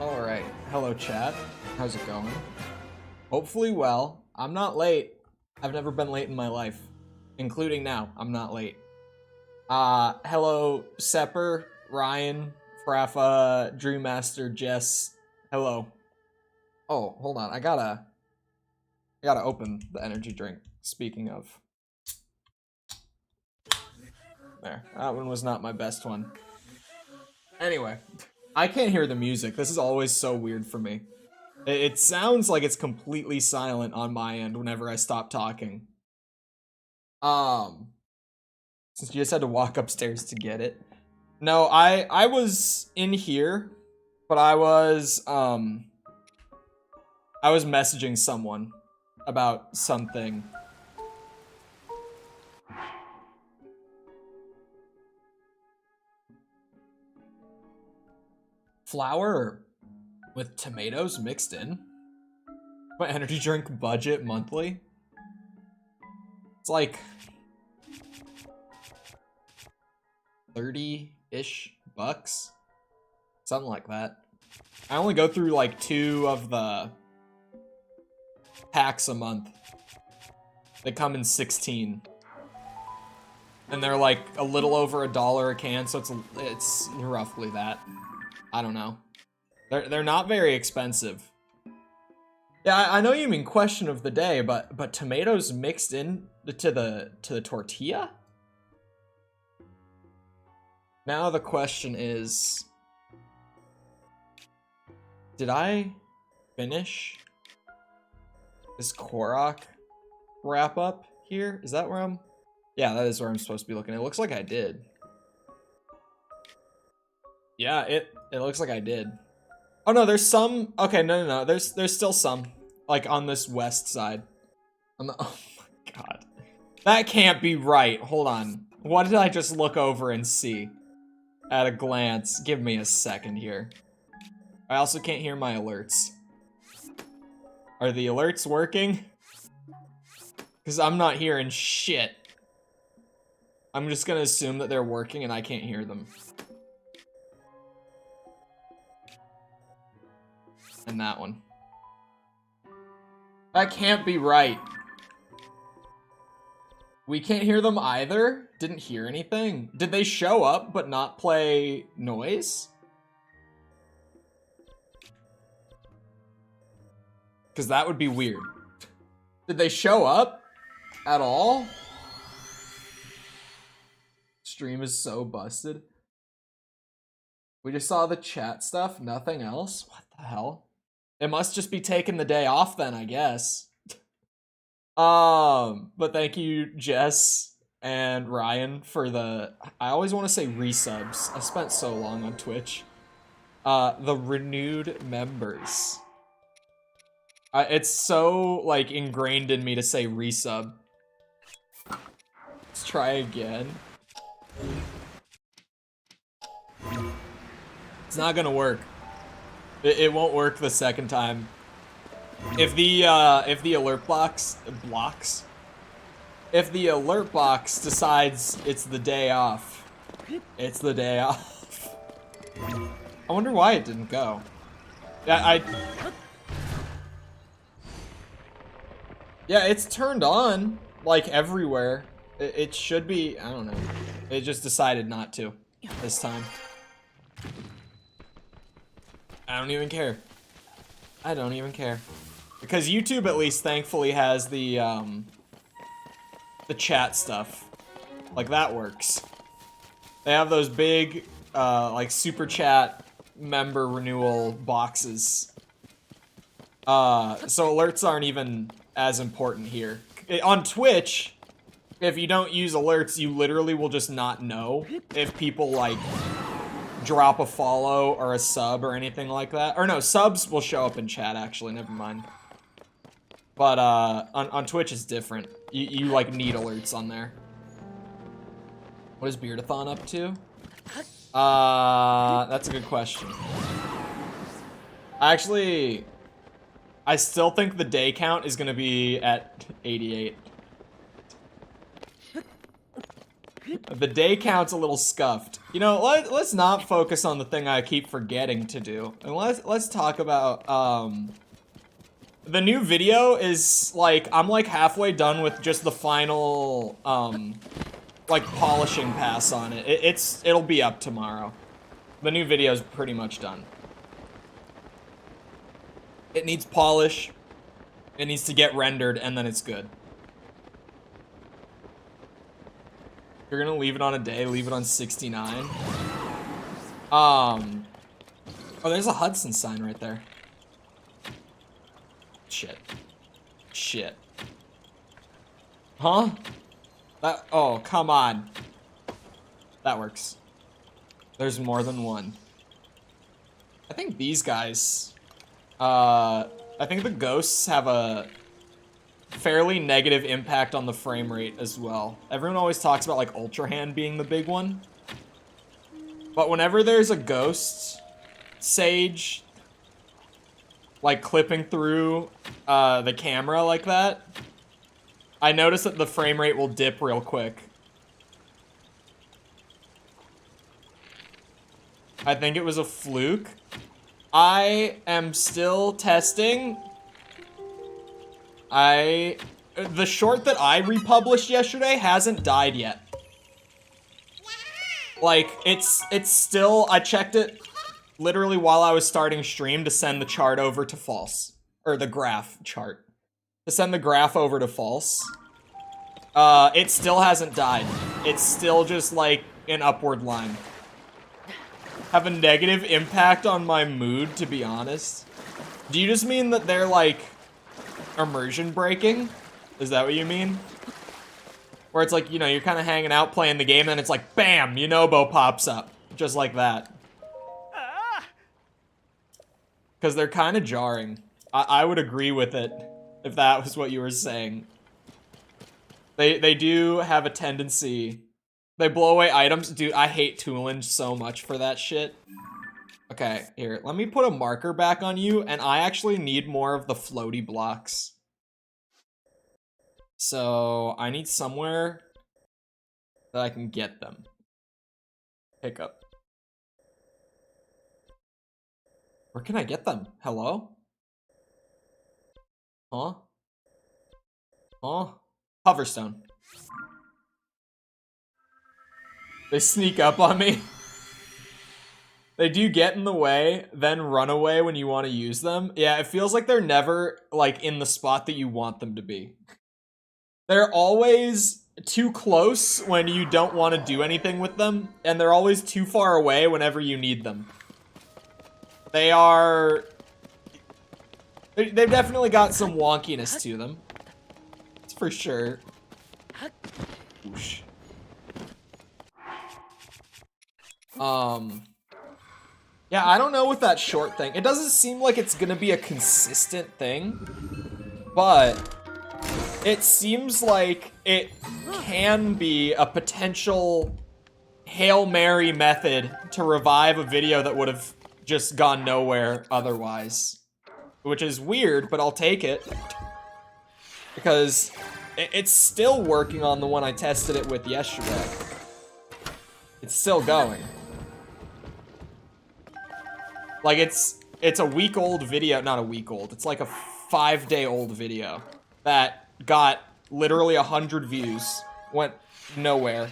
Alright, hello chat. How's it going? Hopefully well. I'm not late. I've never been late in my life. Including now, I'm not late. Hello Sepper, Ryan, Frafa, Drewmaster, Jess. Hello. Oh, hold on. I gotta open the energy drink. Speaking of. There. That one was not my best one. Anyway. I can't hear the music. This is always so weird for me. It sounds like it's completely silent on my end whenever I stop talking. Since you just had to walk upstairs to get it. No, I was in here, but I was messaging someone about something. Flour with tomatoes mixed in? My energy drink budget monthly? It's like 30-ish bucks? Something like that. I only go through like 2 of the packs a month. They come in 16. And they're like a little over $1 a can, so it's roughly that. I don't know. They're not very expensive. Yeah, I know you mean question of the day, but tomatoes mixed in to the tortilla? Now the question is, did I finish this Korok wrap up here? Is that where I'm? Yeah, that is where I'm supposed to be looking. It looks like I did. Yeah, it looks like I did. Oh no, there's some. Okay, no. There's still some, like on this west side. Oh my god, that can't be right. Hold on. What did I just look over and see at a glance? Give me a second here. I also can't hear my alerts. Are the alerts working? Because I'm not hearing shit. I'm just gonna assume that they're working and I can't hear them. And that one. That can't be right. We can't hear them either? Didn't hear anything? Did they show up but not play noise? Because that would be weird. Did they show up at all? Stream is so busted. We just saw the chat stuff, nothing else? What the hell? It must just be taking the day off then, I guess. But thank you, Jess and Ryan, for the, I always want to say resubs. I spent so long on Twitch. The renewed members. It's so, like, ingrained in me to say resub. Let's try again. It's not gonna work. It won't work the second time. If the alert box decides it's the day off, it's the day off. I wonder why it didn't go. Yeah, yeah, it's turned on like everywhere. It should be. I don't know. It just decided not to this time. I don't even care. I don't even care. Because YouTube at least thankfully has the chat stuff. Like that works. They have those big like super chat member renewal boxes. So alerts aren't even as important here. On Twitch, if you don't use alerts, you literally will just not know if people like drop a follow or a sub or anything like that. Or no, subs will show up in chat actually, never mind. But on Twitch it's different. You like need alerts on there. What is Beardathon up to? That's a good question. I still think the day count is gonna be at 88. The day count's a little scuffed. You know, let's not focus on the thing I keep forgetting to do. And let's talk about, the new video is, like, I'm, like, halfway done with just the final, like, polishing pass on it. It'll be up tomorrow. The new video's pretty much done. It needs polish. It needs to get rendered, and then it's good. You're gonna leave it on a day, leave it on 69. Oh, there's a Hudson sign right there. Shit. Shit. Huh? Oh, come on. That works. There's more than one. I think these guys, I think the ghosts have a fairly negative impact on the frame rate as well. Everyone always talks about, like, Ultra Hand being the big one. But whenever there's a ghost sage, like, clipping through the camera like that, I notice that the frame rate will dip real quick. I think it was a fluke. I am still testing. The short that I republished yesterday hasn't died yet. Like, it's still, I checked it literally while I was starting stream to send the chart over to false. Or the graph chart. To send the graph over to false. It still hasn't died. It's still just like an upward line. Have a negative impact on my mood, to be honest. Do you just mean that they're like immersion breaking? Is that what you mean? Where it's like, you know, you're kind of hanging out playing the game and then it's like, bam, Yunobo pops up. Just like that. Because they're kind of jarring. I would agree with it if that was what you were saying. They do have a tendency. They blow away items. Dude, I hate Tooling so much for that shit. Okay, here. Let me put a marker back on you, and I actually need more of the floaty blocks. So, I need somewhere that I can get them. Hiccup. Where can I get them? Hello? Huh? Huh? Hoverstone. They sneak up on me. They do get in the way, then run away when you want to use them. Yeah, it feels like they're never, like, in the spot that you want them to be. They're always too close when you don't want to do anything with them, and they're always too far away whenever you need them. They are... They've definitely got some wonkiness to them. That's for sure. Whoosh. Yeah, I don't know with that short thing. It doesn't seem like it's gonna be a consistent thing, but it seems like it can be a potential Hail Mary method to revive a video that would have just gone nowhere otherwise. Which is weird, but I'll take it. Because it's still working on the one I tested it with yesterday. It's still going. Like, it's a week-old video, not a week-old, it's like a 5-day-old video that got literally 100 views, went nowhere.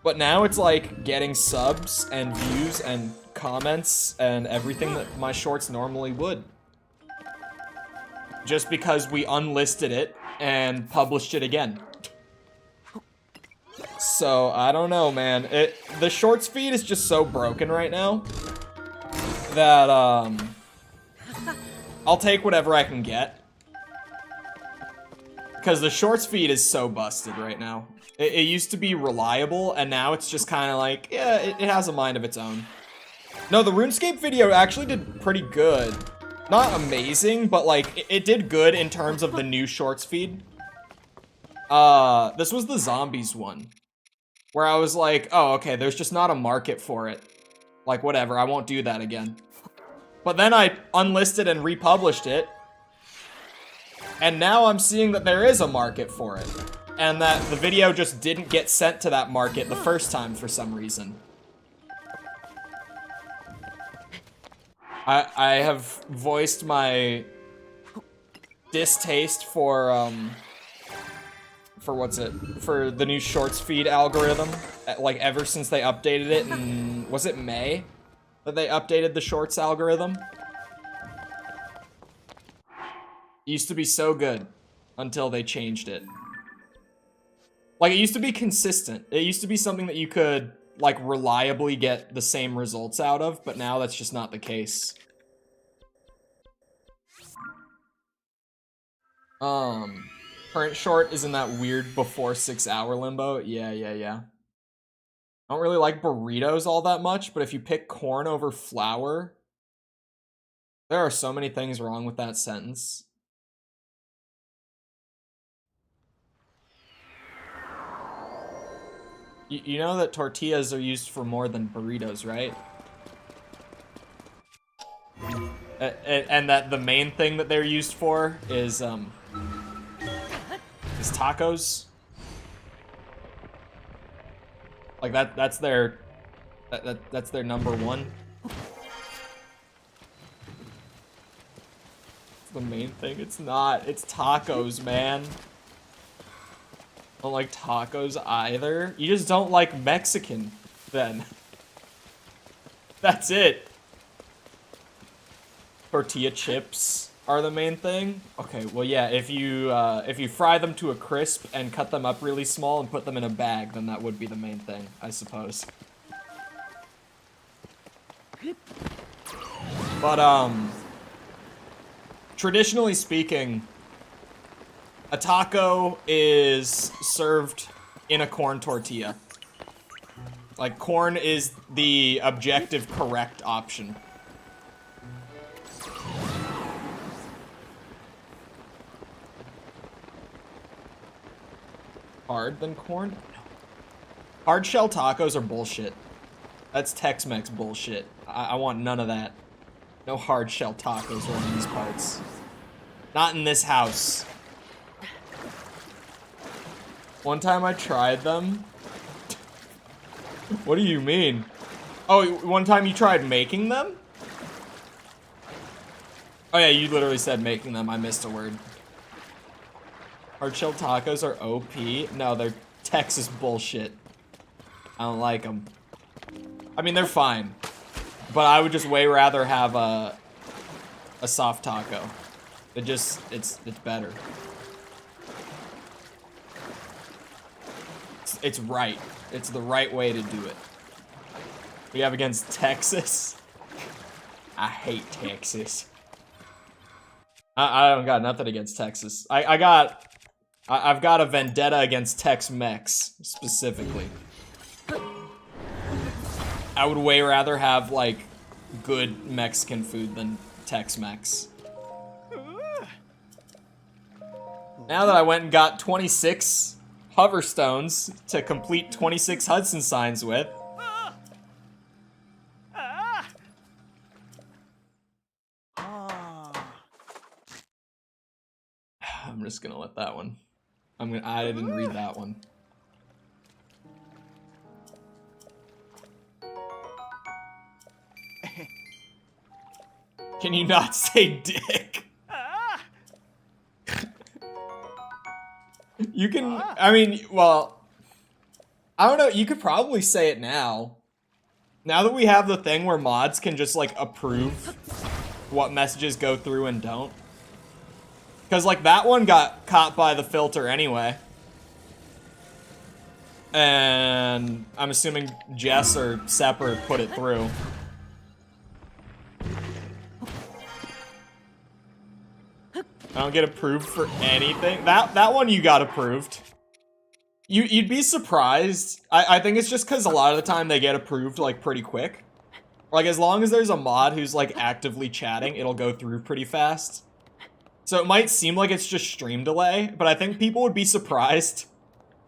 But now it's like getting subs and views and comments and everything that my shorts normally would. Just because we unlisted it and published it again. So, I don't know, man. The shorts feed is just so broken right now that, I'll take whatever I can get. Because the shorts feed is so busted right now. It used to be reliable, and now it's just kind of like, yeah, it has a mind of its own. No, the RuneScape video actually did pretty good. Not amazing, but like, it did good in terms of the new shorts feed. This was the zombies one. Where I was like, oh, okay, there's just not a market for it. Like, whatever, I won't do that again. But then I unlisted and republished it. And now I'm seeing that there is a market for it. and that the video just didn't get sent to that market the first time for some reason. I have voiced my distaste for what's it? For the new Shorts feed algorithm, like ever since they updated it in, was it May that they updated the Shorts algorithm? It used to be so good until they changed it. Like, it used to be consistent. It used to be something that you could, like, reliably get the same results out of, but now that's just not the case. Current short is in that weird before 6 hour limbo. Yeah. I don't really like burritos all that much, but if you pick corn over flour, there are so many things wrong with that sentence. You know that tortillas are used for more than burritos, right? And that the main thing that they're used for is tacos. Like that's their number one. It's the main thing. It's not. It's tacos, man. Don't like tacos either. You just don't like Mexican, then. That's it. Tortilla chips are the main thing. Okay, well yeah, if you fry them to a crisp and cut them up really small and put them in a bag, then that would be the main thing, I suppose. But traditionally speaking, a taco is served in a corn tortilla. Like, corn is the objective correct option. Hard than corn? No. Hard shell tacos are bullshit. That's Tex-Mex bullshit. I want none of that. No hard shell tacos around these parts. Not in this house. One time I tried them. What do you mean? Oh, one time you tried making them? Oh yeah, you literally said making them. I missed a word. Hard shell tacos are OP. No, they're Texas bullshit. I don't like them. I mean, they're fine. But I would just way rather have a soft taco. It's better. It's right. It's the right way to do it. We have against Texas. I hate Texas. I don't got nothing against Texas. I've got a vendetta against Tex-Mex, specifically. I would way rather have, like, good Mexican food than Tex-Mex. Now that I went and got 26 hoverstones to complete 26 Hudson signs with. I'm just gonna let that one. I didn't read that one. Can you not say dick? You can, I mean, well, I don't know, you could probably say it now. Now that we have the thing where mods can just, like, approve what messages go through and don't. Because, like, that one got caught by the filter anyway. And I'm assuming Jess or Sepper put it through. I don't get approved for anything. That one you got approved. You'd be surprised. I think it's just because a lot of the time they get approved, like, pretty quick. Like, as long as there's a mod who's, like, actively chatting, it'll go through pretty fast. So it might seem like it's just stream delay, but I think people would be surprised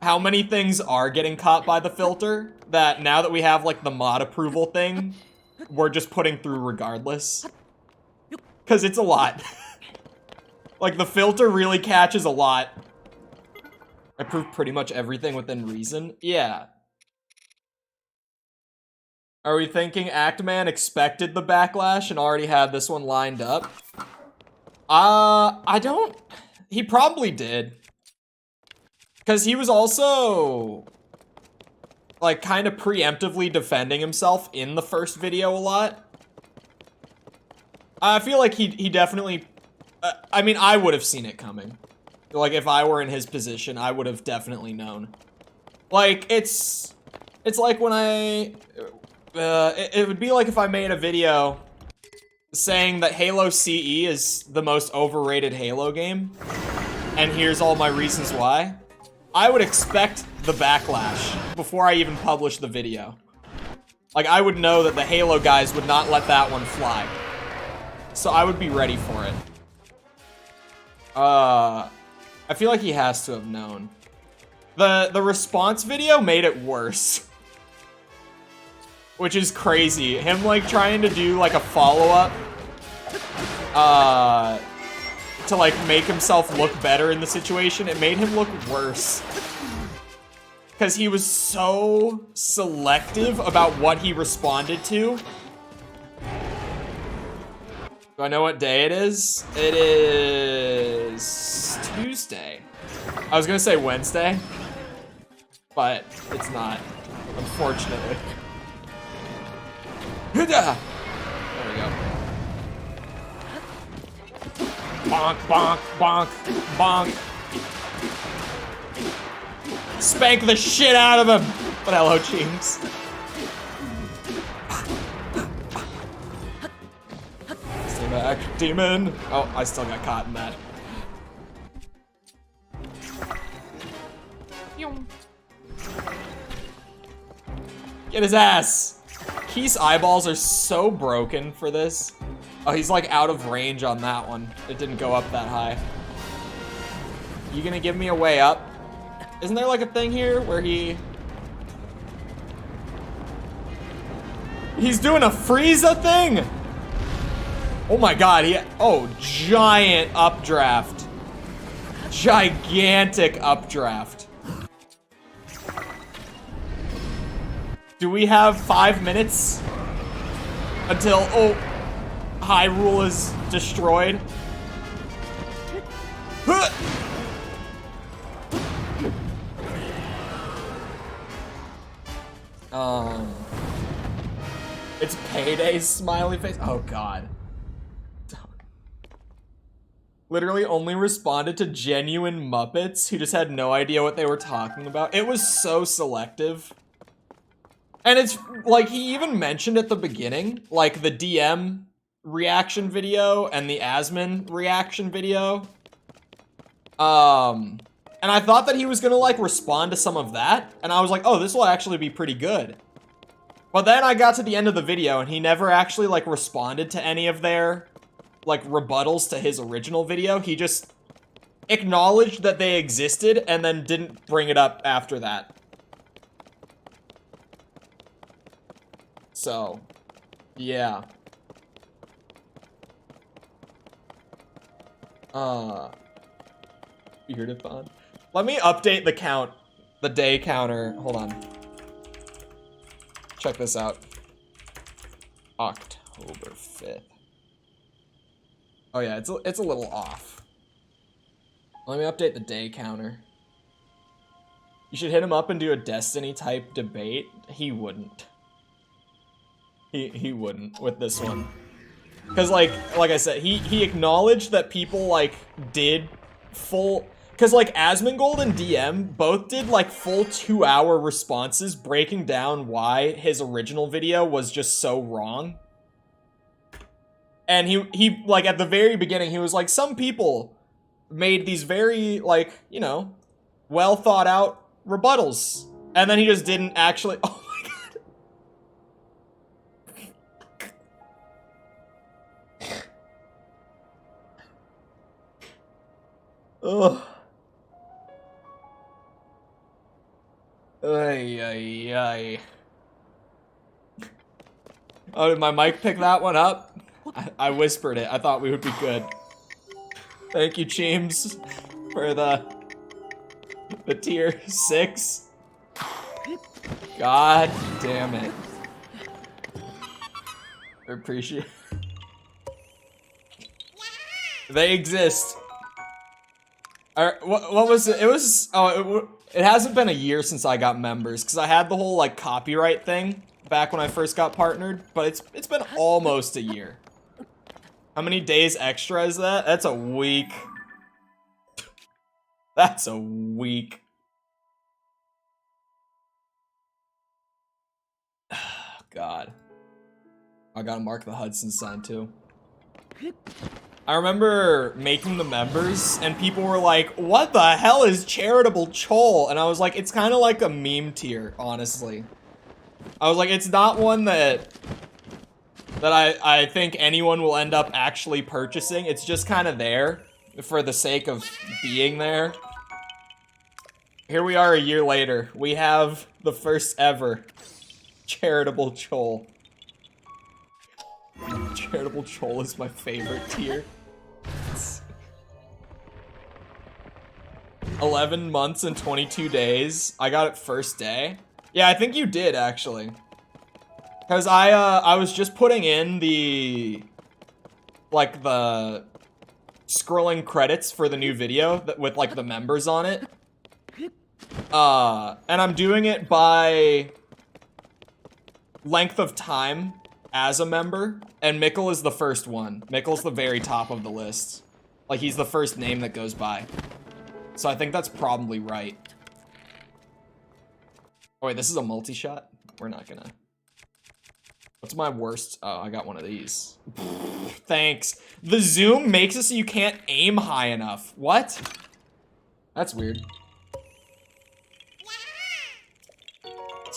how many things are getting caught by the filter that now that we have, like, the mod approval thing, we're just putting through regardless. Because it's a lot. Like, the filter really catches a lot. I proved pretty much everything within reason. Yeah. Are we thinking Actman expected the backlash and already had this one lined up? I don't... He probably did. Because he was also... like, kind of preemptively defending himself in the first video a lot. I feel like he definitely... I mean, I would have seen it coming. Like, if I were in his position, I would have definitely known. Like, it's like when it would be like if I made a video saying that Halo CE is the most overrated Halo game, and here's all my reasons why. I would expect the backlash before I even publish the video. Like, I would know that the Halo guys would not let that one fly. So I would be ready for it. I feel like he has to have known. The response video made it worse. Which is crazy. Him, like, trying to do, like, a follow-up, to, like, make himself look better in the situation. It made him look worse. Because he was so selective about what he responded to. Do I know what day it is? It is Tuesday. I was gonna say Wednesday, but it's not, unfortunately. There we go. Bonk, bonk, bonk, bonk. Spank the shit out of him. But hello, Cheems. Stay back, demon. Oh, I still got caught in that. Get his ass. Keith's eyeballs are so broken for this. Oh, he's like out of range on that one. It didn't go up that high. You gonna give me a way up? Isn't there like a thing here where he's doing a Frieza thing? Oh my god, oh, giant updraft. Gigantic updraft. Do we have 5 minutes until, oh, Hyrule is destroyed? Huh! It's Payday's smiley face. Oh god. Literally only responded to genuine Muppets who just had no idea what they were talking about. It was so selective. And it's like he even mentioned at the beginning, like the DM reaction video and the Asmin reaction video. And I thought that he was gonna like respond to some of that, and I was like, oh, this will actually be pretty good. But then I got to the end of the video and he never actually like responded to any of their like rebuttals to his original video. He just acknowledged that they existed and then didn't bring it up after that. So, yeah. Beardathon. Let me update the count, the day counter. Hold on. Check this out. October 5th. Oh yeah, it's a little off. Let me update the day counter. You should hit him up and do a Destiny type debate. He wouldn't. He wouldn't with this one. Cause like I said, he acknowledged that people like did full, cause like Asmongold and DM both did like full 2-hour responses breaking down why his original video was just so wrong. And he like at the very beginning he was like, some people made these very like, you know, well thought out rebuttals. And then he just didn't actually, oh my god. Ugh. Ay, ay, ay. Oh, did my mic pick that one up? I whispered it. I thought we would be good. Thank you, Cheems, for the The tier 6. God damn it. I appreciate. They exist. What was it? It was. Oh, it hasn't been a year since I got members because I had the whole like copyright thing back when I first got partnered. But it's been almost a year. How many days extra is that? That's a week. That's a week. God. I gotta mark the Hudson sign too. I remember making the members and people were like, what the hell is charitable Chole? And I was like, it's kind of like a meme tier, honestly. I was like, it's not one that I think anyone will end up actually purchasing. It's just kind of there for the sake of being there. Here we are a year later. We have the first ever charitable Chole. Charitable Chole is my favorite tier. 11 months and 22 days. I got it first day. Yeah, I think you did actually. Cause I was just putting in the scrolling credits for the new video with like the members on it. And I'm doing it by length of time as a member, and Mikkel is the first one. Mikkel's the very top of the list. Like, he's the first name that goes by. So I think that's probably right. Oh wait, this is a multi-shot? We're not gonna... What's my worst? Oh, I got one of these. Thanks. The zoom makes it so you can't aim high enough. What? That's weird.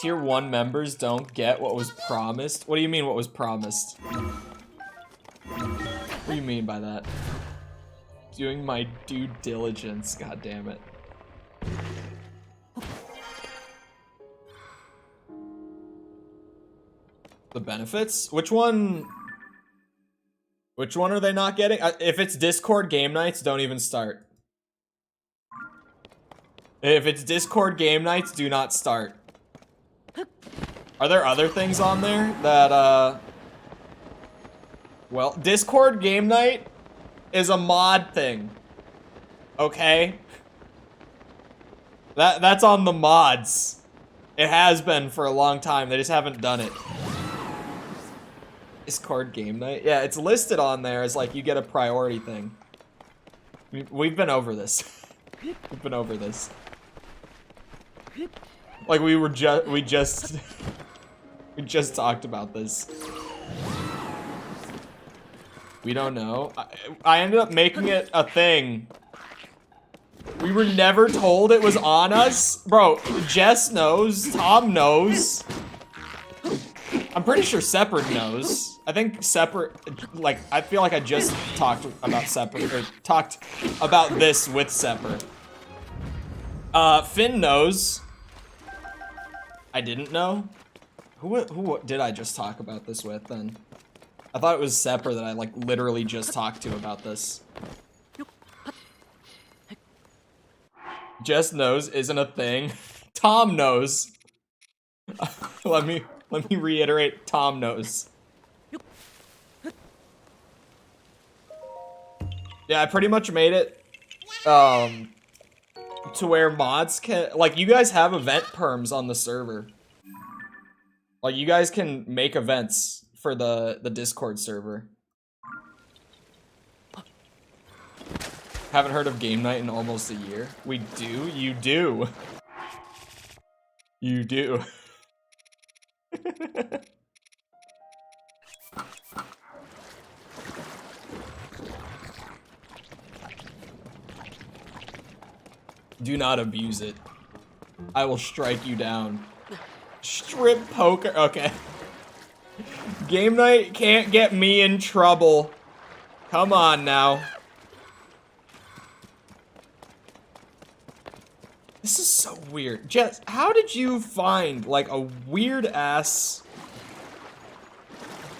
Tier 1 members don't get what was promised. What do you mean what was promised? What do you mean by that? Doing my due diligence, god damn it. The benefits? Which one are they not getting? If it's Discord game nights, don't even start. If it's Discord game nights, do not start. Are there other things on there that, well, Discord game night is a mod thing. Okay? That's on the mods. It has been for a long time. They just haven't done it. Discord game night? Yeah, it's listed on there as like you get a priority thing. We've been over this. We've been over this. Like we just talked about this. We don't know. I ended up making it a thing. We were never told it was on us. Bro, Jess knows. Tom knows. I'm pretty sure Separate knows. I think Separate, like, I feel like I just talked about Separate, or talked about this with Separate. Finn knows. I didn't know. Who did I just talk about this with then? I thought it was Sepper that I like literally just talked to about this. Jess knows isn't a thing. Tom knows. let me reiterate. Tom knows. Yeah, I pretty much made it to where mods can, like, you guys have event perms on the server. Like, you guys can make events for the Discord server. Haven't heard of game night in almost a year. We do? You do. You do. Do not abuse it. I will strike you down. Strip poker. Okay. Game night can't get me in trouble. Come on now. This is so weird. Jess, how did you find like a weird ass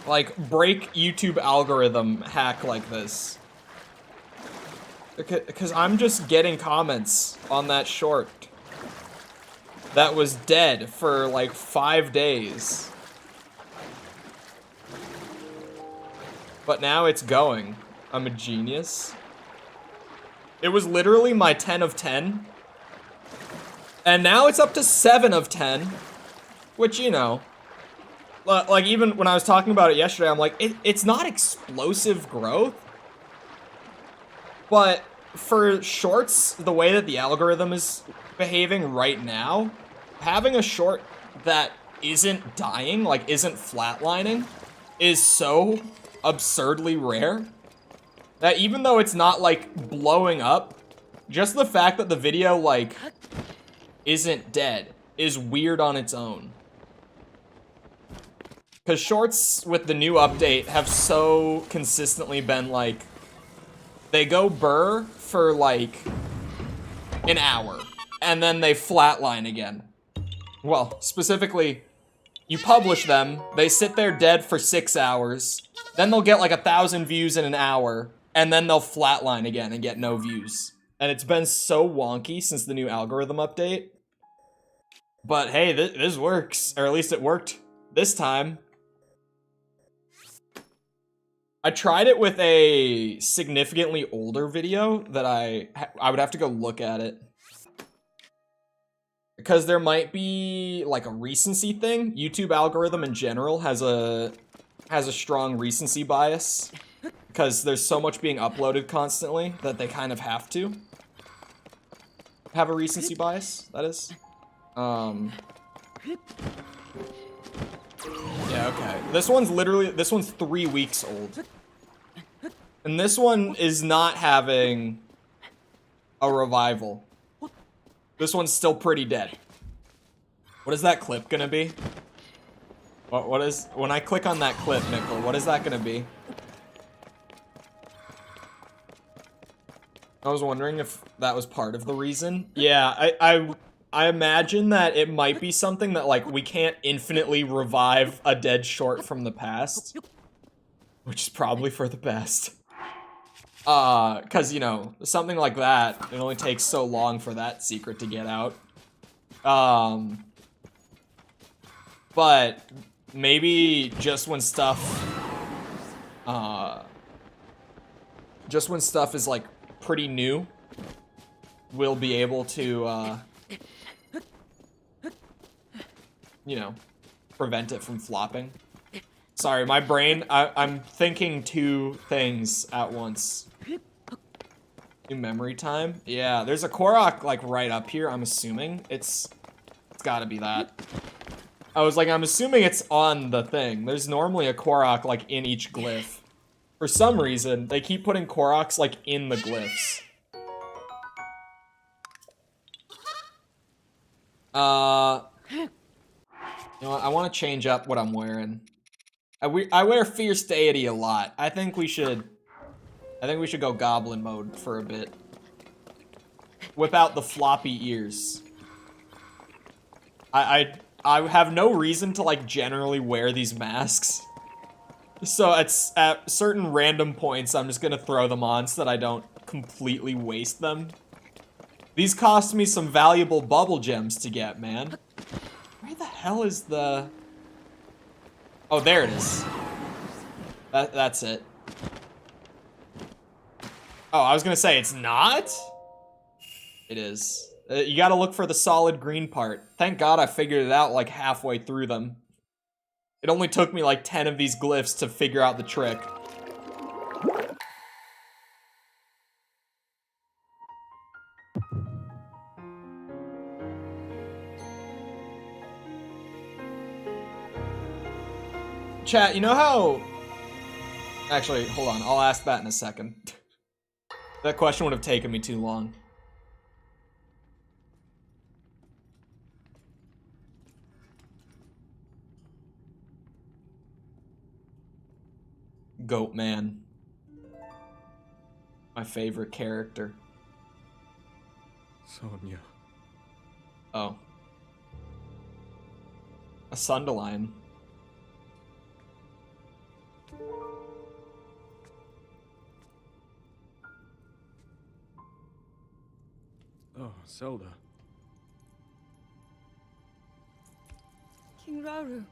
like break YouTube algorithm hack like this? Because I'm just getting comments on that short that was dead for like 5 days. But now it's going. I'm a genius. It was literally my 10 of 10. And now it's up to 7 of 10. Which, you know, like even when I was talking about it yesterday, I'm like, it's not explosive growth. But for shorts, the way that the algorithm is behaving right now, having a short that isn't dying, like isn't flatlining, is so absurdly rare that even though it's not like blowing up, just the fact that the video like isn't dead is weird on its own. Because shorts with the new update have so consistently been like, they go burr for like an hour and then they flatline again. Well, specifically, you publish them, they sit there dead for 6 hours, then they'll get like 1,000 views in an hour, and then they'll flatline again and get no views. And it's been so wonky since the new algorithm update. But hey, this works, or at least it worked this time. I tried it with a significantly older video that I would have to go look at it. Because there might be like a recency thing. YouTube algorithm in general has a strong recency bias. Because there's so much being uploaded constantly that they kind of have to have a recency bias, that is. Yeah, okay. This one's 3 weeks old. And this one is not having a revival. This one's still pretty dead. What is that clip gonna be? What is, when I click on that clip, Nickel, what is that gonna be? I was wondering if that was part of the reason. Yeah, I imagine that it might be something that, like, we can't infinitely revive a dead short from the past. Which is probably for the best. Cause, you know, something like that, it only takes so long for that secret to get out. But maybe just when stuff is, like, pretty new, we'll be able to, you know, prevent it from flopping. Sorry, my brain, I'm thinking 2 things at once. New memory time? Yeah, there's a Korok, like, right up here, I'm assuming. It's gotta be that. I was like, I'm assuming it's on the thing. There's normally a Korok, like, in each glyph. For some reason, they keep putting Koroks, like, in the glyphs. You know what, I want to change up what I'm wearing. I wear Fierce Deity a lot. I think we should go Goblin mode for a bit. Whip out the floppy ears. I have no reason to, like, generally wear these masks. So at certain random points, I'm just gonna throw them on so that I don't completely waste them. These cost me some valuable bubble gems to get, man. Where the hell is the... Oh, there it is. That's it. Oh, I was gonna say, it's not? It is. You gotta look for the solid green part. Thank God I figured it out, like, halfway through them. It only took me, like, 10 of these glyphs to figure out the trick. Chat, you know how... Actually, hold on. I'll ask that in a second. That question would have taken me too long. Goat Man. My favorite character. Sonia. Oh. A Sunderline. Oh, Zelda. King Rauru,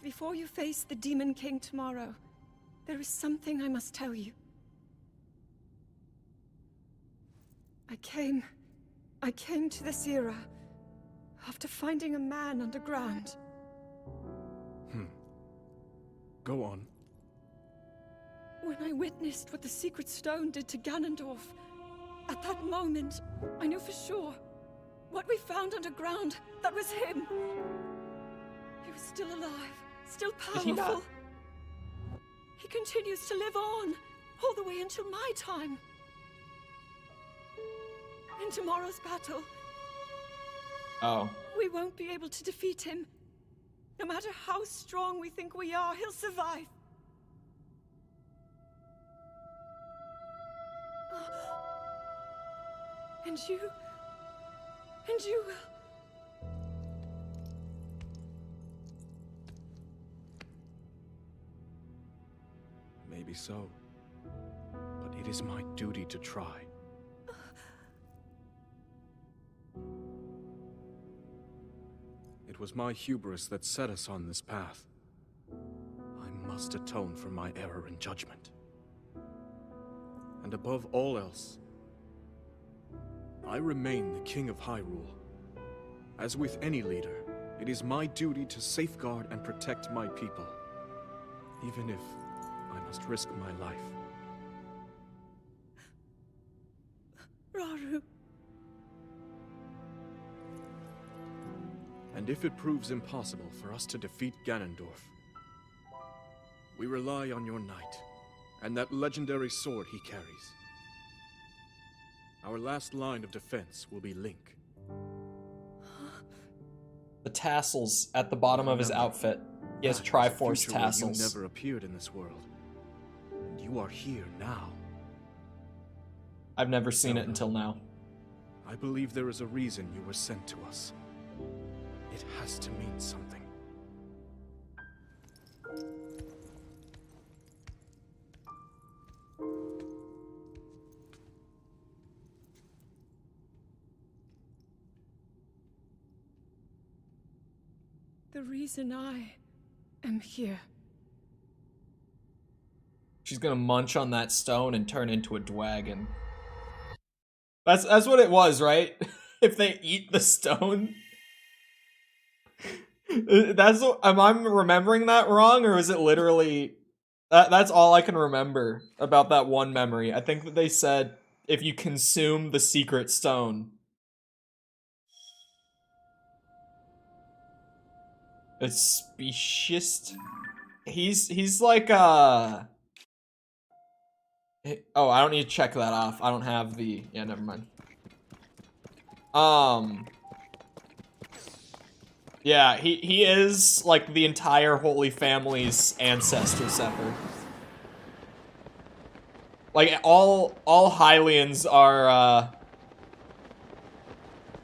before you face the Demon King tomorrow, there is something I must tell you. I came to this era after finding a man underground. Go on. When I witnessed what the Secret Stone did to Ganondorf, at that moment, I knew for sure what we found underground, that was him. He was still alive, still powerful. Did he not? He continues to live on, all the way until my time. In tomorrow's battle, we won't be able to defeat him. No matter how strong we think we are, he'll survive. And you will. Maybe so. But it is my duty to try. It was my hubris that set us on this path. I must atone for my error in judgment. And above all else, I remain the King of Hyrule. As with any leader, it is my duty to safeguard and protect my people, even if I must risk my life. Rauru. And if it proves impossible for us to defeat Ganondorf, we rely on your knight and that legendary sword he carries. Our last line of defense will be Link. The tassels at the bottom of his outfit. He has Triforce tassels. You never appeared in this world, and you are here now. I've never seen it until now. I believe there is a reason you were sent to us. It has to mean something. The reason I am here. She's gonna munch on that stone and turn into a dwagon. That's what it was, right? If they eat the stone. Am I remembering that wrong, or is it literally that's all I can remember about that one memory. I think that they said if you consume the secret stone, it's speciest. He's like oh, I don't need to check that off. I don't have the never mind. Yeah, he is like the entire Holy Family's ancestor sepper. Like all Hylians are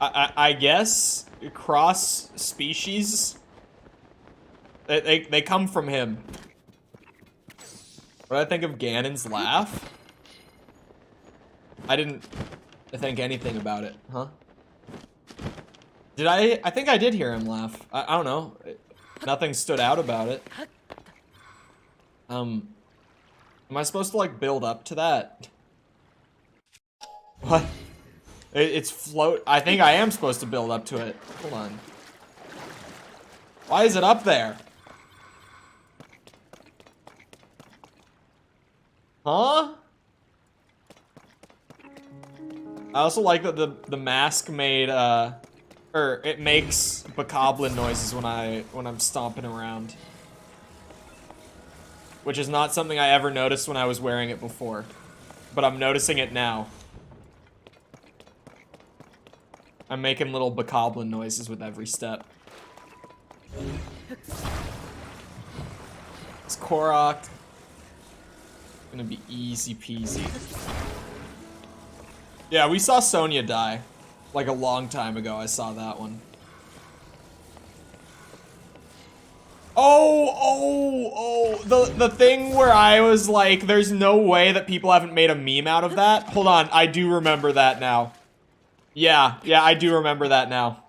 I guess cross species. They come from him. What did I think of Ganon's laugh? I didn't think anything about it, huh? Did I think I did hear him laugh. I don't know. Nothing stood out about it. Am I supposed to like build up to that? What? It's float. I think I am supposed to build up to it. Hold on. Why is it up there? Huh? I also like that the mask made or it makes bokoblin noises when I'm stomping around. Which is not something I ever noticed when I was wearing it before. But I'm noticing it now. I'm making little bokoblin noises with every step. It's Korok. Gonna be easy peasy. Yeah, we saw Sonya die. Like a long time ago, I saw that one. Oh, the thing where I was like, there's no way that people haven't made a meme out of that. Hold on, I do remember that now. Yeah, I do remember that now.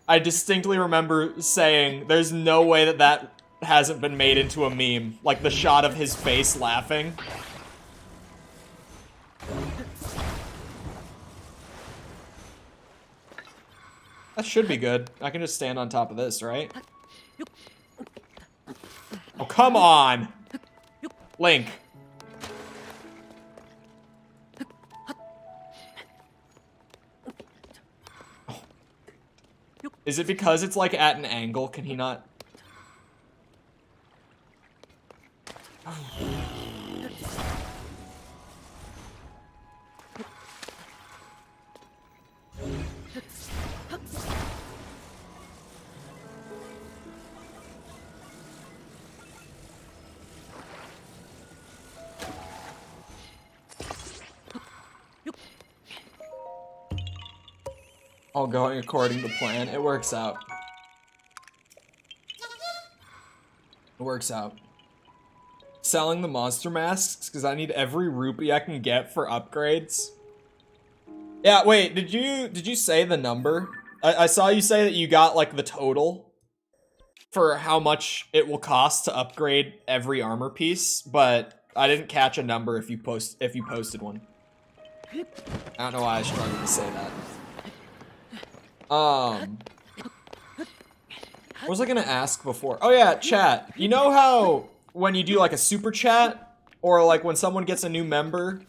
I distinctly remember saying, there's no way that that hasn't been made into a meme. Like, the shot of his face laughing. That should be good. I can just stand on top of this, right? Oh, come on! Link. Oh. Is it because it's, like, at an angle? Can he not... All going according to plan. It works out. It works out. Selling the monster masks because I need every rupee I can get for upgrades. Yeah, wait, did you say the number? I saw you say that you got like the total for how much it will cost to upgrade every armor piece, but I didn't catch a number if you posted one. I don't know why I struggled to say that. What was I gonna ask before? Oh yeah, chat. You know how when you do like a super chat, or like when someone gets a new member,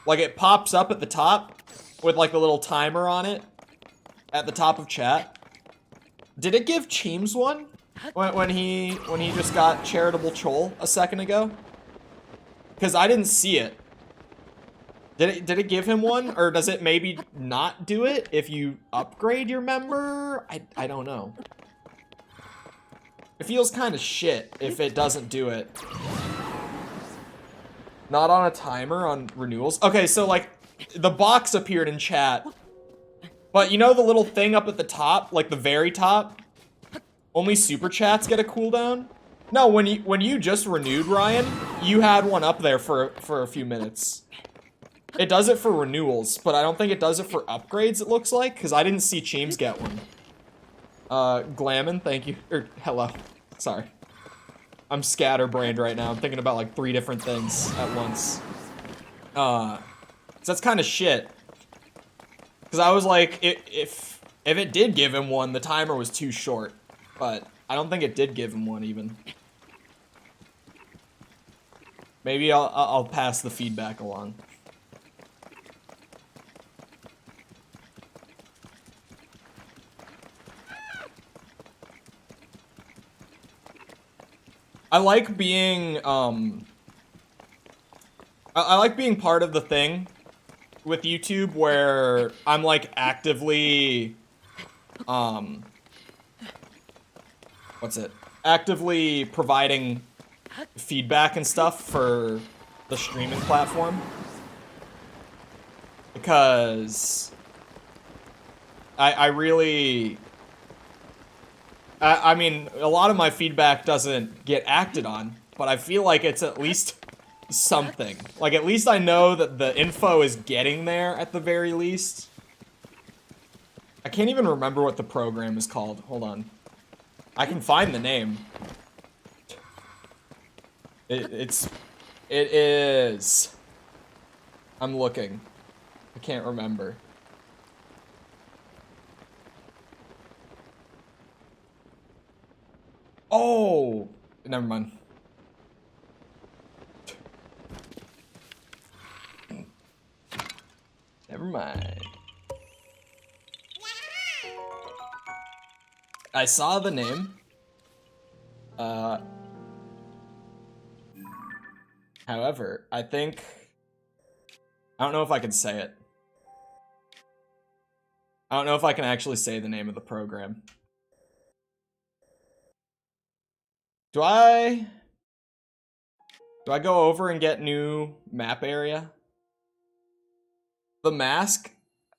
like it pops up at the top with like the little timer on it at the top of chat? Did it give Cheems one when he just got charitable Chole a second ago? Because I didn't see it. Did it give him one, or does it maybe not do it if you upgrade your member? I don't know. It feels kind of shit if it doesn't do it. Not on a timer on renewals. Okay, so like the box appeared in chat, but you know the little thing up at the top, like the very top? Only super chats get a cooldown? No, when you just renewed, Ryan, you had one up there for a few minutes. It does it for renewals, but I don't think it does it for upgrades, it looks like, because I didn't see Cheems get one. Glammin, thank you. Hello. Sorry. I'm scatterbrained right now. I'm thinking about like 3 different things at once. So that's kind of shit. Because I was like, if it did give him one, the timer was too short. But I don't think it did give him one even. Maybe I'll pass the feedback along. I like being, I like being part of the thing with YouTube where I'm, like, actively, actively providing feedback and stuff for the streaming platform. Because I really... I mean, a lot of my feedback doesn't get acted on, but I feel like it's at least something. Like, at least I know that the info is getting there at the very least. I can't even remember what the program is called. Hold on. I can find the name. It is... I'm looking. I can't remember. Oh, never mind. Never mind. I saw the name. However, I don't know if I can say it. I don't know if I can actually say the name of the program. Do I go over and get new map area? The mask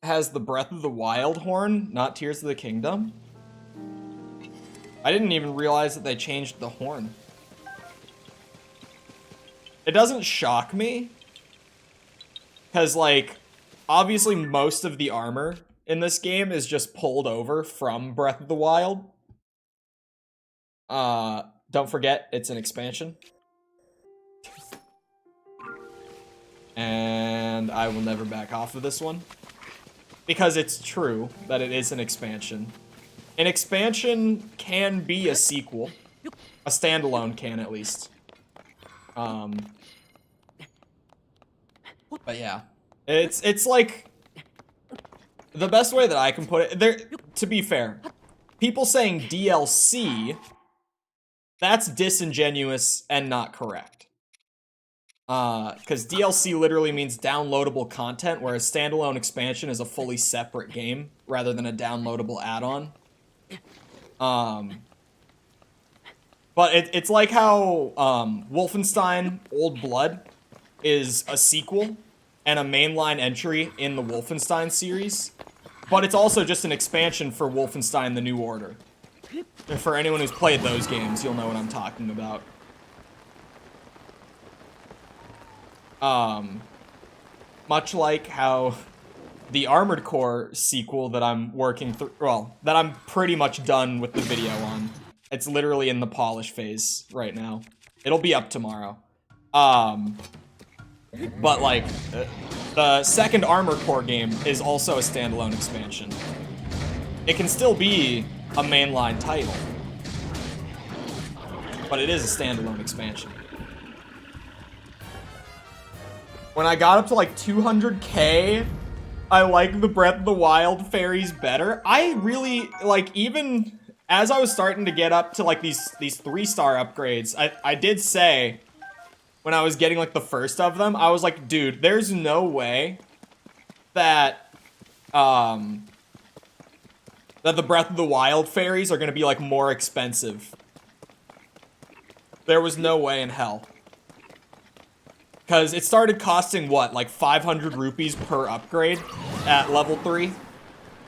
has the Breath of the Wild horn, not Tears of the Kingdom. I didn't even realize that they changed the horn. It doesn't shock me, because like, obviously most of the armor in this game is just pulled over from Breath of the Wild. Don't forget, it's an expansion. And I will never back off of this one. Because it's true that it is an expansion. An expansion can be a sequel. A standalone can, at least. But yeah. It's like... The best way that I can put it... There, to be fair, people saying DLC... That's disingenuous and not correct. Because DLC literally means downloadable content, whereas standalone expansion is a fully separate game, rather than a downloadable add-on. But it's like how Wolfenstein Old Blood is a sequel and a mainline entry in the Wolfenstein series, but it's also just an expansion for Wolfenstein The New Order. And for anyone who's played those games, you'll know what I'm talking about. Much like how the Armored Core sequel that I'm working through, well, that I'm pretty much done with the video on. It's literally in the polish phase right now. It'll be up tomorrow. But like, the second Armored Core game is also a standalone expansion. It can still be a mainline title, but it is a standalone expansion. When I got up to like 200k, I like the Breath of the Wild fairies better. I really, like, even as I was starting to get up to like these 3-star upgrades, I did say, when I was getting like the first of them, I was like, dude, there's no way that, that the Breath of the Wild fairies are gonna be like more expensive. There was no way in hell. Because it started costing, what, like 500 rupees per upgrade at level 3?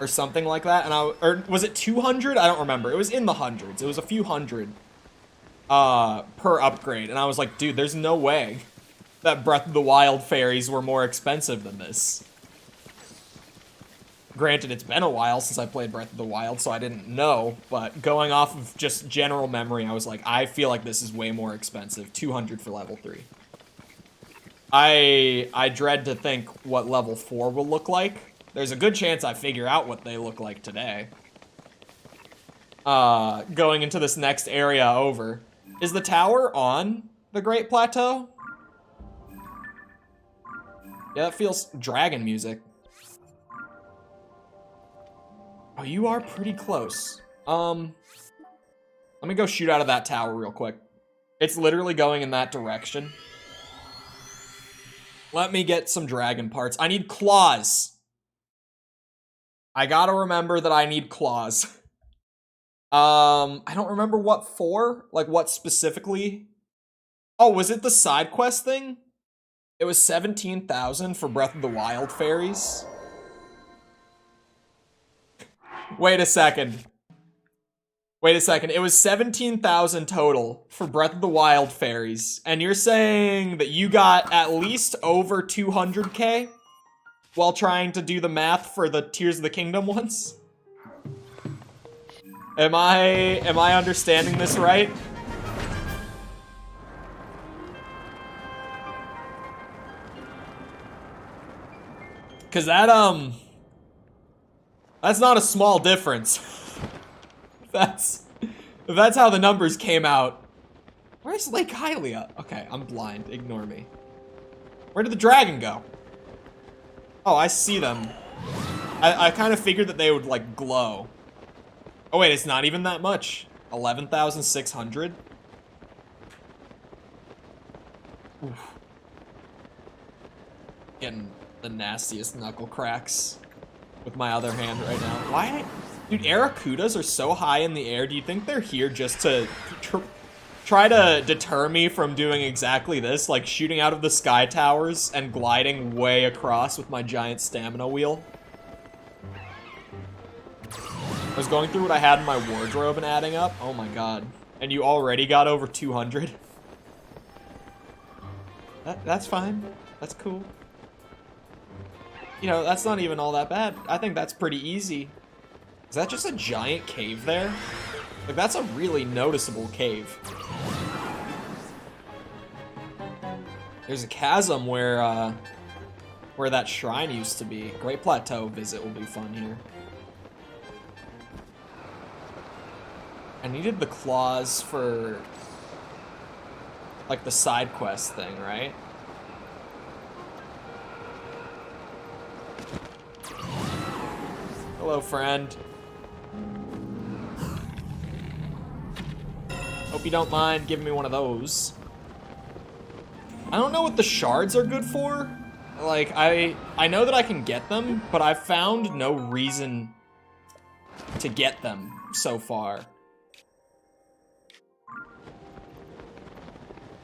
Or something like that. And or was it 200? I don't remember. It was in the hundreds. It was a few hundred per upgrade. And I was like, dude, there's no way that Breath of the Wild fairies were more expensive than this. Granted, it's been a while since I played Breath of the Wild, so I didn't know. But going off of just general memory, I was like, I feel like this is way more expensive. 200 for level 3. I dread to think what level 4 will look like. There's a good chance I figure out what they look like today. Going into this next area over. Is the tower on the Great Plateau? Yeah, that feels dragon music. Oh, you are pretty close. Let me go shoot out of that tower real quick. It's literally going in that direction. Let me get some dragon parts. I need claws. I gotta remember that I need claws. I don't remember what for. Like, what specifically? Oh, was it the side quest thing? It was 17,000 for Breath of the Wild fairies. Wait a second. Wait a second. It was 17,000 total for Breath of the Wild fairies. And you're saying that you got at least over 200k while trying to do the math for the Tears of the Kingdom ones? Am I understanding this right? Cause that's not a small difference. That's how the numbers came out. Where's Lake Hylia? Okay, I'm blind. Ignore me. Where did the dragon go? Oh, I see them. I kind of figured that they would, like, glow. Oh, wait, it's not even that much. 11,600? Oof. Getting the nastiest knuckle cracks with my other hand right now. Why? Dude, Aracudas are so high in the air. Do you think they're here just to try to deter me from doing exactly this? Like shooting out of the sky towers and gliding way across with my giant stamina wheel? I was going through what I had in my wardrobe and adding up. Oh my god. And you already got over 200? That's fine. That's cool. you know, that's not even all that bad. I think that's pretty easy. Is that just a giant cave there? Like, that's a really noticeable cave. There's a chasm where that shrine used to be. Great Plateau visit will be fun here. I needed the claws for, like, the side quest thing, right? Hello, friend. Hope you don't mind giving me one of those. I don't know what the shards are good for. Like, I know that I can get them, but I've found no reason to get them so far.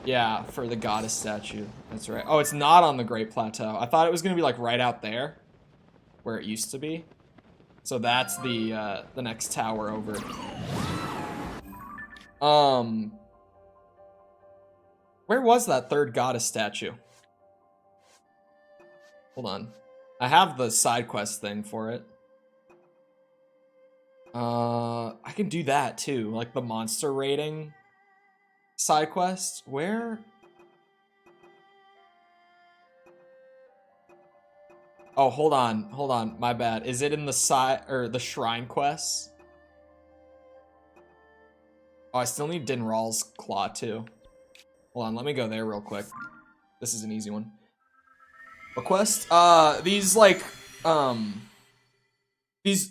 Yeah, for the goddess statue. That's right. Oh, it's not on the Great Plateau. I thought it was gonna be like right out there, where it used to be. So that's the next tower over. Where was that third goddess statue? Hold on. I have the side quest thing for it. I can do that too, like the monster raiding side quest. Where? Oh, hold on, my bad. Is it in the side or the shrine quests? Oh, I still need Dinral's claw too. Hold on, let me go there real quick. This is an easy one. A quest? These like, the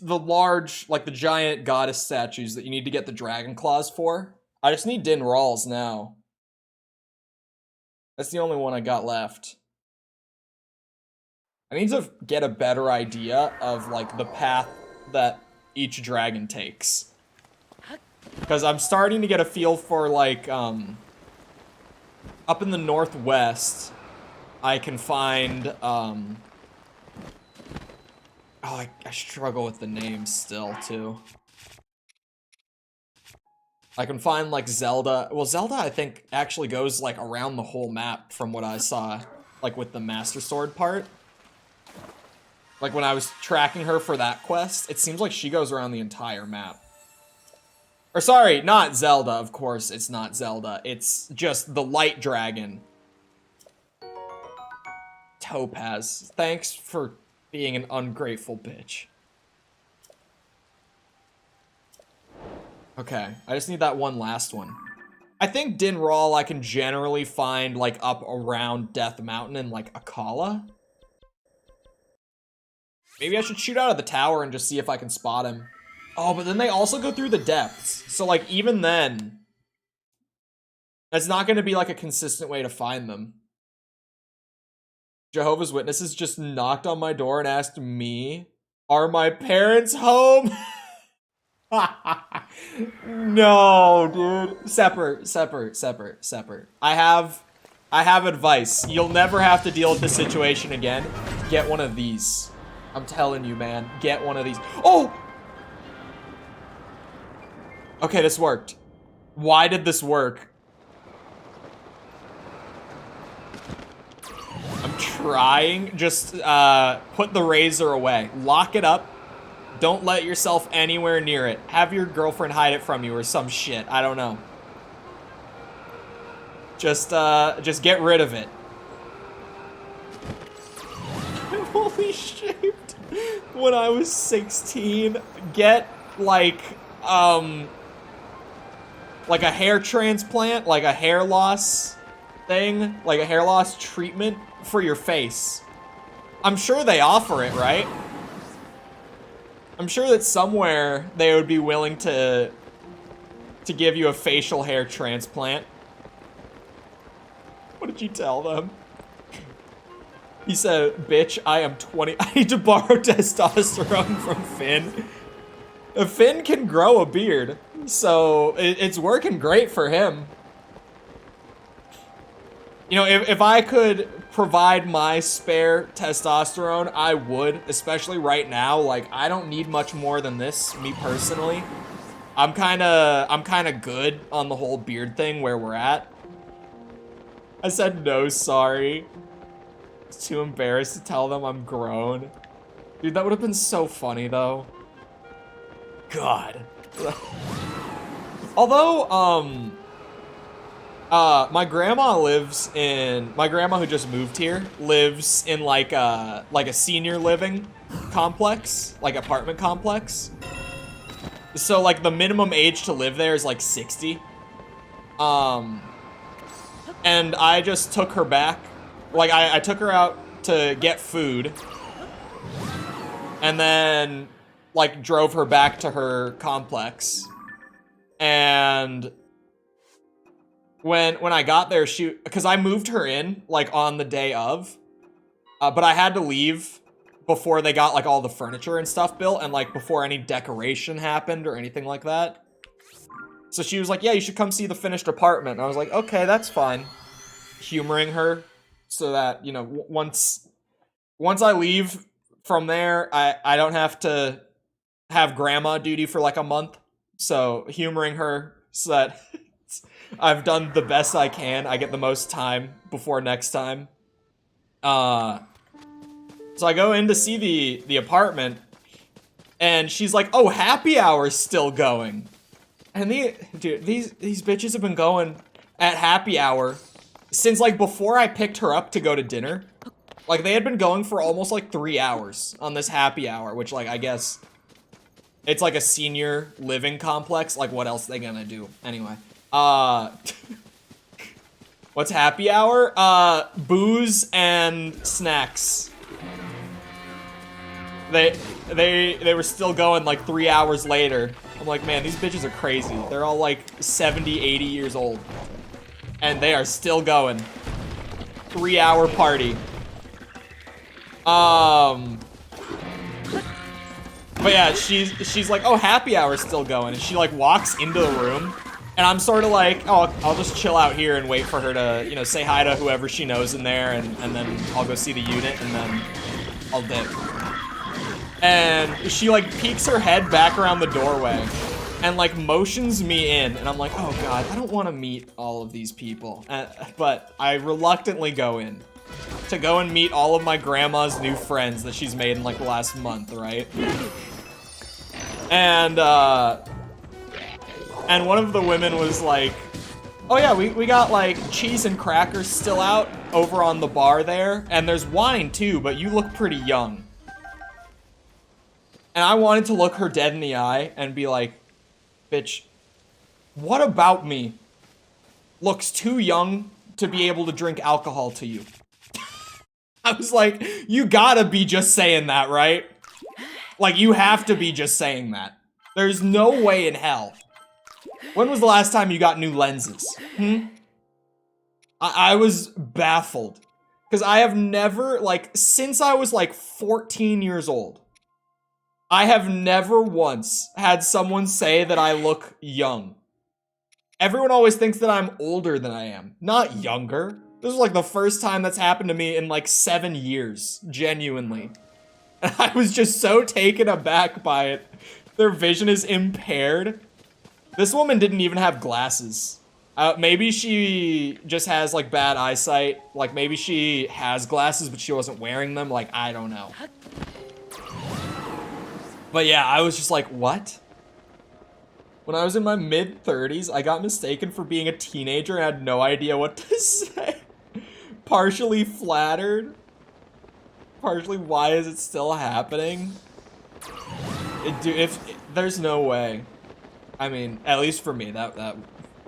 large, like the giant goddess statues that you need to get the dragon claws for. I just need Dinral's now. That's the only one I got left. I need to get a better idea of like the path that each dragon takes. Because I'm starting to get a feel for like, up in the northwest, I can find, oh, I struggle with the names still, too. I can find, like, Zelda. Well, Zelda, I think, actually goes, like, around the whole map from what I saw, like, with the Master Sword part. Like, when I was tracking her for that quest, it seems like she goes around the entire map. Or, sorry, not Zelda, of course, it's not Zelda. It's just the light dragon. Topaz. Thanks for being an ungrateful bitch. Okay, I just need that one last one. I think Dinral I can generally find, like, up around Death Mountain and, like, Akala. Maybe I should shoot out of the tower and just see if I can spot him. Oh, but then they also go through the depths. So, like, even then, that's not going to be, like, a consistent way to find them. Jehovah's Witnesses just knocked on my door and asked me, "Are my parents home?" No, dude. Separate. I have advice. You'll never have to deal with this situation again. Get one of these. I'm telling you, man. Get one of these. Oh! Okay, this worked. Why did this work? I'm trying. Just put the razor away. Lock it up. Don't let yourself anywhere near it. Have your girlfriend hide it from you or some shit. I don't know. Just get rid of it. I'm only shaved when I was 16. Get like a hair transplant, like a hair loss thing, like a hair loss treatment for your face. I'm sure they offer it, right? I'm sure that somewhere they would be willing to give you a facial hair transplant. What did you tell them? He said, "Bitch, I am 20. I need to borrow testosterone from Finn." Finn can grow a beard, so it's working great for him. You know, if I could provide my spare testosterone, I would, especially right now. Like, I don't need much more than this, me personally. I'm kind of good on the whole beard thing where we're at. I said no, sorry. Too embarrassed to tell them I'm grown. Dude, that would have been so funny, though. God. Although, my grandma who just moved here lives in like a senior living complex, like apartment complex. So like the minimum age to live there is like 60. And I just took her back. Like I took her out to get food. And then like drove her back to her complex. And when I got there, because I moved her in like on the day of, but I had to leave before they got like all the furniture and stuff built and like before any decoration happened or anything like that. So she was like, yeah, you should come see the finished apartment. And I was like, okay, that's fine. Humoring her so that, you know, once I leave from there, I don't have to have grandma duty for like a month. So humoring her so that I've done the best I can. I get the most time before next time. So I go in to see the apartment, and she's like, "Oh, happy hour's still going." And these bitches have been going at happy hour since like before I picked her up to go to dinner. Like they had been going for almost like 3 hours on this happy hour, which like I guess it's like a senior living complex. Like what else are they gonna do? Anyway, what's happy hour? Booze and snacks. They were still going like 3 hours later. I'm like, man, these bitches are crazy. They're all like 70, 80 years old. And they are still going. 3 hour party. But yeah, she's like, oh, happy hour's still going. And she like walks into the room. And I'm sort of like, oh, I'll just chill out here and wait for her to, you know, say hi to whoever she knows in there. And then I'll go see the unit and then I'll dip. And she like peeks her head back around the doorway and like motions me in, and I'm like, oh god, I don't want to meet all of these people, but I reluctantly go in to go and meet all of my grandma's new friends that she's made in like the last month, right? And one of the women was like, oh yeah, we got like cheese and crackers still out over on the bar there, and there's wine too, but you look pretty young. And I wanted to look her dead in the eye and be like, bitch, what about me looks too young to be able to drink alcohol to you? I was like, you gotta be just saying that, right? Like, you have to be just saying that. There's no way in hell. When was the last time you got new lenses? I was baffled. Because I have never, like, since I was like 14 years old, I have never once had someone say that I look young. Everyone always thinks that I'm older than I am, not younger. This is like the first time that's happened to me in like 7 years, genuinely. And I was just so taken aback by it. Their vision is impaired. This woman didn't even have glasses. Maybe she just has like bad eyesight. Like maybe she has glasses, but she wasn't wearing them. Like, I don't know. But yeah, I was just like, what? When I was in my mid-30s, I got mistaken for being a teenager and had no idea what to say. Partially flattered. Partially, why is it still happening? There's no way. I mean, at least for me, that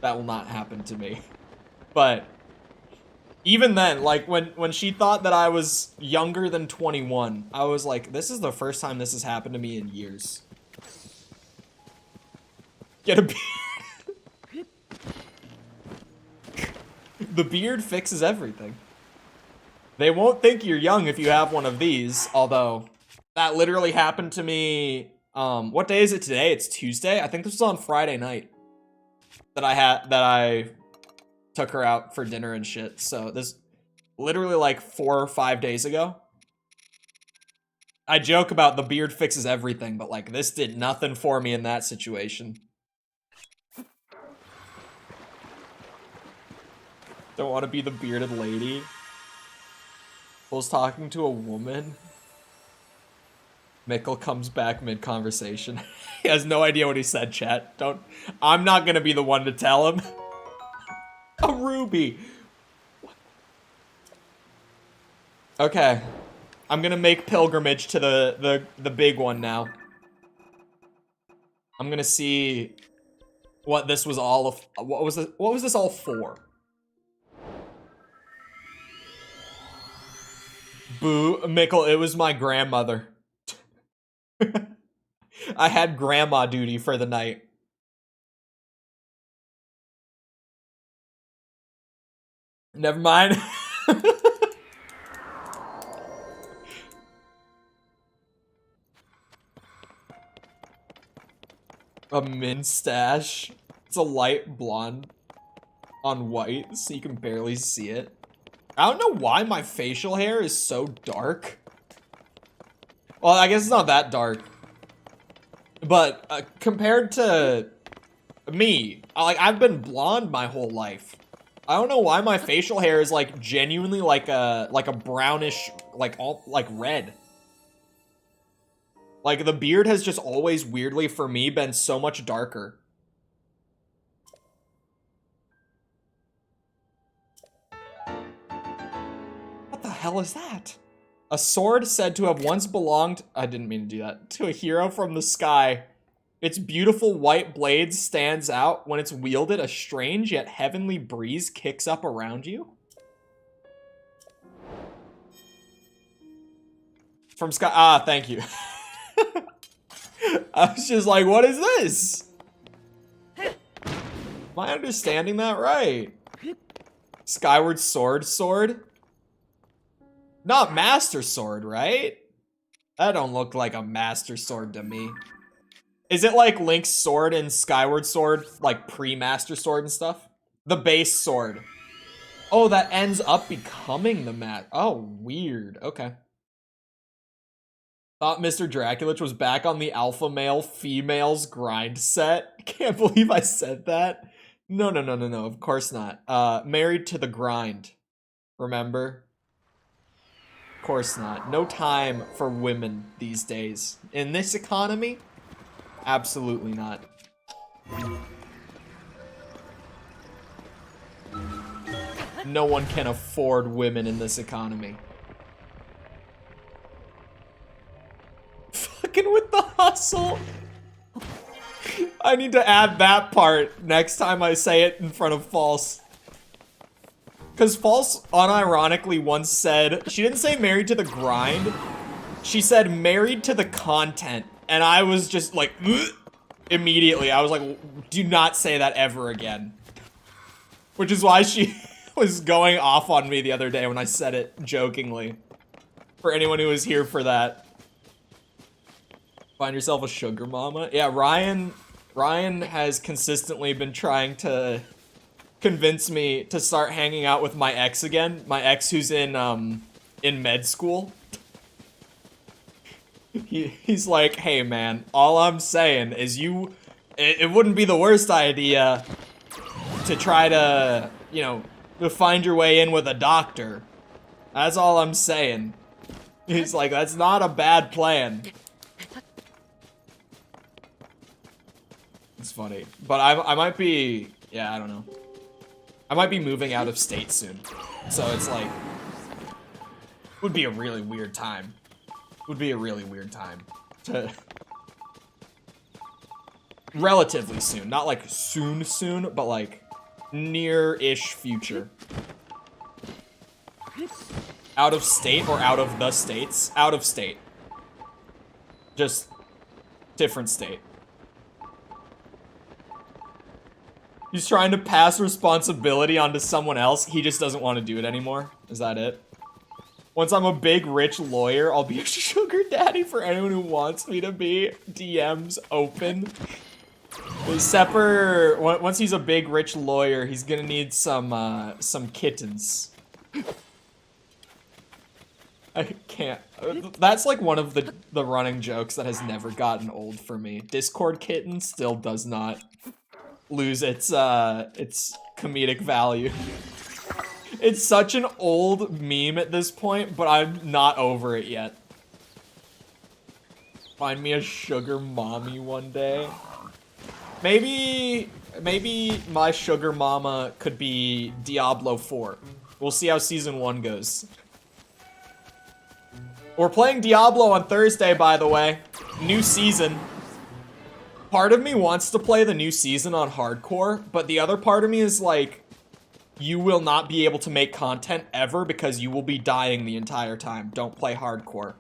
will not happen to me. But even then, like, when she thought that I was younger than 21, I was like, this is the first time this has happened to me in years. Get a beard. The beard fixes everything. They won't think you're young if you have one of these, although that literally happened to me, what day is it today? It's Tuesday? I think this was on Friday night that I took her out for dinner and shit. So this literally like 4 or 5 days ago. I joke about the beard fixes everything, but like this did nothing for me in that situation. Don't want to be the bearded lady. Was talking to a woman. Mikkel comes back mid-conversation. He has no idea what he said, chat. I'm not gonna be the one to tell him. A ruby. Okay. I'm gonna make pilgrimage to the big one now. I'm gonna see what this was all of. What was this all for? Boo, Mikkel, it was my grandmother. I had grandma duty for the night. Never mind. A min stash. It's a light blonde on white, so you can barely see it. I don't know why my facial hair is so dark. Well, I guess it's not that dark. But compared to me, I've been blonde my whole life. I don't know why my facial hair is like genuinely like a brownish, like red. Like the beard has just always weirdly for me been so much darker. What the hell is that? A sword said to have once belonged, I didn't mean to do that, to a hero from the sky. Its beautiful white blade stands out. When it's wielded, a strange yet heavenly breeze kicks up around you. From sky, ah, thank you. I was just like, what is this? Am I understanding that right? Skyward sword? Not Master Sword, right? That don't look like a Master Sword to me. Is it like Link's sword and Skyward Sword, like pre-Master Sword and stuff? The base sword. Oh, that ends up becoming the Oh, weird. Okay. Thought Mr. Draculich was back on the alpha male females grind set. Can't believe I said that. No, of course not. Married to the grind. Remember? Of course not. No time for women these days. In this economy? Absolutely not. No one can afford women in this economy. Fucking with the hustle. I need to add that part next time I say it in front of False. Because False unironically once said, she didn't say married to the grind. She said married to the content. And I was just like, ugh. Immediately. I was like, do not say that ever again. Which is why she was going off on me the other day when I said it jokingly. For anyone who was here for that. Find yourself a sugar mama? Yeah, Ryan has consistently been trying to convince me to start hanging out with my ex again. My ex who's in med school. He's like, hey man, all I'm saying is it wouldn't be the worst idea to try to, you know, to find your way in with a doctor. That's all I'm saying. He's like, that's not a bad plan. It's funny. But I might be, yeah, I don't know. I might be moving out of state soon. So it's like, would be a really weird time. Would be a really weird time to relatively soon, not like soon, but like near-ish future. Out of state or out of the states? Out of state. Just different state. He's trying to pass responsibility onto someone else. He just doesn't want to do it anymore. Is that it? Once I'm a big, rich lawyer, I'll be a sugar daddy for anyone who wants me to be. DMs open. Sepper, once he's a big, rich lawyer, he's gonna need some kittens. I can't. That's like one of the running jokes that has never gotten old for me. Discord kitten still does not lose its comedic value. It's such an old meme at this point, but I'm not over it yet. Find me a sugar mommy one day. Maybe my sugar mama could be Diablo 4. We'll see how season 1 goes. We're playing Diablo on Thursday, by the way. New season. Part of me wants to play the new season on hardcore, but the other part of me is like, you will not be able to make content ever because you will be dying the entire time. Don't play hardcore.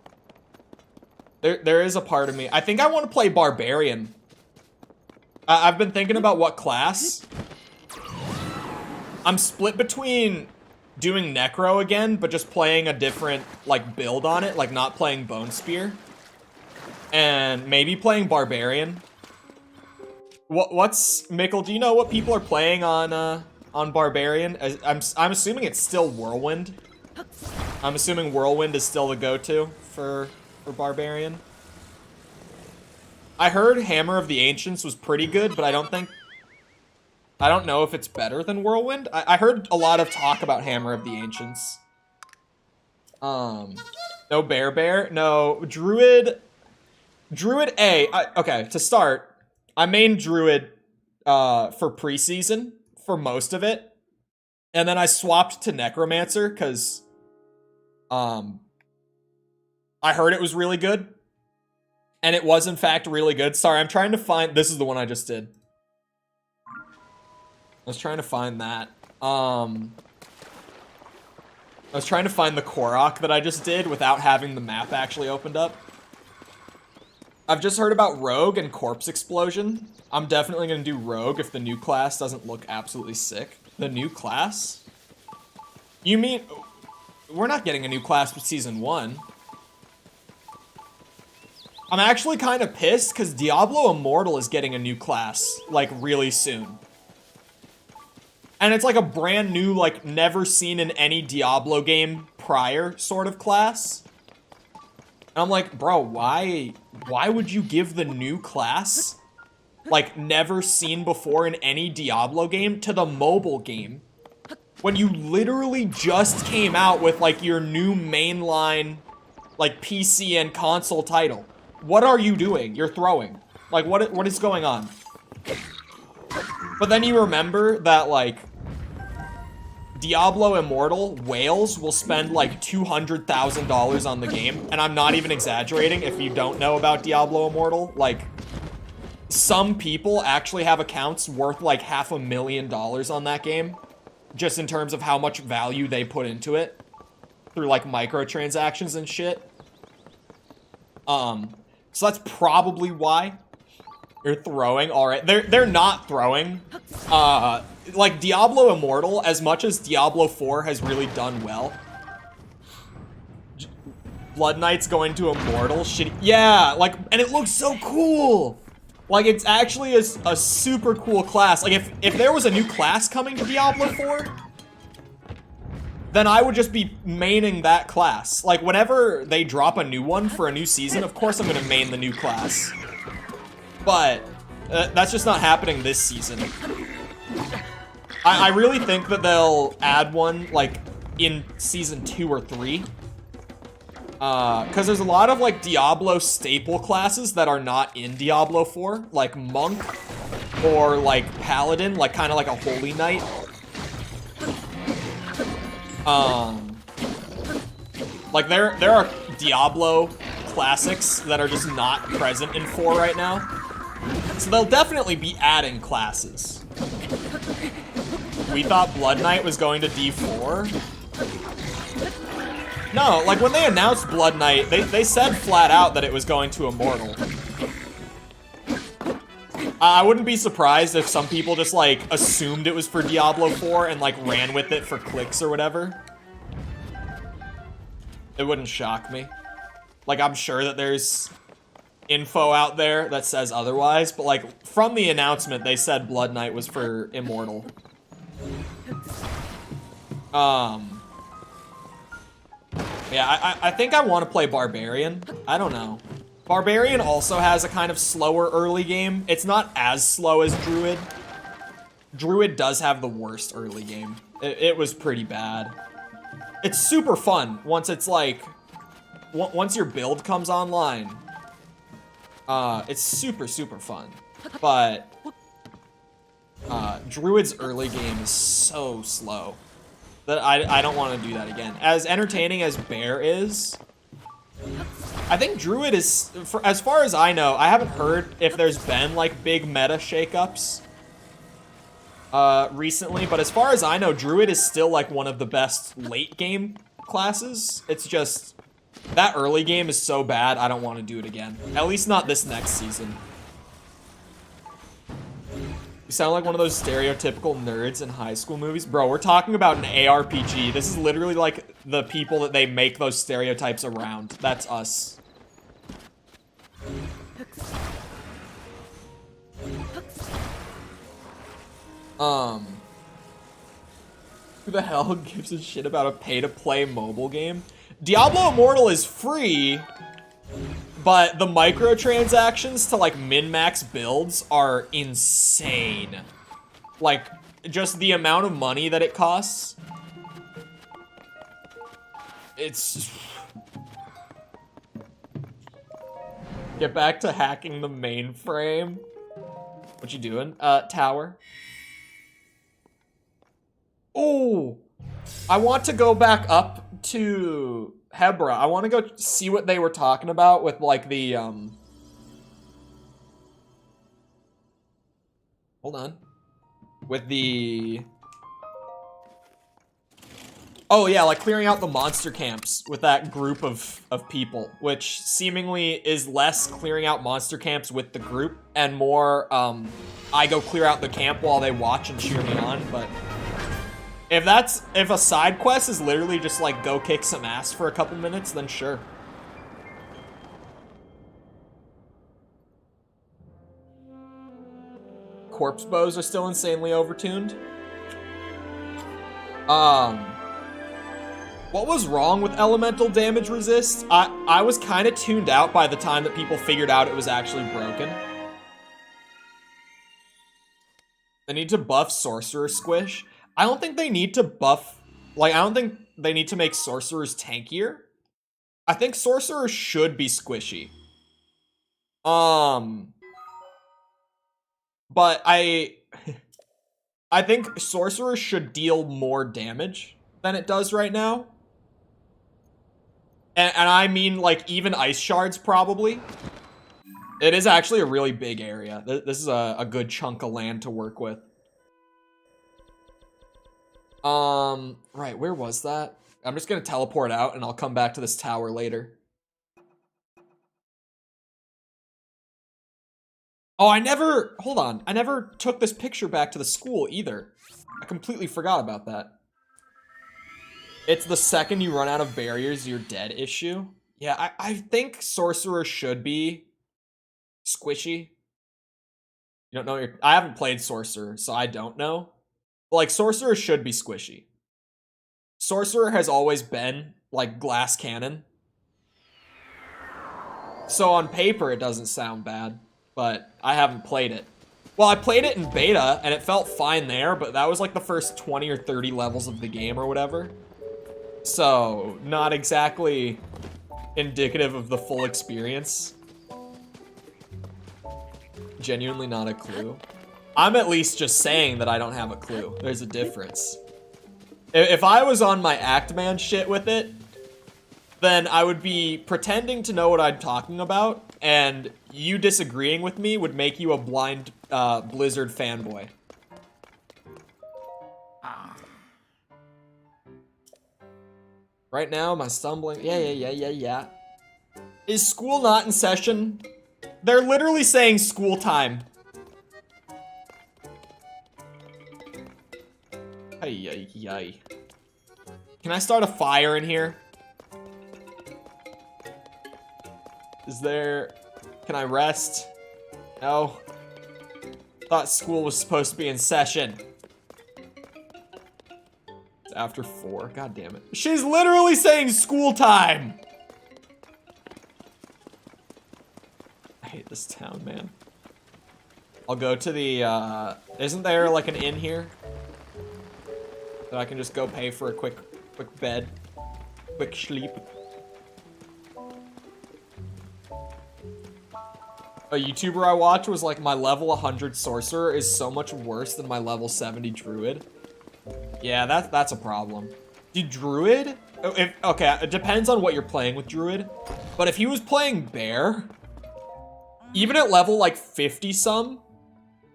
There is a part of me. I think I want to play Barbarian. I've been thinking about what class. I'm split between doing Necro again, but just playing a different, like, build on it. Like, not playing Bone Spear. And maybe playing Barbarian. What's... Mickle, do you know what people are playing on Barbarian? I'm assuming it's still Whirlwind. I'm assuming Whirlwind is still the go-to for Barbarian. I heard Hammer of the Ancients was pretty good, but I don't know if it's better than Whirlwind. I heard a lot of talk about Hammer of the Ancients. No Bear. No, Druid A. Okay, to start, I main Druid for preseason for most of it. And then I swapped to Necromancer because I heard it was really good. And it was, in fact, really good. Sorry, I'm trying to find... This is the one I just did. I was trying to find that. I was trying to find the Korok that I just did without having the map actually opened up. I've just heard about Rogue and Corpse Explosion. I'm definitely going to do Rogue if the new class doesn't look absolutely sick. The new class? You mean... We're not getting a new class for Season 1. I'm actually kind of pissed because Diablo Immortal is getting a new class, like, really soon. And it's like a brand new, like, never seen in any Diablo game prior sort of class. And I'm like, bro, why would you give the new class, like, never seen before in any Diablo game to the mobile game? When you literally just came out with, like, your new mainline, like, PC and console title. What are you doing? You're throwing. Like, what is going on? But then you remember that, like, Diablo Immortal, whales will spend, like, $200,000 on the game. And I'm not even exaggerating if you don't know about Diablo Immortal. Like, some people actually have accounts worth, like, $500,000 on that game. Just in terms of how much value they put into it. Through, like, microtransactions and shit. So that's probably why you're throwing. All right, they're not throwing. Like Diablo Immortal, as much as Diablo 4 has really done well. Blood Knight's going to Immortal. Shit, yeah, like, and it looks so cool. Like, it's actually a super cool class. Like, if there was a new class coming to Diablo 4, then I would just be maining that class. Like, whenever they drop a new one for a new season, of course I'm gonna main the new class. But, that's just not happening this season. I really think that they'll add one, like, in Season 2 or 3. Because there's a lot of, like, Diablo staple classes that are not in Diablo 4. Like Monk, or, like, Paladin, like, kind of like a Holy Knight. Like, there are Diablo classics that are just not present in 4 right now. So they'll definitely be adding classes. We thought Blood Knight was going to D4. No, like, when they announced Blood Knight, they said flat out that it was going to Immortal. I wouldn't be surprised if some people just, like, assumed it was for Diablo 4 and, like, ran with it for clicks or whatever. It wouldn't shock me. Like, I'm sure that there's info out there that says otherwise, but, like, from the announcement, they said Blood Knight was for Immortal. Yeah, I think I want to play Barbarian. I don't know. Barbarian also has a kind of slower early game. It's not as slow as Druid. Druid does have the worst early game. It was pretty bad. It's super fun once it's like, once your build comes online. It's super, super fun. But, Druid's early game is so slow that I don't want to do that again. As entertaining as Bear is, I think Druid is, as far as I know, I haven't heard if there's been like big meta shakeups recently, but as far as I know, Druid is still like one of the best late game classes. It's just that early game is so bad, I don't want to do it again. At least not this next season. You sound like one of those stereotypical nerds in high school movies. Bro, we're talking about an ARPG. This is literally like the people that they make those stereotypes around. That's us. Who the hell gives a shit about a pay-to-play mobile game? Diablo Immortal is free, but the microtransactions to like min-max builds are insane. Like, just the amount of money that it costs. It's... Get back to hacking the mainframe. What you doing? Tower. Oh, I want to go back up to Hebra. I want to go see what they were talking about with like the, hold on. With the, oh yeah, like clearing out the monster camps with that group of people, which seemingly is less clearing out monster camps with the group and more, I go clear out the camp while they watch and cheer me on, but if a side quest is literally just like go kick some ass for a couple minutes, then sure. Corpse bows are still insanely overtuned. What was wrong with elemental damage resist? I was kind of tuned out by the time that people figured out it was actually broken. They need to buff sorcerer squish. I don't think they need to buff, like, I don't think they need to make sorcerers tankier. I think sorcerers should be squishy. But I think sorcerers should deal more damage than it does right now. And I mean, like, even ice shards, probably. It is actually a really big area. This is a good chunk of land to work with. Right, where was that? I'm just gonna teleport out and I'll come back to this tower later. Oh, hold on. I never took this picture back to the school either. I completely forgot about that. It's the second you run out of barriers, you're dead issue. Yeah, I think sorcerer should be squishy. You don't know I haven't played sorcerer, so I don't know. Like, sorcerer should be squishy. Sorcerer has always been, like, glass cannon. So on paper, it doesn't sound bad, but I haven't played it. Well, I played it in beta, and it felt fine there, but that was, like, the first 20 or 30 levels of the game or whatever. So, not exactly indicative of the full experience. Genuinely not a clue. I'm at least just saying that I don't have a clue. There's a difference. If I was on my act man shit with it, then I would be pretending to know what I'm talking about, and you disagreeing with me would make you a blind Blizzard fanboy. Right now, my stumbling. Yeah. Is school not in session? They're literally saying school time. Ay. Can I start a fire in here? Is there... Can I rest? No. Thought school was supposed to be in session. It's after 4. God damn it. She's literally saying school time! I hate this town, man. I'll go to the, isn't there like an inn here? that I can just go pay for a quick bed, quick sleep. A YouTuber I watched was like, my level 100 sorcerer is so much worse than my level 70 druid. Yeah, that's a problem. Dude, druid? Okay, it depends on what you're playing with druid. But if he was playing bear, even at level like 50 some,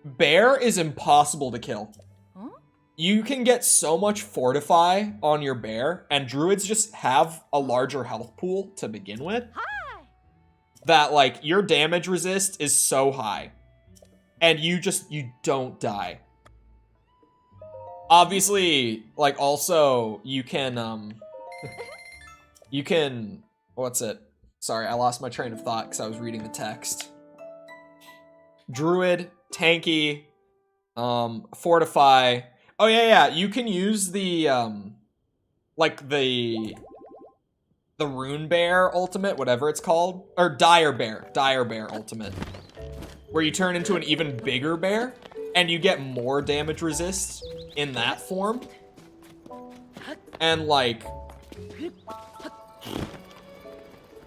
bear is impossible to kill. You can get so much fortify on your bear, and druids just have a larger health pool to begin with. That like your damage resist is so high, and you don't die. Obviously, like also you can what's it? Sorry, I lost my train of thought because I was reading the text. Druid, tanky, fortify. Oh yeah, you can use the like the rune bear ultimate, whatever it's called, or dire bear ultimate, where you turn into an even bigger bear and you get more damage resist in that form. And like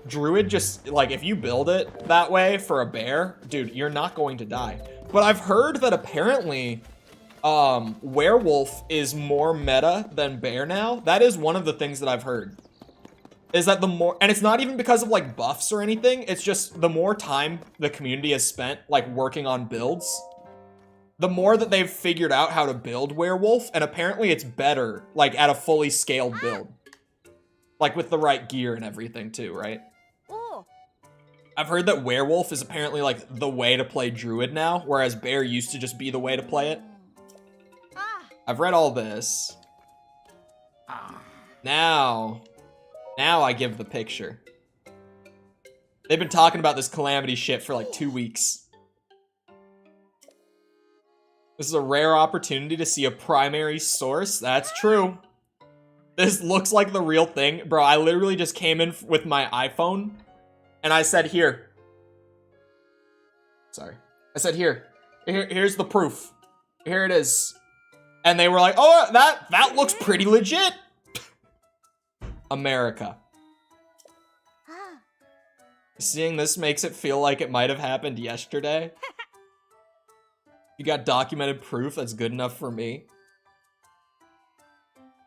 druid, just like if you build it that way for a bear, dude, you're not going to die. But I've heard that apparently werewolf is more meta than bear now. That is one of the things that I've heard. Is that the more, and it's not even because of like buffs or anything, it's just the more time the community has spent like working on builds, the more that they've figured out how to build werewolf, and apparently it's better like at a fully scaled build. Like with the right gear and everything too, right? I've heard that werewolf is apparently like the way to play druid now, whereas bear used to just be the way to play it. I've read all this. Now I give the picture. They've been talking about this calamity shit for like 2 weeks. This is a rare opportunity to see a primary source. That's true. This looks like the real thing. Bro, I literally just came in with my iPhone and I said, here. Sorry. I said, here's the proof. Here it is. And they were like, oh, that looks pretty legit. America. Seeing this makes it feel like it might have happened yesterday. You got documented proof that's good enough for me.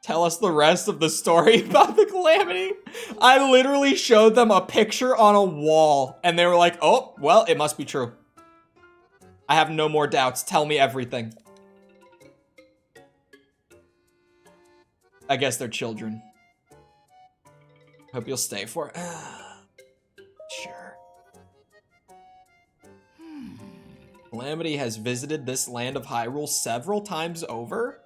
Tell us the rest of the story about the calamity. I literally showed them a picture on a wall and they were like, oh, well, it must be true. I have no more doubts. Tell me everything. I guess they're children. Hope you'll stay for it. Sure. Calamity has visited this land of Hyrule several times over?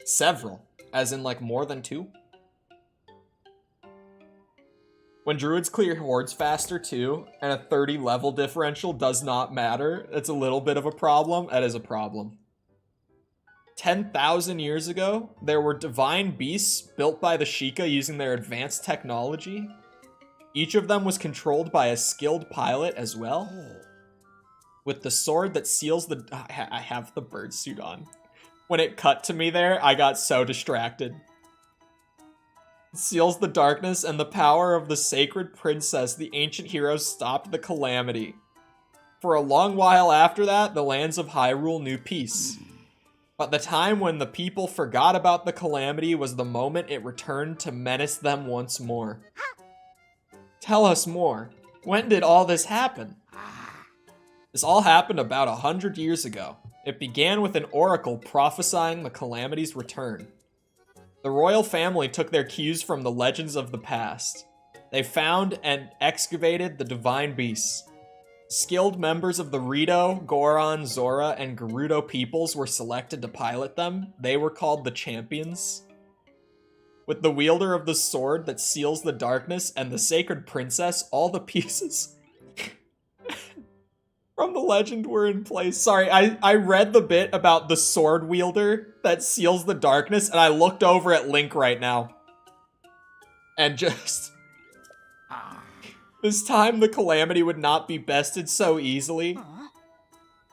Several. As in, like, more than 2? When druids clear hordes faster, too, and a 30 level differential does not matter, it's a little bit of a problem. That is a problem. 10,000 years ago, there were divine beasts built by the Sheikah using their advanced technology. Each of them was controlled by a skilled pilot as well. With the sword that seals the... I have the bird suit on. When it cut to me there, I got so distracted. It seals the darkness and the power of the sacred princess. The ancient heroes stopped the calamity. For a long while after that, the lands of Hyrule knew peace. But the time when the people forgot about the calamity was the moment it returned to menace them once more. Tell us more. When did all this happen? This all happened about 100 years ago. It began with an oracle prophesying the calamity's return. The royal family took their cues from the legends of the past. They found and excavated the divine beasts. Skilled members of the Rito, Goron, Zora, and Gerudo peoples were selected to pilot them. They were called the champions. With the wielder of the sword that seals the darkness and the sacred princess, all the pieces from the legend were in place. Sorry, I read the bit about the sword wielder that seals the darkness, and I looked over at Link right now. And just... This time, the calamity would not be bested so easily.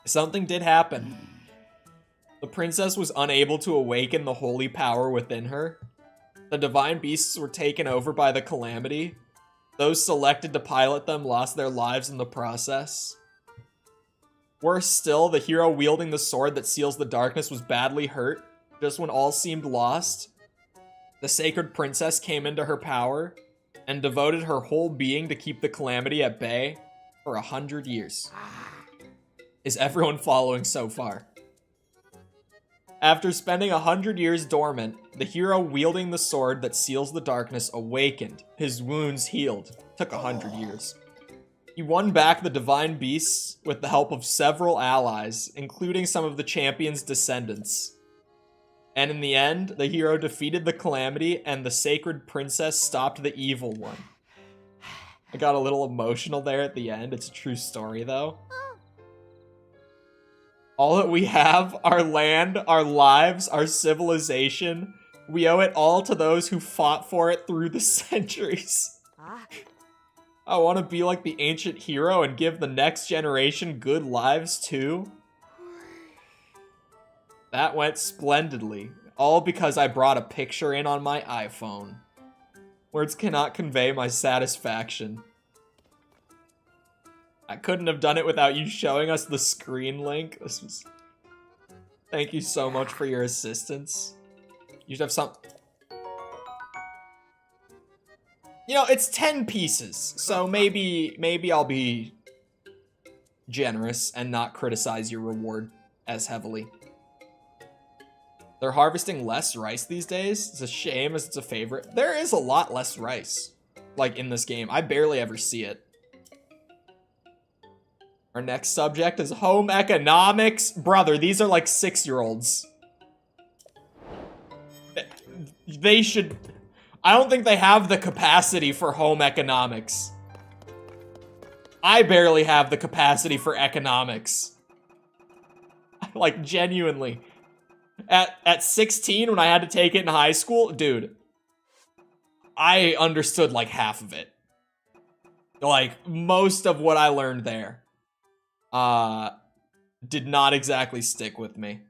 Something did happen. The princess was unable to awaken the holy power within her. The divine beasts were taken over by the calamity. Those selected to pilot them lost their lives in the process. Worse still, the hero wielding the sword that seals the darkness was badly hurt. Just when all seemed lost, the sacred princess came into her power and devoted her whole being to keep the calamity at bay for 100 years. Is everyone following so far? After spending 100 years dormant, the hero wielding the sword that seals the darkness awakened. His wounds healed. Took 100 years. He won back the divine beasts with the help of several allies, including some of the champion's descendants. And in the end, the hero defeated the calamity and the sacred princess stopped the evil one. I got a little emotional there at the end. It's a true story, though. All that we have, our land, our lives, our civilization, we owe it all to those who fought for it through the centuries. I want to be like the ancient hero and give the next generation good lives too. That went splendidly, all because I brought a picture in on my iPhone. Words cannot convey my satisfaction. I couldn't have done it without you showing us the screen link. This was... Thank you so much for your assistance. You should have some... You know, it's 10 pieces, so maybe I'll be generous and not criticize your reward as heavily. They're harvesting less rice these days. It's a shame as it's a favorite. There is a lot less rice, like, in this game. I barely ever see it. Our next subject is home economics. Brother, these are like 6-year-olds. They should... I don't think they have the capacity for home economics. I barely have the capacity for economics. Like, genuinely. At 16, when I had to take it in high school, dude, I understood like half of it. Like, most of what I learned there did not exactly stick with me.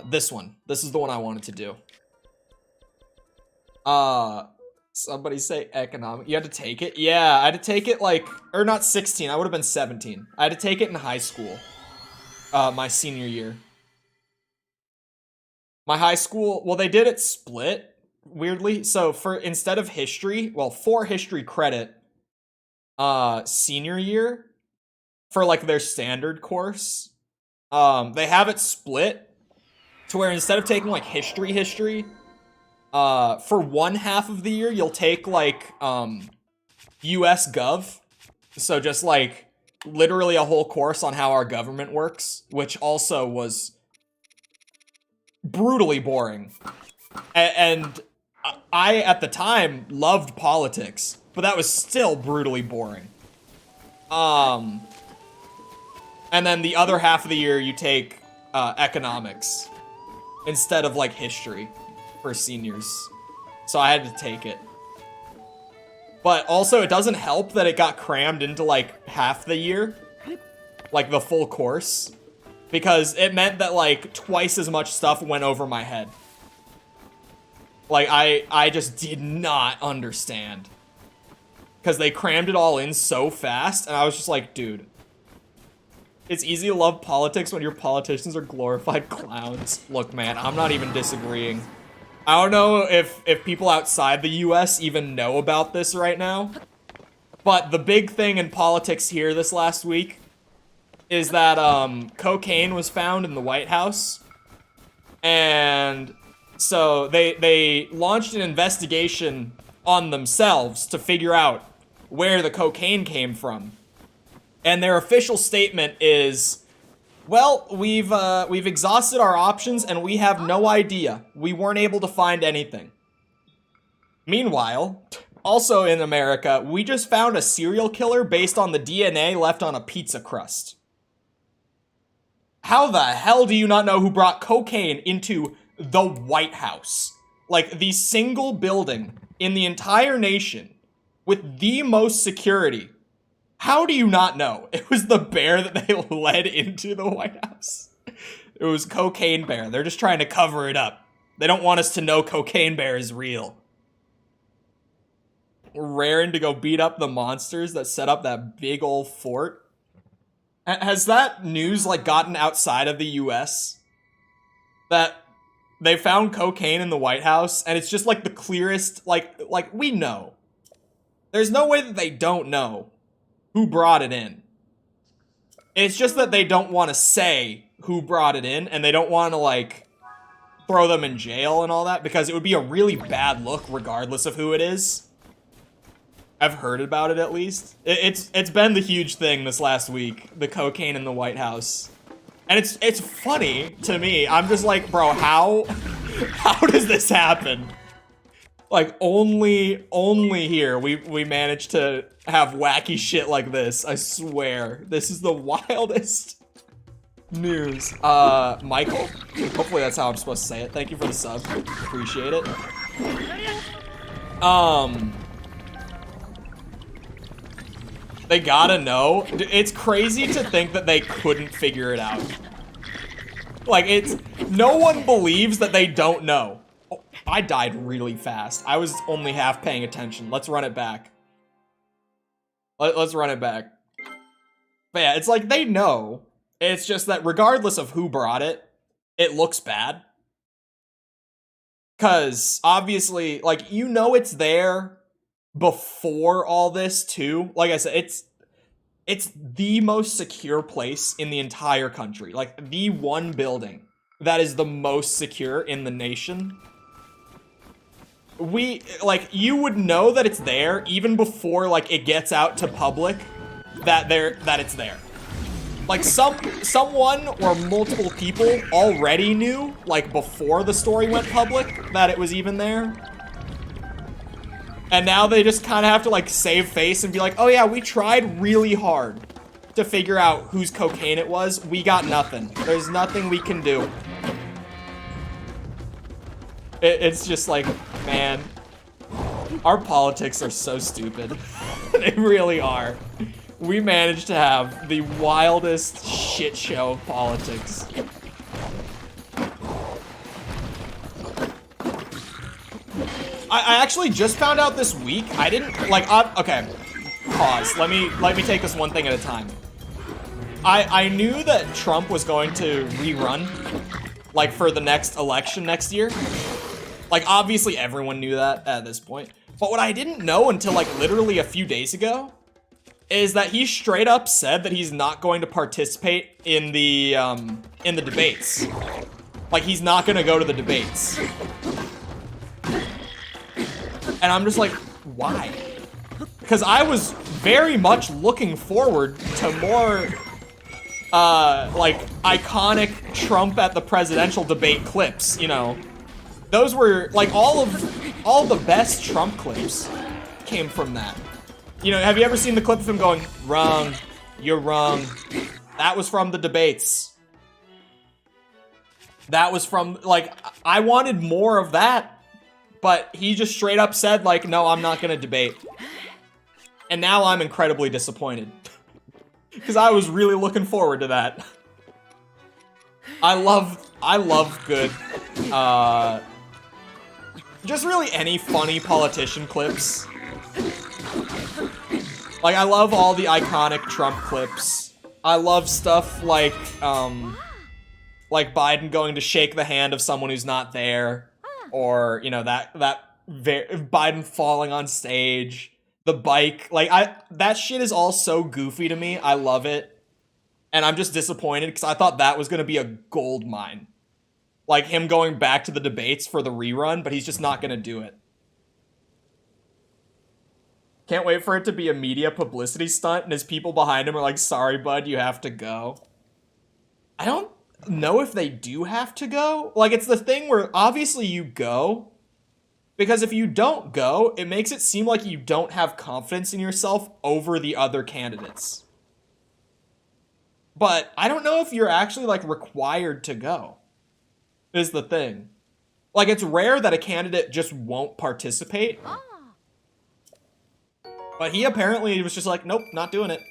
This one. This is the one I wanted to do. Somebody say economic. You had to take it? Yeah, I had to take it like, or not 16, I would have been 17. I had to take it in high school. My senior year. My high school, well, they did it split, weirdly. So instead of history, well, for history credit, senior year, for like their standard course, they have it split to where instead of taking like history, for one half of the year, you'll take like, US Gov. So just like, literally a whole course on how our government works, which also was brutally boring. And I, at the time, loved politics, but that was still brutally boring. And then the other half of the year, you take economics instead of, like, history for seniors. So I had to take it. But also, it doesn't help that it got crammed into, like, half the year. Like, the full course. Because it meant that, like, twice as much stuff went over my head. Like, I just did not understand. Because they crammed it all in so fast, and I was just like, dude. It's easy to love politics when your politicians are glorified clowns. Look, man, I'm not even disagreeing. I don't know if people outside the US even know about this right now, but the big thing in politics here this last week is that cocaine was found in the White House, and so they launched an investigation on themselves to figure out where the cocaine came from, and their official statement is, well, we've exhausted our options and we have no idea. We weren't able to find anything. Meanwhile, also in America, we just found a serial killer based on the DNA left on a pizza crust. How the hell do you not know who brought cocaine into the White House? Like, the single building in the entire nation with the most security How do you not know? It was the bear that they led into the White House. It was Cocaine Bear. They're just trying to cover it up. They don't want us to know Cocaine Bear is real. Raring to go beat up the monsters that set up that big old fort. Has that news, like, gotten outside of the US? That they found cocaine in the White House, and it's just, like, the clearest, like, we know. There's no way that they don't know who brought it in. It's just that they don't want to say who brought it in, and they don't want to, like, throw them in jail and all that, because it would be a really bad look regardless of who it is. I've heard about it, at least. It's been the huge thing this last week, the cocaine in the White House. And it's funny to me. I'm just like, bro, how does this happen? Like, only here we managed to have wacky shit like this. I swear. This is the wildest news. Michael? Hopefully that's how I'm supposed to say it. Thank you for the sub. Appreciate it. They gotta know. It's crazy to think that they couldn't figure it out. Like, no one believes that they don't know. Oh, I died really fast. I was only half paying attention. Let's run it back. Let's run it back. But yeah, it's like they know. It's just that regardless of who brought it, it looks bad. Because obviously, like, you know it's there before all this too. Like I said, it's the most secure place in the entire country. Like, the one building that is the most secure in the nation. You would know that it's there even before, like, it gets out to public that it's there. Like, someone or multiple people already knew, like, before the story went public that it was even there. And now they just kind of have to, like, save face and be like, oh yeah, we tried really hard to figure out whose cocaine it was. We got nothing. There's nothing we can do. It's just like, man, our politics are so stupid. They really are. We managed to have the wildest shit show of politics. I actually just found out this week. I didn't, like, okay, pause. Let me take this one thing at a time. I knew that Trump was going to rerun, like, for the next election next year. Like, obviously everyone knew that at this point. But what I didn't know until, like, literally a few days ago is that he straight up said that he's not going to participate in the debates. Like, he's not gonna go to the debates. And I'm just like, why? Because I was very much looking forward to more, like, iconic Trump at the presidential debate clips, you know? Those were, like, all the best Trump clips came from that. You know, have you ever seen the clip of him going, wrong, you're wrong? That was from the debates. That was from, like, I wanted more of that. But he just straight up said, like, no, I'm not gonna debate. And now I'm incredibly disappointed. Because I was really looking forward to that. I love good, just really any funny politician clips. Like, I love all the iconic Trump clips. I love stuff like Biden going to shake the hand of someone who's not there. Or, you know, Biden falling on stage, the bike, like, that shit is all so goofy to me. I love it. And I'm just disappointed because I thought that was going to be a gold mine. Like, him going back to the debates for the rerun, but he's just not going to do it. Can't wait for it to be a media publicity stunt and his people behind him are like, sorry, bud, you have to go. I don't know if they do have to go. Like, it's the thing where obviously you go, because if you don't go, it makes it seem like you don't have confidence in yourself over the other candidates. But I don't know if you're actually, like, required to go, is the thing. Like, it's rare that a candidate just won't participate. But he apparently was just like, nope, not doing it.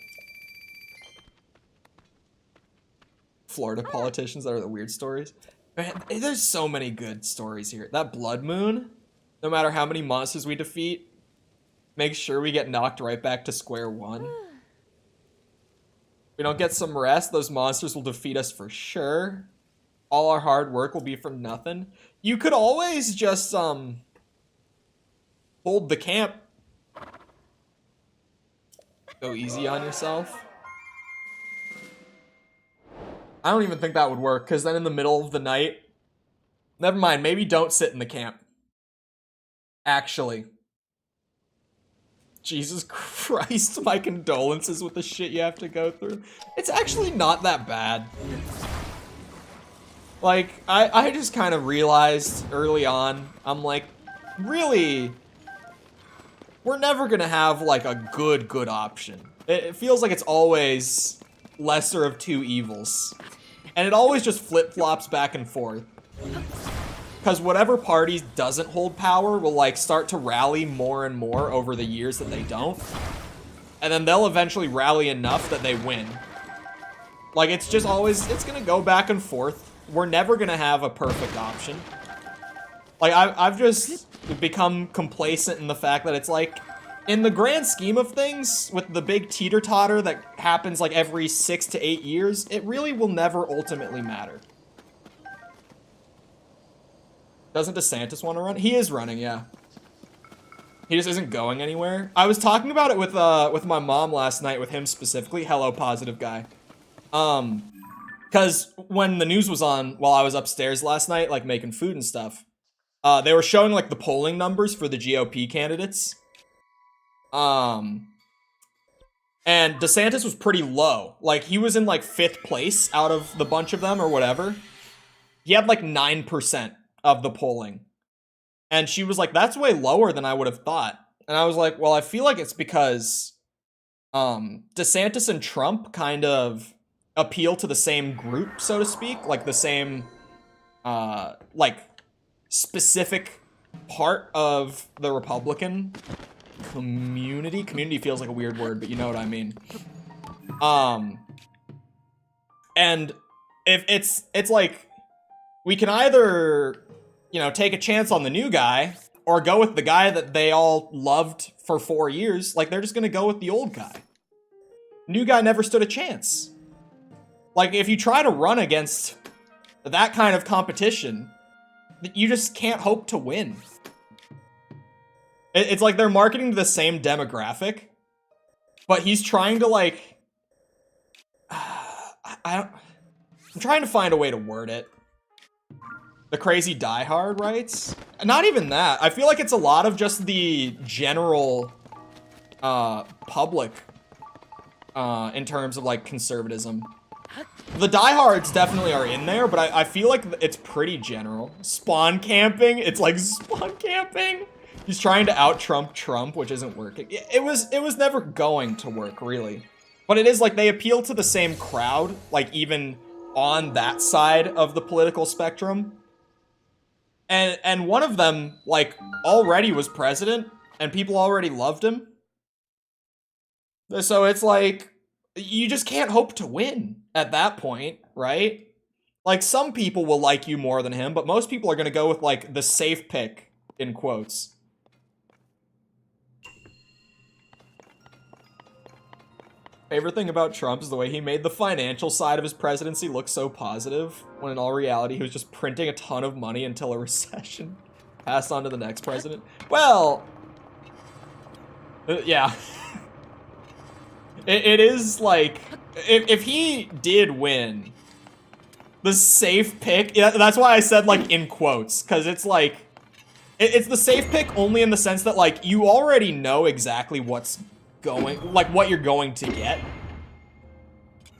Florida politicians that are the weird stories. Man, there's so many good stories here. That blood moon, no matter how many monsters we defeat, makes sure we get knocked right back to square one. We don't get some rest, those monsters will defeat us for sure. All our hard work will be for nothing. You could always just, hold the camp. Go easy on yourself. I don't even think that would work, because then in the middle of the night... Never mind, maybe don't sit in the camp. Actually. Jesus Christ, my condolences with the shit you have to go through. It's actually not that bad. Like, I just kind of realized early on, I'm like, really, we're never gonna have, like, a good option. It feels like it's always lesser of two evils. And it always just flip-flops back and forth. Because whatever party doesn't hold power will, like, start to rally more and more over the years that they don't. And then they'll eventually rally enough that they win. Like, it's just always, it's gonna go back and forth. We're never gonna have a perfect option. Like, I've just become complacent in the fact that it's like, in the grand scheme of things, with the big teeter-totter that happens like every 6 to 8 years, it really will never ultimately matter. Doesn't DeSantis want to run? He is running, yeah. He just isn't going anywhere. I was talking about it with my mom last night, with him specifically. Hello, positive guy. Because when the news was on while I was upstairs last night, like making food and stuff, they were showing like the polling numbers for the GOP candidates. And DeSantis was pretty low. Like, he was in like 5th place out of the bunch of them or whatever. He had like 9% of the polling. And she was like, that's way lower than I would have thought. And I was like, well, I feel like it's because DeSantis and Trump kind of appeal to the same group, so to speak. Like the same, like, specific part of the Republican community. Community feels like a weird word, but you know what I mean. And if it's like, we can either, you know, take a chance on the new guy, or go with the guy that they all loved for 4 years. Like, they're just gonna go with the old guy. New guy never stood a chance. Like, if you try to run against that kind of competition, you just can't hope to win. It's like they're marketing to the same demographic, but he's trying to, like... I'm trying to find a way to word it. The crazy diehard rights? Not even that. I feel like it's a lot of just the general public in terms of, like, conservatism. The diehards definitely are in there, but I feel like it's pretty general. Spawn camping? It's like spawn camping? He's trying to out-Trump Trump, which isn't working. It was never going to work, really. But it is like they appeal to the same crowd, like even on that side of the political spectrum. And one of them, like, already was president, and people already loved him. So it's like, you just can't hope to win at that point, right? Like, some people will like you more than him, but most people are gonna go with, like, the safe pick, in quotes. Favorite thing about Trump is the way he made the financial side of his presidency look so positive, when in all reality he was just printing a ton of money until a recession passed on to the next president. Well, yeah. It is like, if he did win, the safe pick, yeah, that's why I said, like, in quotes, because it's like, it's the safe pick only in the sense that, like, you already know exactly what's going, like, what you're going to get.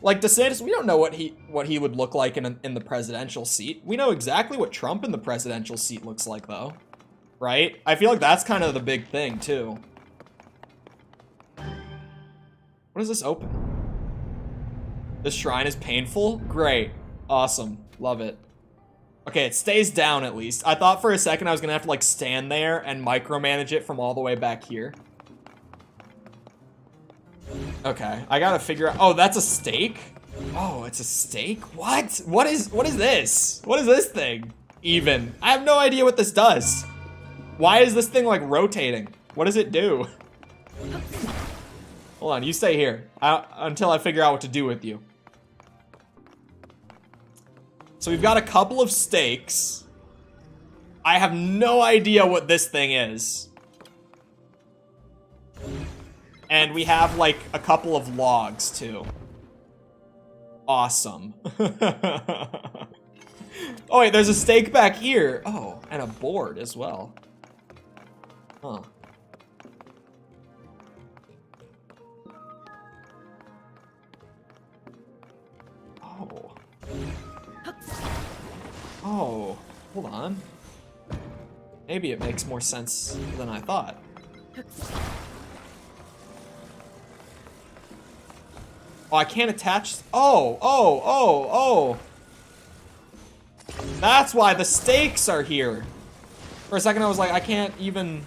Like, DeSantis, we don't know what he would look like in the presidential seat. We know exactly what Trump in the presidential seat looks like, though. Right? I feel like that's kind of the big thing, too. What does this open? This shrine is painful? Great. Awesome. Love it. Okay, it stays down at least. I thought for a second I was gonna have to, like, stand there and micromanage it from all the way back here. Okay, I gotta figure out. Oh, that's a steak? Oh, it's a steak? What? What is this? What is this thing? Even. I have no idea what this does. Why is this thing like rotating? What does it do? Hold on, you stay here until I figure out what to do with you. So we've got a couple of steaks. I have no idea what this thing is. And we have like a couple of logs too. Awesome. Oh wait, there's a steak back here. Oh, and a board as well. Huh. Oh. Oh, hold on. Maybe it makes more sense than I thought. Oh, I can't attach. Oh. That's why the stakes are here. For a second, I was like, I can't even.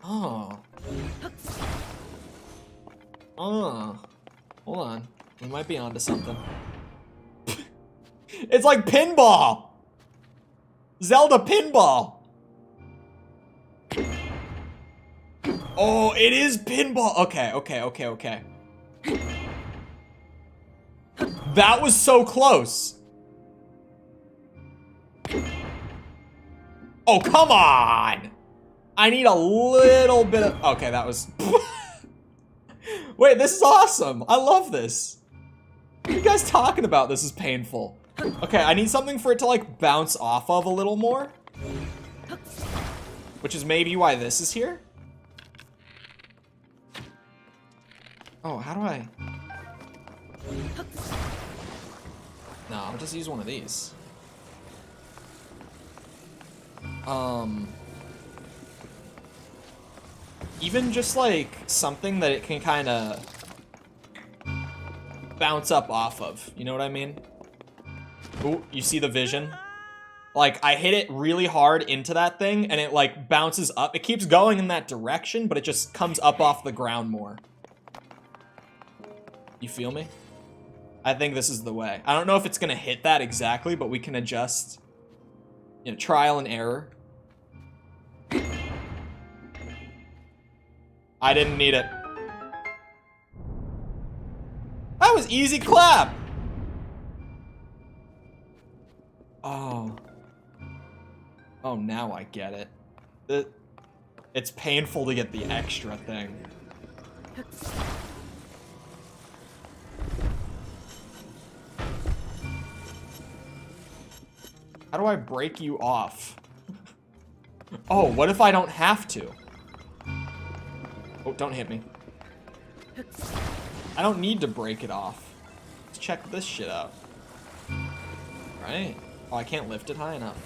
Oh. Hold on. We might be onto something. It's like pinball. Zelda pinball. Oh, it is pinball. Okay. That was so close. Oh, come on. I need a little bit of... Okay, that was... Wait, this is awesome. I love this. What are you guys talking about? This is painful. Okay, I need something for it to, like, bounce off of a little more. Which is maybe why this is here. Oh, how do I... No, I'll just use one of these. Even just like something that it can kind of bounce up off of. You know what I mean? Ooh, you see the vision? Like, I hit it really hard into that thing and it like bounces up. It keeps going in that direction, but it just comes up off the ground more. You feel me? I think this is the way. I don't know if it's gonna hit that exactly, but we can adjust. You know, trial and error. I didn't need it. That was easy clap. Oh. Oh, now I get it. It's painful to get the extra thing. How do I break you off? Oh, what if I don't have to? Oh, don't hit me. I don't need to break it off. Let's check this shit out. Right? Oh, I can't lift it high enough.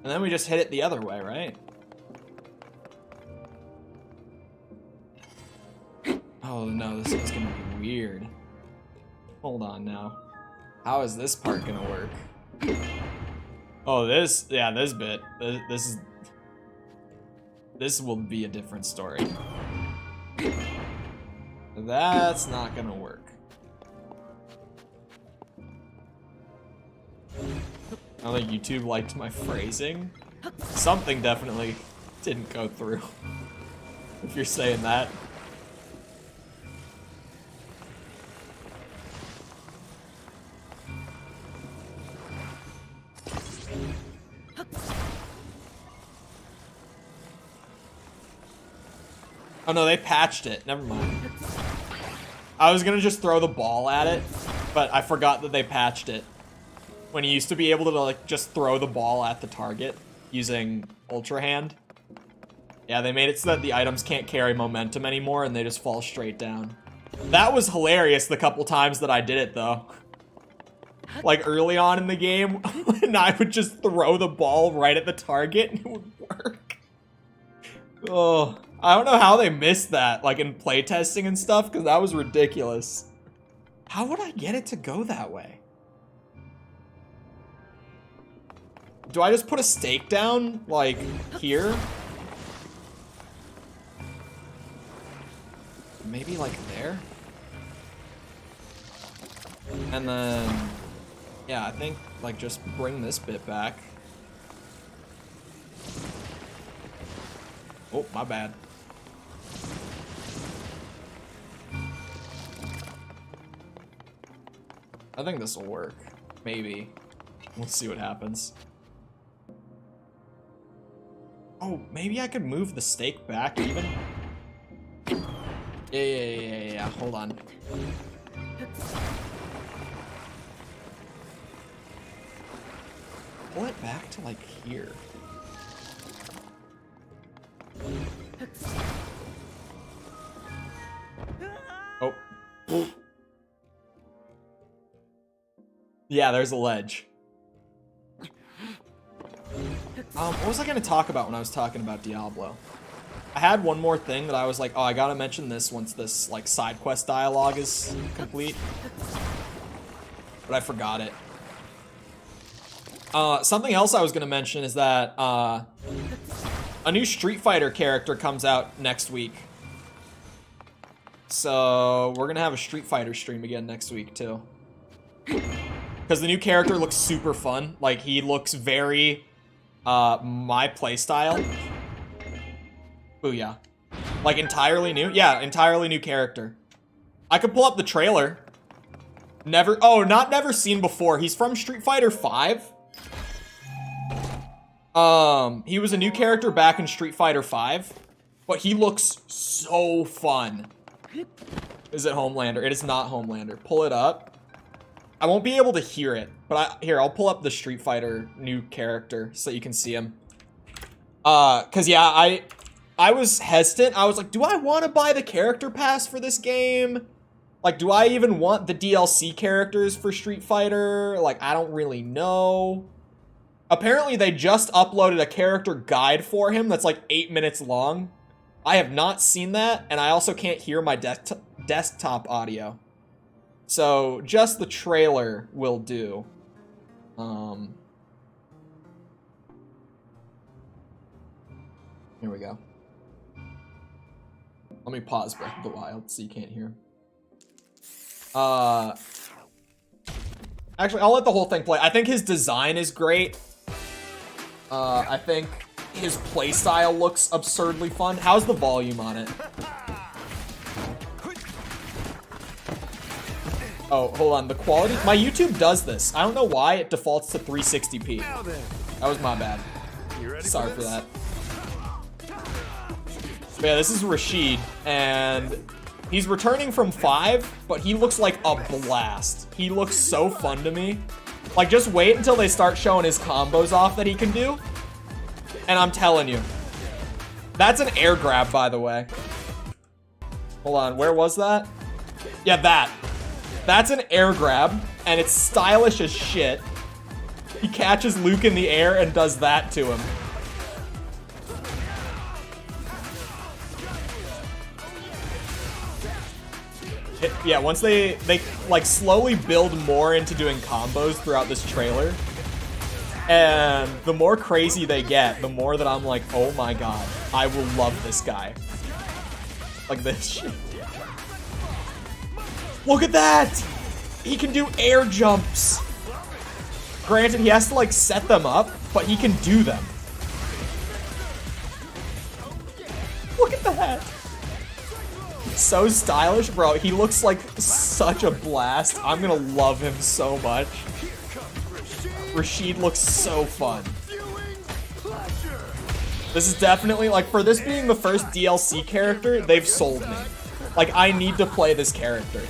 And then we just hit it the other way, right? Oh no, this is gonna be weird. Hold on now. How is this part gonna work? Oh, this bit. This will be a different story. That's not gonna work. I don't think YouTube liked my phrasing. Something definitely didn't go through. If you're saying that. Oh no, they patched it. Never mind. I was gonna just throw the ball at it, but I forgot that they patched it. When you used to be able to like just throw the ball at the target using Ultra Hand. Yeah, they made it so that the items can't carry momentum anymore and they just fall straight down. That was hilarious the couple times that I did it though. Like early on in the game, and I would just throw the ball right at the target and it would work. Oh, I don't know how they missed that, like in playtesting and stuff, because that was ridiculous. How would I get it to go that way? Do I just put a stake down, like, here? Maybe, like, there? And then, yeah, I think, like, just bring this bit back. Oh, my bad. I think this will work. Maybe. We'll see what happens. Oh, maybe I could move the stake back even? Yeah. Hold on. Pull it back to, like, here. Oh. Yeah, there's a ledge. What was I gonna talk about when I was talking about Diablo? I had one more thing that I was like, oh, I gotta mention this once this, like, side quest dialogue is complete. But I forgot it. Something else I was gonna mention is that, a new Street Fighter character comes out next week. So, we're gonna have a Street Fighter stream again next week, too. Because the new character looks super fun. Like, he looks very, my playstyle. Booyah. Like, entirely new? Yeah, entirely new character. I could pull up the trailer. Never seen before. He's from Street Fighter 5. He was a new character back in Street Fighter 5. But he looks so fun. Is it Homelander? It is not Homelander. Pull it up. I won't be able to hear it, but here, I'll pull up the Street Fighter new character so you can see him. Cause yeah, I was hesitant. I was like, do I want to buy the character pass for this game? Like, do I even want the DLC characters for Street Fighter? Like, I don't really know. Apparently, they just uploaded a character guide for him that's like 8 minutes long. I have not seen that, and I also can't hear my desktop audio. So, just the trailer will do. Here we go. Let me pause Breath of the Wild so you can't hear. Actually, I'll let the whole thing play. I think his design is great. I think his playstyle looks absurdly fun. How's the volume on it? Oh, hold on. The quality... My YouTube does this. I don't know why it defaults to 360p. That was my bad. Sorry for that. But yeah, this is Rashid, and he's returning from 5, but he looks like a blast. He looks so fun to me. Like, just wait until they start showing his combos off that he can do. And I'm telling you. That's an air grab, by the way. Hold on, where was that? Yeah, that. That's an air grab, and it's stylish as shit. He catches Luke in the air and does that to him. Yeah, once they like slowly build more into doing combos throughout this trailer. And the more crazy they get, the more that I'm like, oh my god, I will love this guy. Like this shit. Look at that! He can do air jumps. Granted, he has to like set them up, but he can do them. Look at that! So stylish, bro. He looks like such a blast. I'm gonna love him so much. Rashid looks so fun. This is definitely, like, for this being the first DLC character, they've sold me. Like, I need to play this character.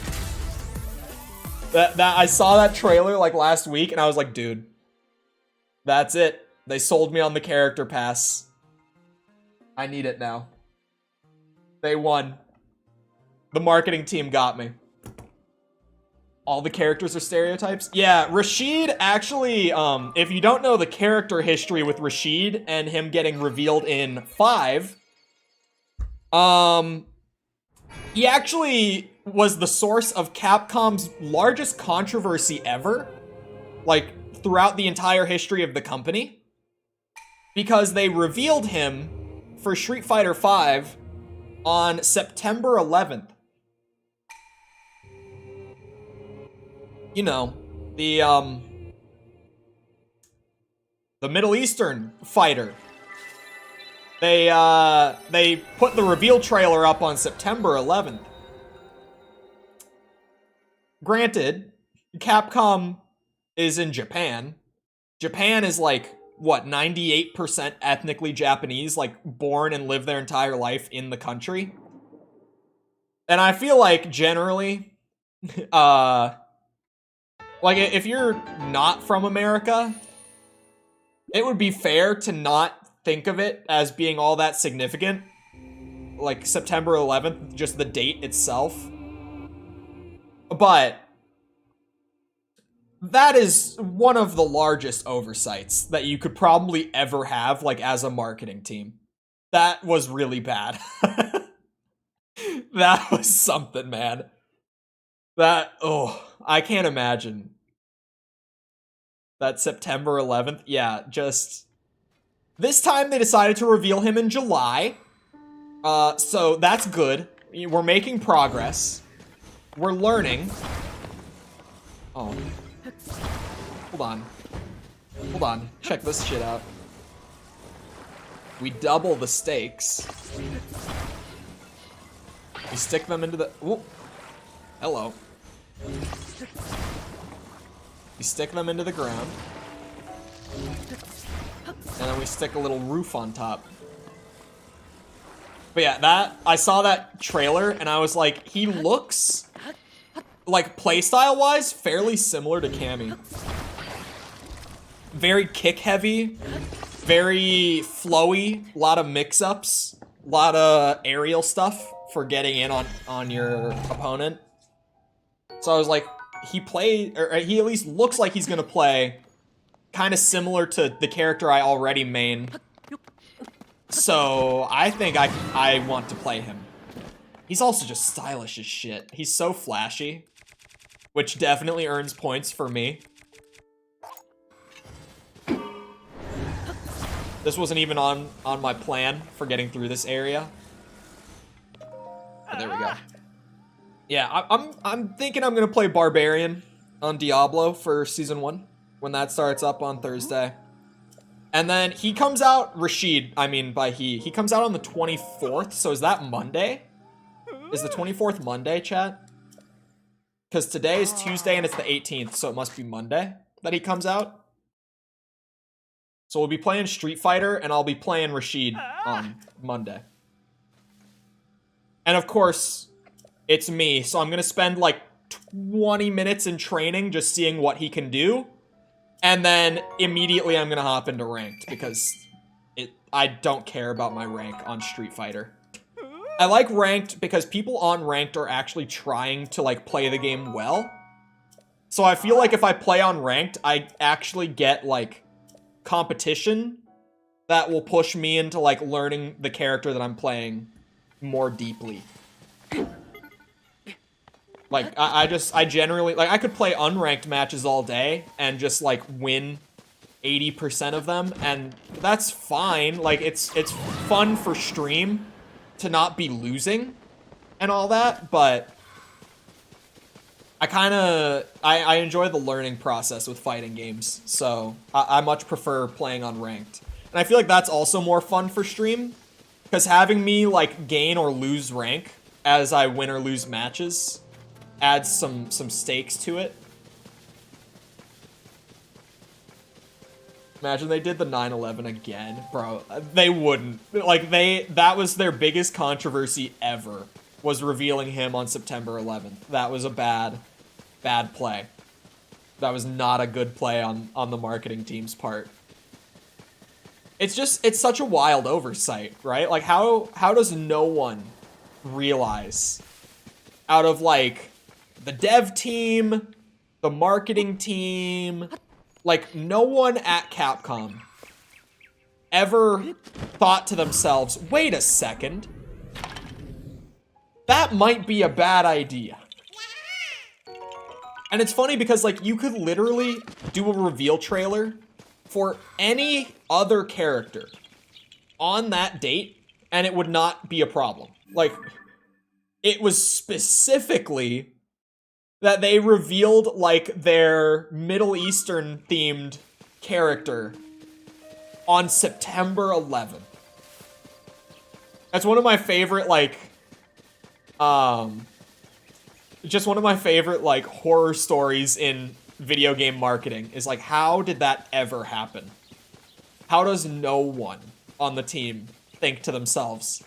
I saw that trailer, like, last week, and I was like, dude, that's it. They sold me on the character pass. I need it now. They won. The marketing team got me. All the characters are stereotypes? Yeah, Rashid actually, if you don't know the character history with Rashid and him getting revealed in 5, He actually was the source of Capcom's largest controversy ever, like, throughout the entire history of the company, because they revealed him for Street Fighter V on September 11th. You know, the Middle Eastern fighter. They put the reveal trailer up on September 11th. Granted, Capcom is in Japan. Japan is like, what, 98% ethnically Japanese, like born and live their entire life in the country. And I feel like generally, like if you're not from America, it would be fair to not think of it as being all that significant. Like September 11th, just the date itself. But that is one of the largest oversights that you could probably ever have, like, as a marketing team. That was really bad. That was something, man. That, oh, I can't imagine. That September 11th, yeah, just... This time they decided to reveal him in July. So that's good. We're making progress. We're learning. Oh. Hold on. Hold on. Check this shit out. We double the stakes. We stick them into the... Ooh. Hello. We stick them into the ground. And then we stick a little roof on top. But yeah, I saw that trailer and I was like, he looks, like, playstyle-wise, fairly similar to Cammy. Very kick-heavy, very flowy, a lot of mix-ups, a lot of aerial stuff for getting in on your opponent. So I was like, he at least looks like he's gonna play kind of similar to the character I already main. So I think I want to play him. He's also just stylish as shit. He's so flashy, which definitely earns points for me. This wasn't even on my plan for getting through this area. Oh, there we go. Yeah, I'm thinking I'm gonna play Barbarian on Diablo for Season 1 when that starts up on Thursday. And then he comes out, Rashid, I mean by he comes out on the 24th, so is that Monday? Is the 24th Monday, chat? Because today is Tuesday and it's the 18th, so it must be Monday that he comes out. So we'll be playing Street Fighter, and I'll be playing Rashid on Monday. And of course, it's me, so I'm gonna spend like 20 minutes in training just seeing what he can do. And then immediately I'm gonna hop into ranked because I don't care about my rank on Street Fighter. I like ranked because people on ranked are actually trying to like play the game well. So I feel like if I play on ranked, I actually get like competition that will push me into like learning the character that I'm playing more deeply. Like, I generally, like, I could play unranked matches all day and just, like, win 80% of them, and that's fine. Like, it's fun for stream to not be losing and all that, but I enjoy the learning process with fighting games, so I much prefer playing unranked. And I feel like that's also more fun for stream, because having me, like, gain or lose rank as I win or lose matches adds some stakes to it. Imagine they did the 9/11 again. Bro, they wouldn't. Like, that was their biggest controversy ever, was revealing him on September 11th. That was a bad play. That was not a good play on the marketing team's part. It's such a wild oversight, right? Like, how does no one realize, out of, like, the dev team, the marketing team, like, no one at Capcom ever thought to themselves, wait a second, that might be a bad idea. And it's funny because, like, you could literally do a reveal trailer for any other character on that date, and it would not be a problem. Like, it was specifically that they revealed, like, their Middle Eastern themed character on September 11th. That's one of my favorite, like, just one of my favorite, like, horror stories in video game marketing is, like, how did that ever happen? How does no one on the team think to themselves?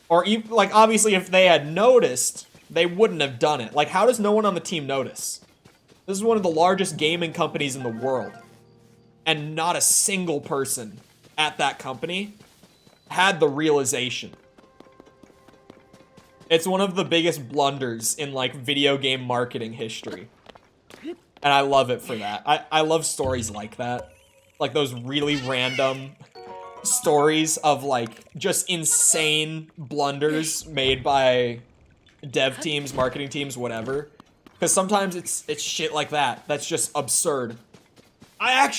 Or, like, obviously, if they had noticed, they wouldn't have done it. Like, how does no one on the team notice? This is one of the largest gaming companies in the world. And not a single person at that company had the realization. It's one of the biggest blunders in, like, video game marketing history. And I love it for that. I love stories like that. Like, those really random stories of, like, just insane blunders made by dev teams, marketing teams, whatever. Because sometimes it's shit like that. That's just absurd. Not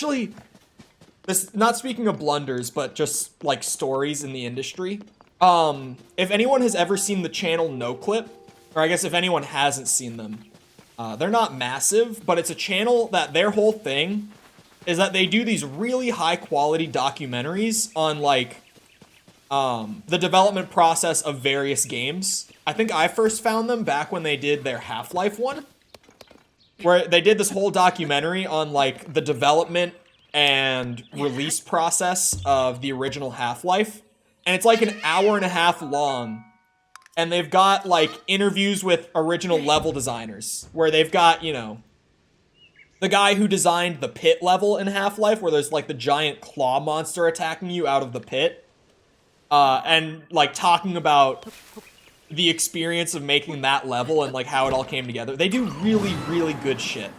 speaking of blunders, but just, like, stories in the industry. If anyone has ever seen the channel NoClip, or I guess if anyone hasn't seen them, they're not massive, but it's a channel that their whole thing is that they do these really high-quality documentaries on, like, the development process of various games. I think I first found them back when they did their Half-Life one, where they did this whole documentary on, like, the development and release process of the original Half-Life. And it's like an hour and a half long. And they've got, like, interviews with original level designers. Where they've got, you know, the guy who designed the pit level in Half-Life, where there's, like, the giant claw monster attacking you out of the pit. And, like, talking about the experience of making that level and, like, how it all came together. They do really, really good shit.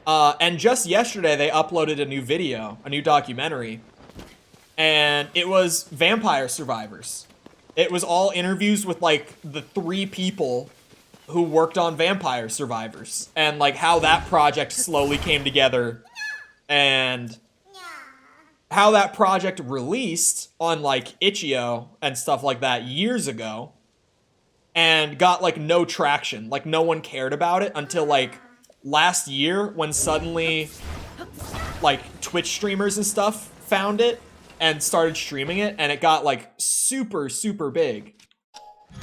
And just yesterday, they uploaded a new video, a new documentary. And it was Vampire Survivors. It was all interviews with, like, the 3 people who worked on Vampire Survivors. And, like, how that project slowly came together. And how that project released on, like, Itch.io and stuff like that years ago. And got, like, no traction. Like, no one cared about it until, like, last year when suddenly, like, Twitch streamers and stuff found it. And started streaming it, and it got, like, super, super big.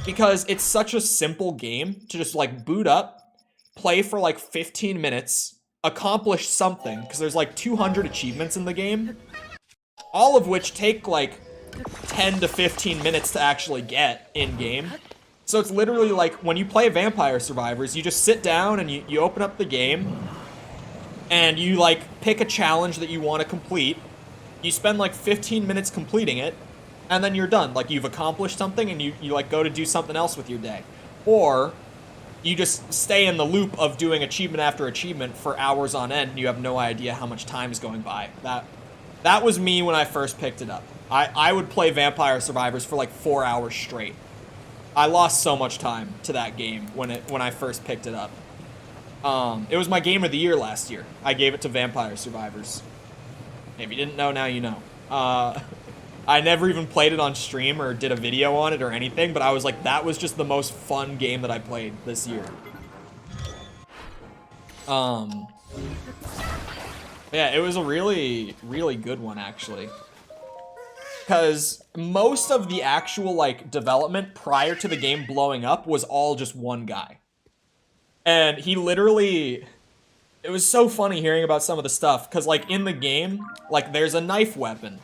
Because it's such a simple game to just, like, boot up, play for, like, 15 minutes, accomplish something, because there's, like, 200 achievements in the game, all of which take, like, 10 to 15 minutes to actually get in-game. So it's literally, like, when you play Vampire Survivors, you just sit down and you open up the game, and you, like, pick a challenge that you want to complete. You spend, like, 15 minutes completing it, and then you're done. Like, you've accomplished something, and you like, go to do something else with your day. Or, you just stay in the loop of doing achievement after achievement for hours on end, and you have no idea how much time is going by. That was me when I first picked it up. I would play Vampire Survivors for, like, 4 hours straight. I lost so much time to that game when I first picked it up. It was my game of the year last year. I gave it to Vampire Survivors. If you didn't know, now you know. I never even played it on stream or did a video on it or anything, but I was like, that was just the most fun game that I played this year. Yeah, it was a really, really good one, actually. Because most of the actual, like, development prior to the game blowing up was all just one guy. And he literally... It was so funny hearing about some of the stuff, because, like, in the game, like, there's a knife weapon,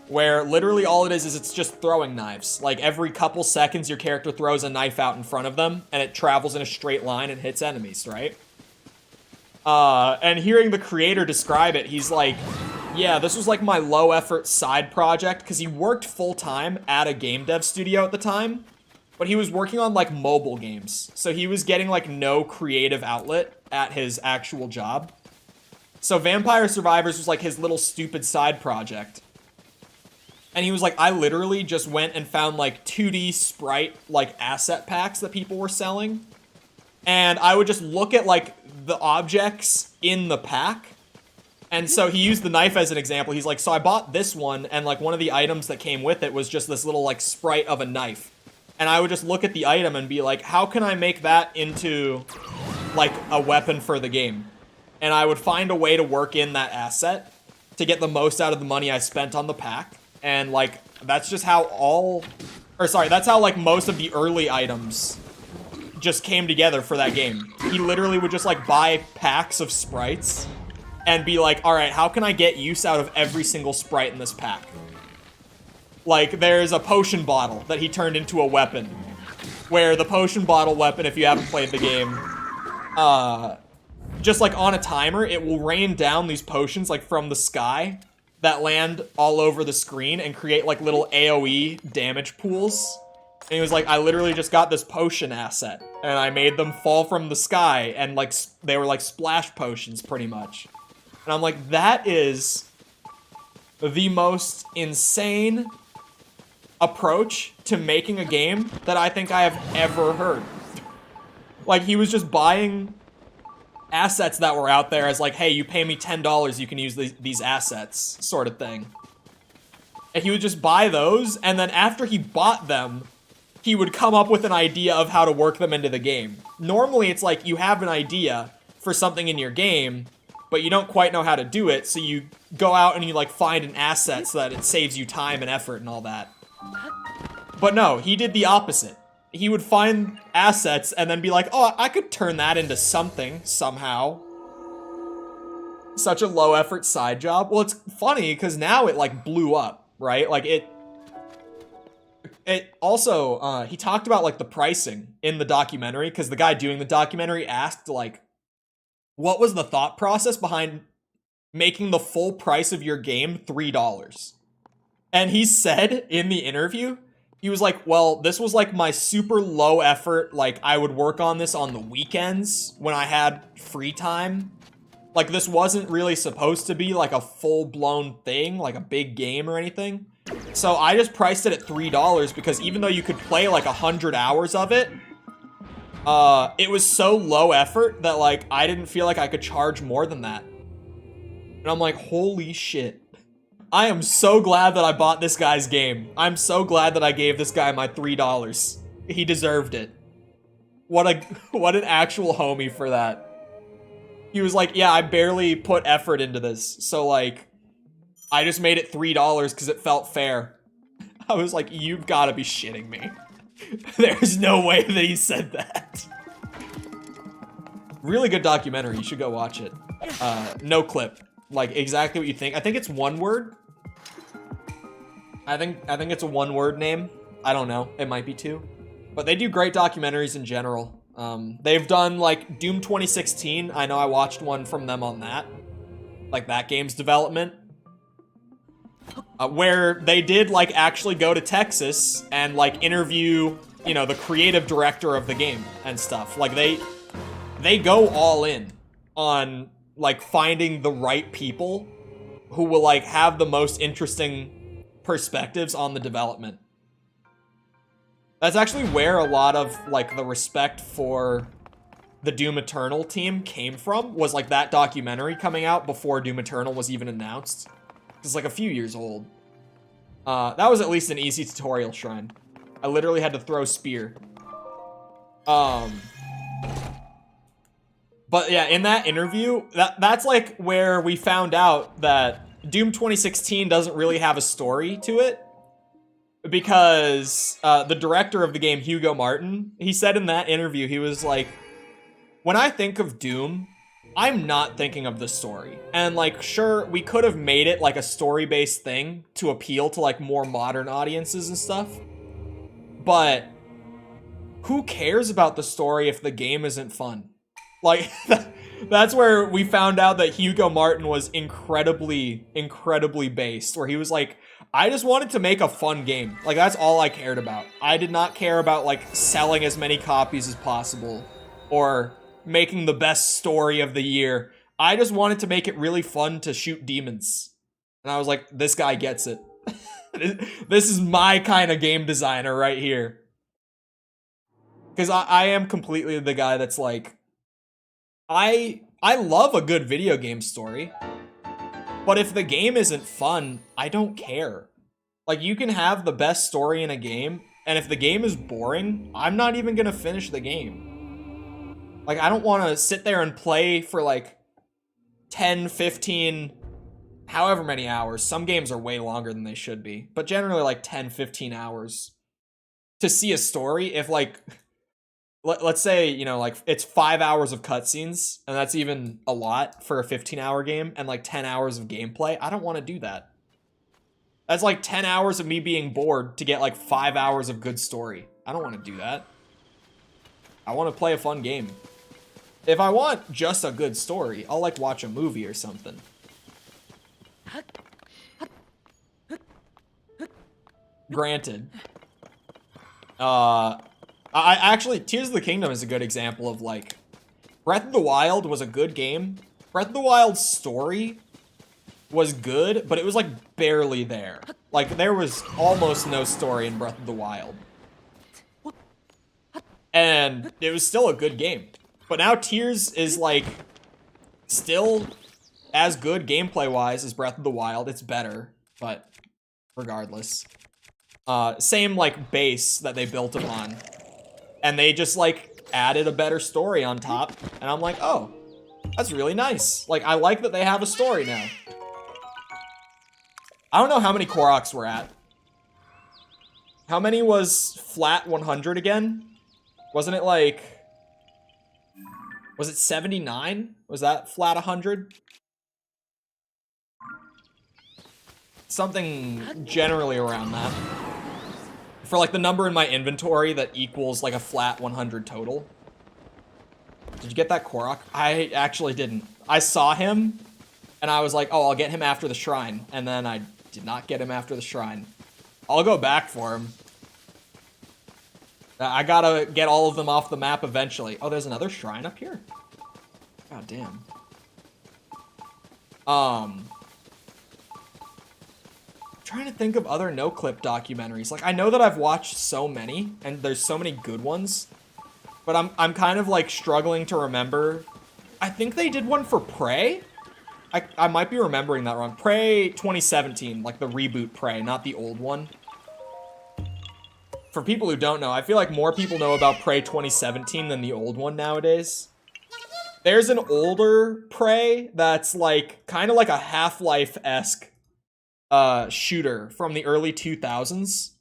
where literally all it is it's just throwing knives. Like, every couple seconds, your character throws a knife out in front of them, and it travels in a straight line and hits enemies, right? And hearing the creator describe it, he's like, yeah, this was, like, my low-effort side project, because he worked full-time at a game dev studio at the time, but he was working on, like, mobile games. So he was getting, like, no creative outlet at his actual job. So Vampire Survivors was, like, his little stupid side project. And he was like, I literally just went and found like 2D sprite like asset packs that people were selling. And I would just look at like the objects in the pack. And so he used the knife as an example. He's like, so I bought this one, and like one of the items that came with it was just this little like sprite of a knife. And I would just look at the item and be like, how can I make that into like a weapon for the game? And I would find a way to work in that asset to get the most out of the money I spent on the pack. And like, that's just how that's how like most of the early items just came together for that game. He literally would just like buy packs of sprites and be like, all right, how can I get use out of every single sprite in this pack? Like, there's a potion bottle that he turned into a weapon, where the potion bottle weapon, if you haven't played the game, just like on a timer, it will rain down these potions like from the sky that land all over the screen and create like little AoE damage pools. And he was like, I literally just got this potion asset and I made them fall from the sky, and like they were like splash potions pretty much. And I'm like, that is the most insane approach to making a game that I think I have ever heard. Like, he was just buying assets that were out there as like, hey, you pay me $10, you can use these assets, sort of thing. And he would just buy those, and then after he bought them, he would come up with an idea of how to work them into the game. Normally, it's like you have an idea for something in your game, but you don't quite know how to do it, so you go out and you like find an asset so that it saves you time and effort and all that. But no, he did the opposite. He would find assets and then be like, oh, I could turn that into something, somehow. Such a low effort side job. Well, it's funny because now it like blew up, right? Like it also, he talked about like the pricing in the documentary, because the guy doing the documentary asked like, what was the thought process behind making the full price of your game $3? And he said in the interview, he was like, well, this was like my super low effort, like I would work on this on the weekends when I had free time. Like, this wasn't really supposed to be like a full-blown thing, like a big game or anything. So I just priced it at $3 because even though you could play like 100 hours of it, it was so low effort that like I didn't feel like I could charge more than that. And I'm like, holy shit. I am so glad that I bought this guy's game. I'm so glad that I gave this guy my $3. He deserved it. What an actual homie for that. He was like, yeah, I barely put effort into this. So like, I just made it $3 because it felt fair. I was like, you've got to be shitting me. There's no way that he said that. Really good documentary. You should go watch it. No clip. Like, exactly what you think. I think it's one word. I think it's a one-word name. I don't know. It might be two. But they do great documentaries in general. They've done, like, Doom 2016. I know I watched one from them on that. Like, that game's development. Where they did, like, actually go to Texas and, like, interview, you know, the creative director of the game and stuff. Like, they go all in on, like, finding the right people who will, like, have the most interesting perspectives on the development. That's actually where a lot of, like, the respect for the Doom Eternal team came from, was, like, that documentary coming out before Doom Eternal was even announced. It's, like, a few years old. That was at least an easy tutorial shrine. I literally had to throw spear. But yeah, in that interview, that's like where we found out that Doom 2016 doesn't really have a story to it, because the director of the game, Hugo Martin, he said in that interview, he was like, when I think of Doom, I'm not thinking of the story. And like, sure, we could have made it like a story-based thing to appeal to like more modern audiences and stuff, but who cares about the story if the game isn't fun? Like, that's where we found out that Hugo Martin was incredibly based, where he was like, I just wanted to make a fun game. Like, that's all I cared about. I did not care about, like, selling as many copies as possible or making the best story of the year. I just wanted to make it really fun to shoot demons. And I was like, this guy gets it. This is my kind of game designer right here. Because I am completely the guy that's like, I love a good video game story, but if the game isn't fun, I don't care. Like, you can have the best story in a game, and if the game is boring, I'm not even gonna finish the game. Like, I don't want to sit there and play for like 10, 15, however many hours. Some games are way longer than they should be, but generally like 10, 15 hours to see a story. If like, let's say, you know, like it's 5 hours of cutscenes, and that's even a lot for a 15-hour game, and like 10 hours of gameplay. I don't want to do that. That's like 10 hours of me being bored to get like 5 hours of good story. I don't want to do that. I want to play a fun game. If I want just a good story, I'll like watch a movie or something. Granted. I actually, Tears of the Kingdom is a good example of like, Breath of the Wild was a good game. Breath of the Wild's story was good, but it was like barely there. Like, there was almost no story in Breath of the Wild. And it was still a good game. But now Tears is like still as good gameplay-wise as Breath of the Wild. It's better, but regardless. Same like base that they built upon. And they just like added a better story on top. And I'm like, oh, that's really nice. Like, I like that they have a story now. I don't know how many Koroks we're at. How many was flat 100 again? Wasn't it like... Was it 79? Was that flat 100? Something generally around that. For like the number in my inventory that equals like a flat 100 total. Did you get that Korok? I actually didn't. I saw him and I was like, oh, I'll get him after the shrine. And then I did not get him after the shrine. I'll go back for him. I gotta get all of them off the map eventually. Oh, there's another shrine up here? God damn. Trying to think of other no-clip documentaries. Like, I know that I've watched so many, and there's so many good ones, but I'm kind of like struggling to remember. I think they did one for Prey. I might be remembering that wrong. Prey 2017, like the reboot Prey, not the old one. For people who don't know, I feel like more people know about Prey 2017 than the old one nowadays. There's an older Prey that's like kind of like a Half-Life-esque shooter from the early 2000s.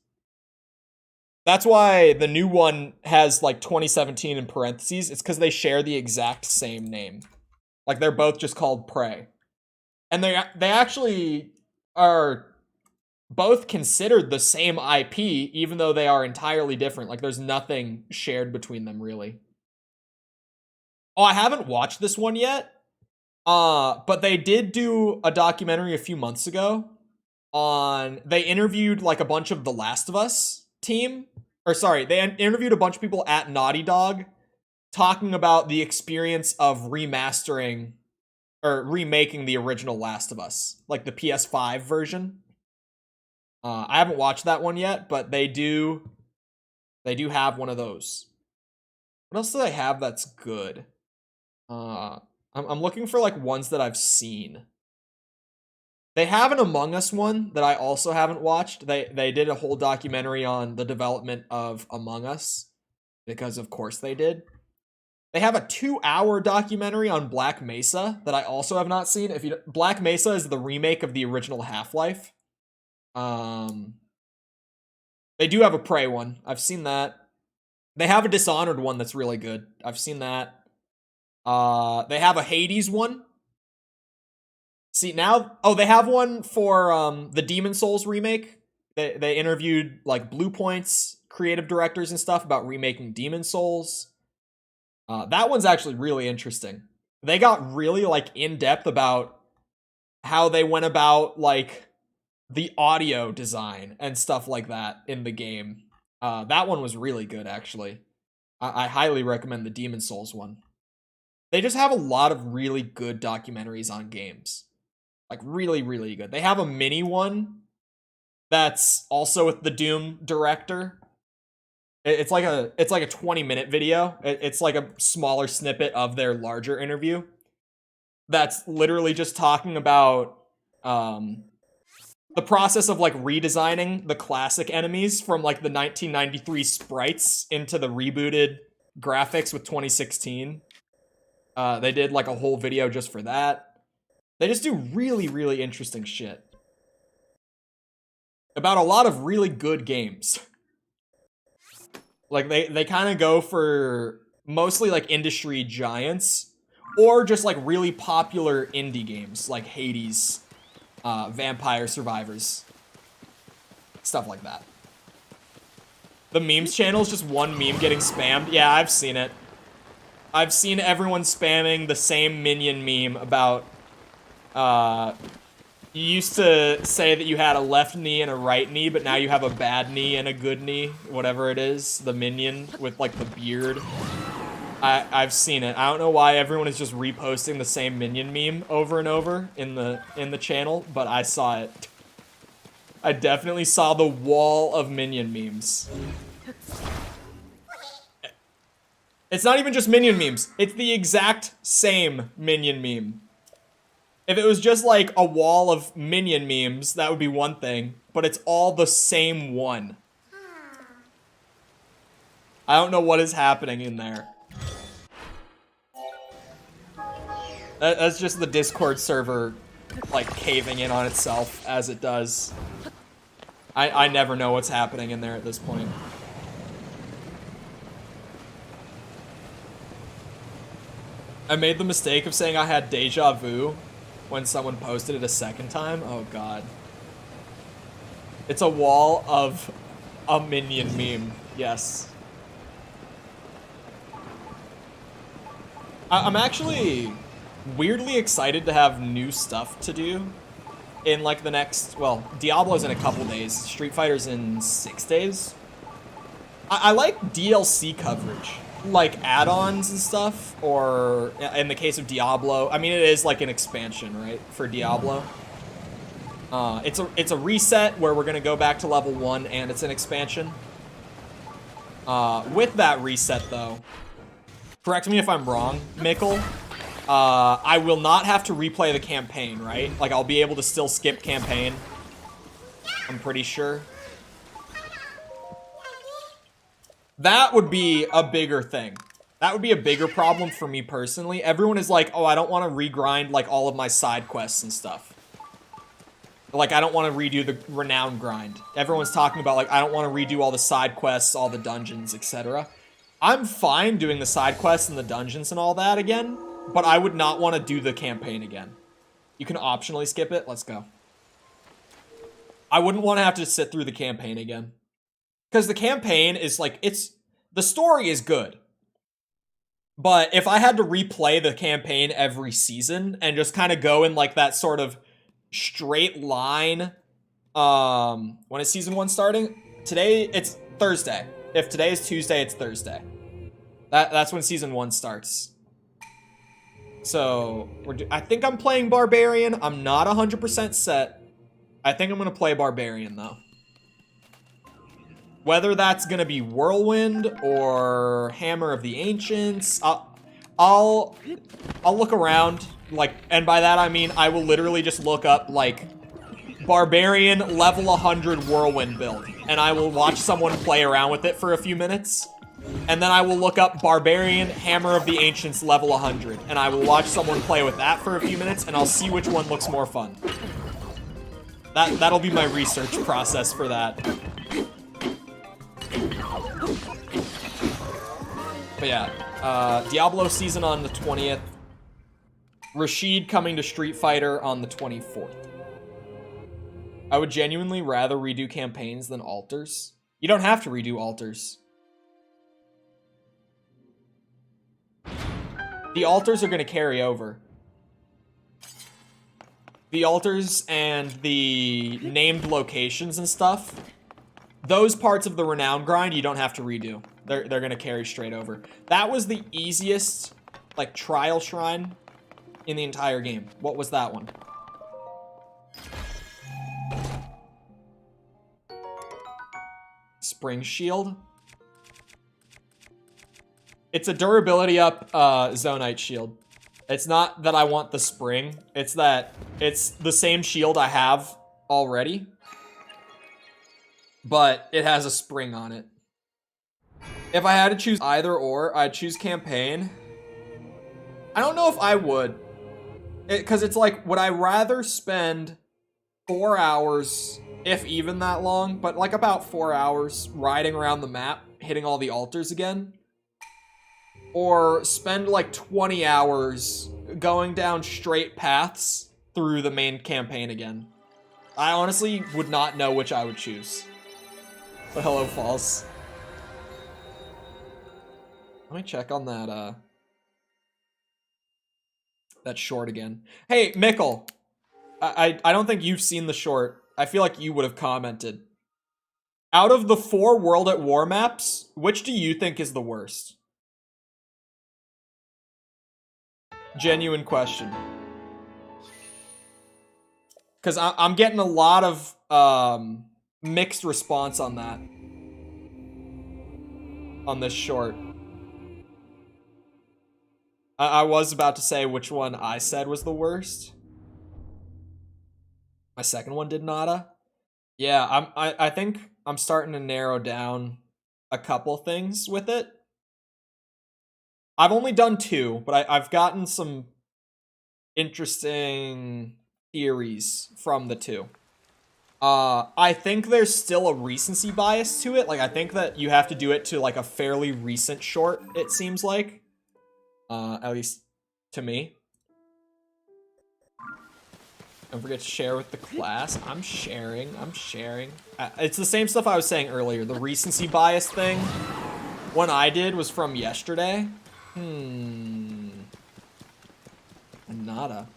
That's why the new one has like 2017 in parentheses. It's because they share the exact same name. Like, they're both just called Prey. And they actually are both considered the same IP, even though they are entirely different. Like, there's nothing shared between them, really. Oh, I haven't watched this one yet. But they did do a documentary a few months ago on... They interviewed, like, a bunch of The Last of Us team. Or, sorry, they interviewed a bunch of people at Naughty Dog talking about the experience of remastering... or remaking the original Last of Us. Like, the PS5 version. I haven't watched that one yet, but they do have one of those. What else do they have that's good? I'm looking for like ones that I've seen. They have an Among Us one that I also haven't watched. They did a whole documentary on the development of Among Us, because of course they did. They have a 2-hour documentary on Black Mesa that I also have not seen. Black Mesa is the remake of the original Half-Life. They do have a Prey one. I've seen that. They have a Dishonored one that's really good. I've seen that. They have a Hades one. See, now... Oh, they have one for, the Demon Souls remake. They interviewed, like, Blue Point's creative directors and stuff about remaking Demon Souls. That one's actually really interesting. They got really, like, in-depth about how they went about, like, the audio design and stuff like that in the game. That one was really good, actually. I highly recommend the Demon Souls one. They just have a lot of really good documentaries on games. Like, really, really good. They have a mini one that's also with the Doom director. It's like a 20-minute video. It's like a smaller snippet of their larger interview. That's literally just talking about the process of like redesigning the classic enemies from like the 1993 sprites into the rebooted graphics with 2016. They did like a whole video just for that. They just do really, really interesting shit about a lot of really good games. Like they kind of go for mostly like industry giants or just like really popular indie games like Hades, Vampire Survivors, stuff like that. The memes channel is just one meme getting spammed. Yeah, I've seen it. I've seen everyone spamming the same minion meme about, you used to say that you had a left knee and a right knee, but now you have a bad knee and a good knee, whatever it is, the minion with like the beard. I've seen it. I don't know why everyone is just reposting the same minion meme over and over in the channel, but I saw it. I definitely saw the wall of minion memes. It's not even just minion memes. It's the exact same minion meme. If it was just like a wall of minion memes, that would be one thing, but it's all the same one. I don't know what is happening in there. That's just the Discord server, like, caving in on itself as it does. I never know what's happening in there at this point. I made the mistake of saying I had deja vu when someone posted it a second time. Oh god. It's a wall of a minion meme. Yes. I'm actually weirdly excited to have new stuff to do in like the next, well, Diablo's in a couple days. Street Fighter's in 6 days. I like DLC coverage. Like add-ons and stuff, or in the case of Diablo, I mean it is like an expansion, right, for Diablo. It's a reset where we're gonna go back to level 1, and it's an expansion. With that reset though, correct me if I'm wrong, Mikkel, I will not have to replay the campaign, right? Like I'll be able to still skip campaign, I'm pretty sure. That would be a bigger thing. That would be a bigger problem for me personally. Everyone is like, oh, I don't want to regrind like all of my side quests and stuff. Like, I don't want to redo the renown grind. Everyone's talking about like, I don't want to redo all the side quests, all the dungeons, etc. I'm fine doing the side quests and the dungeons and all that again, but I would not want to do the campaign again. You can optionally skip it. Let's go. I wouldn't want to have to sit through the campaign again. Because the campaign is like, the story is good. But if I had to replay the campaign every season and just kind of go in like that sort of straight line, when is season 1 starting? Today, it's Thursday. If today is Tuesday, it's Thursday. That's when season 1 starts. So, I think I'm playing Barbarian. I'm not 100% set. I think I'm going to play Barbarian though. Whether that's gonna be Whirlwind or Hammer of the Ancients, I'll look around, like, and by that I mean I will literally just look up, like, Barbarian level 100 Whirlwind build, and I will watch someone play around with it for a few minutes, and then I will look up Barbarian Hammer of the Ancients level 100, and I will watch someone play with that for a few minutes, and I'll see which one looks more fun. That'll be my research process for that. But yeah, Diablo season on the 20th. Rashid coming to Street Fighter on the 24th. I would genuinely rather redo campaigns than alters. You don't have to redo alters. The alters are going to carry over. The alters and the named locations and stuff, those parts of the renown grind you don't have to redo. They're gonna carry straight over. That was the easiest, like, trial shrine in the entire game. What was that one? Spring shield. It's a durability up Zonite shield. It's not that I want the spring. It's that it's the same shield I have already. But it has a spring on it. If I had to choose either or, I'd choose campaign. I don't know if I would. Because it's like, would I rather spend 4 hours, if even that long, but like about 4 hours riding around the map, hitting all the altars again? Or spend like 20 hours going down straight paths through the main campaign again? I honestly would not know which I would choose. But hello, False. Let me check on that, that short again. Hey, Mickle. I don't think you've seen the short. I feel like you would have commented. Out of the 4 World at War maps, which do you think is the worst? Genuine question. Because I'm getting a lot of mixed response on that. On this short. I was about to say which one I said was the worst. My second one did nada. Yeah, I think I'm starting to narrow down a couple things with it. I've only done 2, but I've gotten some interesting theories from the 2. I think there's still a recency bias to it. Like, I think that you have to do it to like a fairly recent short, it seems like. At least to me. Don't forget to share with the class. I'm sharing. It's the same stuff I was saying earlier. The recency bias thing. One I did was from yesterday. Nada.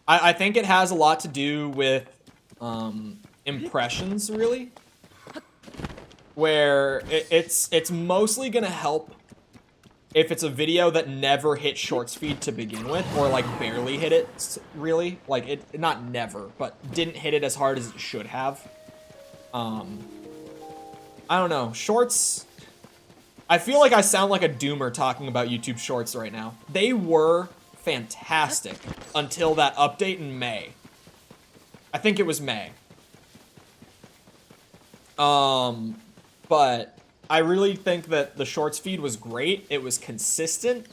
I think it has a lot to do with impressions, really. Where it's mostly gonna help if it's a video that never hit shorts feed to begin with, or like barely hit it, really. Like, it not never, but didn't hit it as hard as it should have. I don't know. Shorts, I feel like I sound like a doomer talking about YouTube Shorts right now. They were fantastic until that update in May. I think it was May. But I really think that the Shorts feed was great. It was consistent.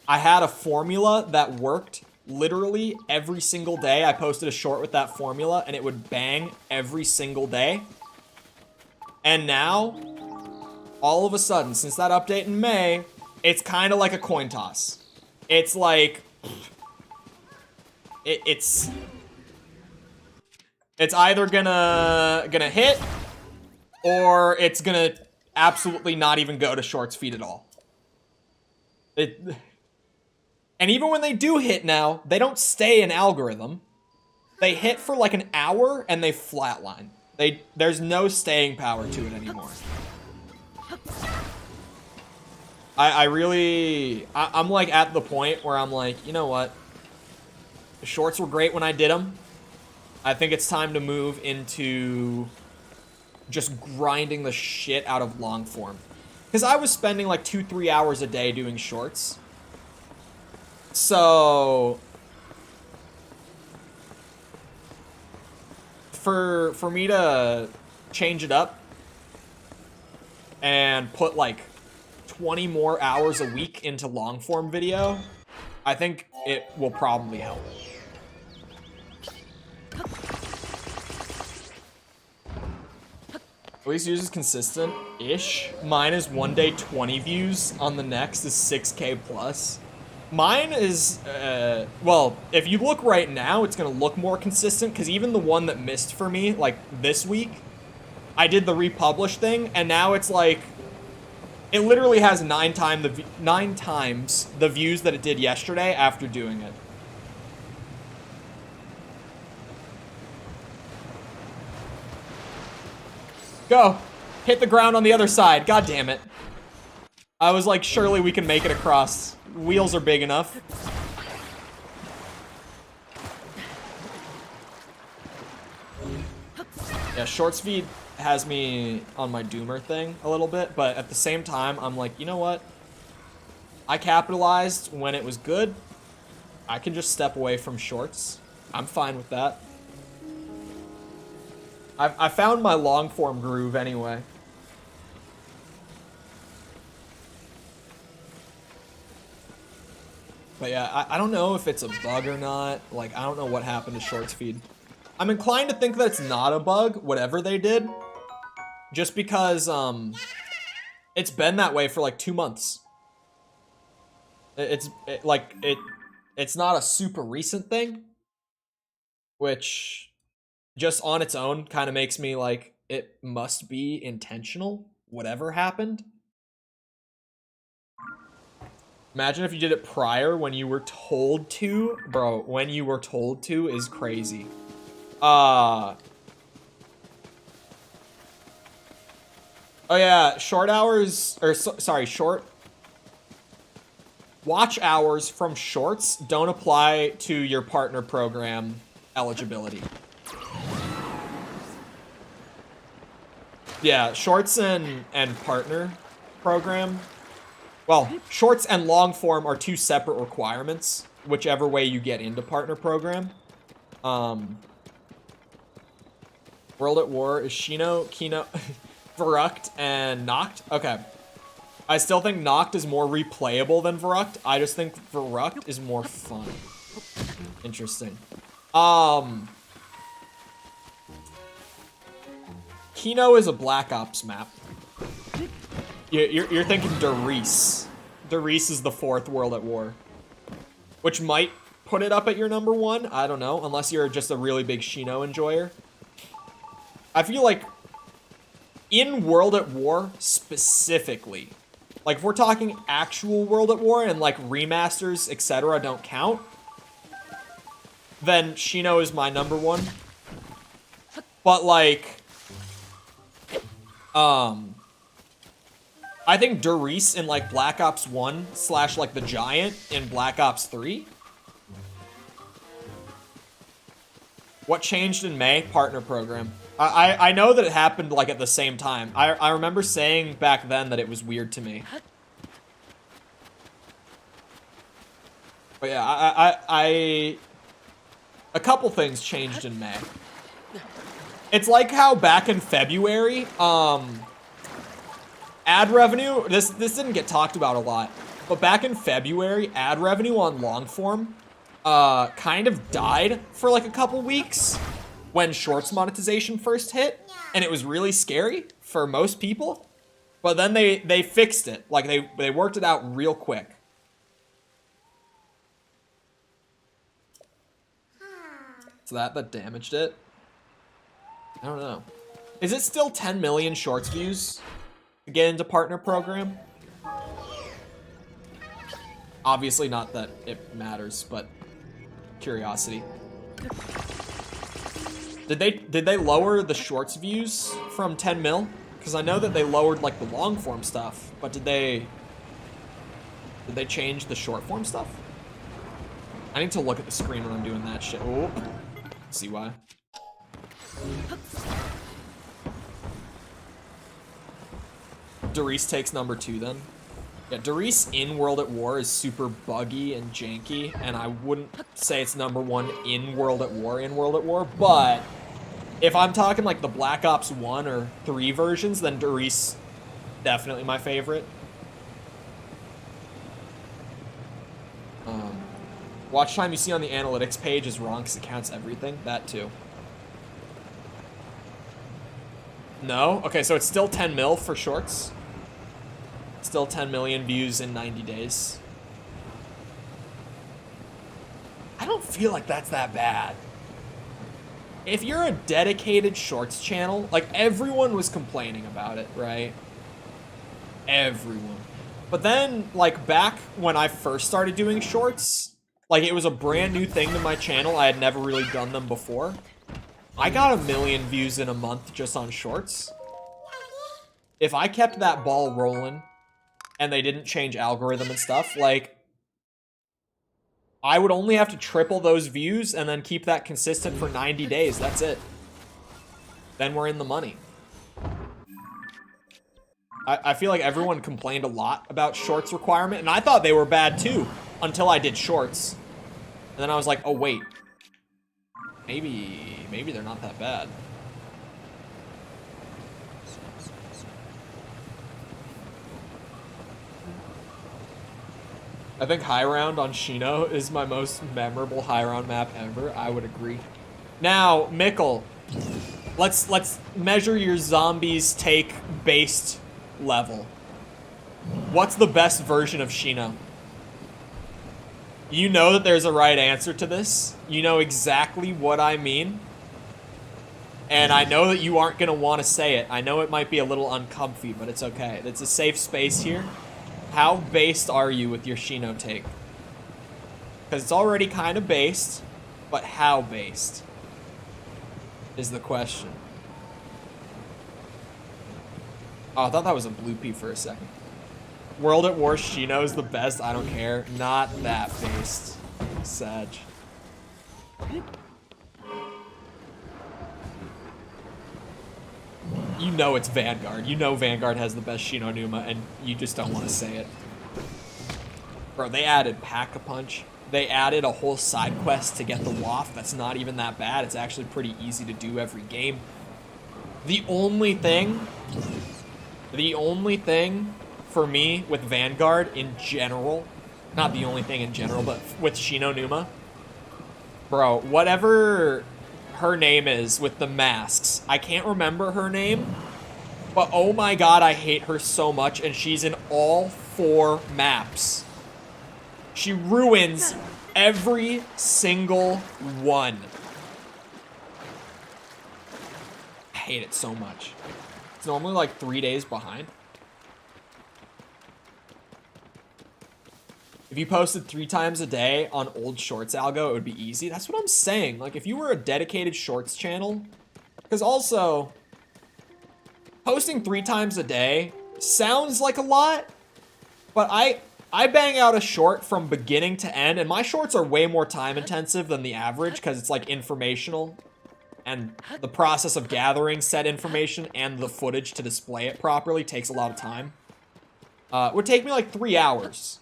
I had a formula that worked literally every single day. I posted a short with that formula and it would bang every single day. And now, all of a sudden, since that update in May, it's kind of like a coin toss. It's like, it's either gonna hit, or it's gonna absolutely not even go to Shorts feed at all. And even when they do hit now, they don't stay in algorithm. They hit for like an hour and they flatline. There's no staying power to it anymore. I'm like at the point where I'm like, you know what? The shorts were great when I did them. I think it's time to move into just grinding the shit out of long form. Because I was spending like 2-3 hours a day doing shorts. So for me to change it up and put like 20 more hours a week into long form video, I think it will probably help. At least yours is consistent-ish. Mine is one day 20 views, on the next is 6K plus. Mine is, well, if you look right now, it's gonna look more consistent, because even the one that missed for me, like, this week, I did the republish thing, and now it's like, it literally has 9 times the views that it did yesterday after doing it. Go! Hit the ground on the other side, god damn it. I was like, surely we can make it across. Wheels are big enough. Yeah, shorts feed has me on my doomer thing a little bit, but at the same time, I'm like, you know what? I capitalized when it was good. I can just step away from shorts. I'm fine with that. I found my long form groove anyway. But yeah, I don't know if it's a bug or not. Like, I don't know what happened to shorts feed. I'm inclined to think that it's not a bug, whatever they did. Just because, it's been that way for like 2 months. It's not a super recent thing. Which, just on its own, kind of makes me like, it must be intentional, whatever happened. Imagine if you did it prior when you were told to. Bro, when you were told to is crazy. Oh yeah, short hours, or sorry, short watch hours from shorts don't apply to your partner program eligibility. Yeah, shorts and partner program. Well, shorts and long form are 2 separate requirements, whichever way you get into partner program. World at War is Shino, Kino, Verrucht, and Noct. Okay. I still think Noct is more replayable than Verrucht. I just think Verrucht is more fun. Interesting. Kino is a Black Ops map. You're thinking Derice. Derice is the 4th World at War. Which might put it up at your number 1. I don't know. Unless you're just a really big Shino enjoyer. I feel like in World at War specifically, like if we're talking actual World at War and like remasters, etc. don't count, then Shino is my number 1. But like, I think Derice in like Black Ops 1 / like the Giant in Black Ops 3. What changed in May? Partner program. I know that it happened like at the same time. I remember saying back then that it was weird to me. But yeah, a couple things changed in May. It's like how back in February, ad revenue, this didn't get talked about a lot, but back in February, ad revenue on long form kind of died for like a couple weeks when shorts monetization first hit, and it was really scary for most people. But then they fixed it. Like they worked it out real quick. So that damaged it. I don't know. Is it still 10 million shorts views to get into partner program? Obviously not that it matters, but curiosity. Did they lower the shorts views from 10 mil? Because I know that they lowered like the long form stuff, but did they change the short form stuff? I need to look at the screen when I'm doing that shit. Oh, see why. Derice takes number 2 then. Yeah, Derice in World at War is super buggy and janky, and I wouldn't say it's number 1 in World at War, but if I'm talking like the Black Ops 1 or 3 versions, then Derice definitely my favorite. Watch time you see on the analytics page is wrong because it counts everything. That too. No? Okay, so it's still 10 mil for shorts. Still 10 million views in 90 days. I don't feel like that's that bad. If you're a dedicated shorts channel, like everyone was complaining about it, right? Everyone. But then, like back when I first started doing shorts, like it was a brand new thing to my channel. I had never really done them before. I got 1 million views in a month just on shorts. If I kept that ball rolling and they didn't change algorithm and stuff, like I would only have to triple those views and then keep that consistent for 90 days. That's it. then we're in the money. I feel like everyone complained a lot about shorts requirement, and I thought they were bad too, until I did shorts. And then I was like, oh wait, maybe they're not that bad. I think high round on Shino is my most memorable high round map ever. I would agree. Now, Mikkel, let's measure your zombies take based level. What's the best version of Shino? You know that there's a right answer to this. You know exactly what I mean. And I know that you aren't gonna want to say it. I know it might be a little uncomfy, but it's okay. It's a safe space here. How based are you with your Shino take? Because it's already kind of based, but how based is the question. Oh, I thought that was a blue pea for a second. World at War Shino is the best. I don't care. Not that based. Sag. You know it's Vanguard. You know Vanguard has the best Shino Numa, and you just don't want to say it. Bro, they added Pack-a-Punch. They added a whole side quest to get the waft. That's not even that bad. It's actually pretty easy to do every game. The only thing for me with Vanguard in general, not the only thing in general, but with Shino Numa, bro, whatever her name is with the masks, I can't remember her name, but oh my god, I hate her so much, and she's in all 4 maps. She ruins every single one. I hate it so much. It's normally like 3 days behind. If you posted 3 times a day on old shorts algo, it would be easy. That's what I'm saying. Like, if you were a dedicated shorts channel, because also, posting 3 times a day sounds like a lot, but I bang out a short from beginning to end, and my shorts are way more time intensive than the average because it's like informational, and the process of gathering said information and the footage to display it properly takes a lot of time. It would take me like 3 hours.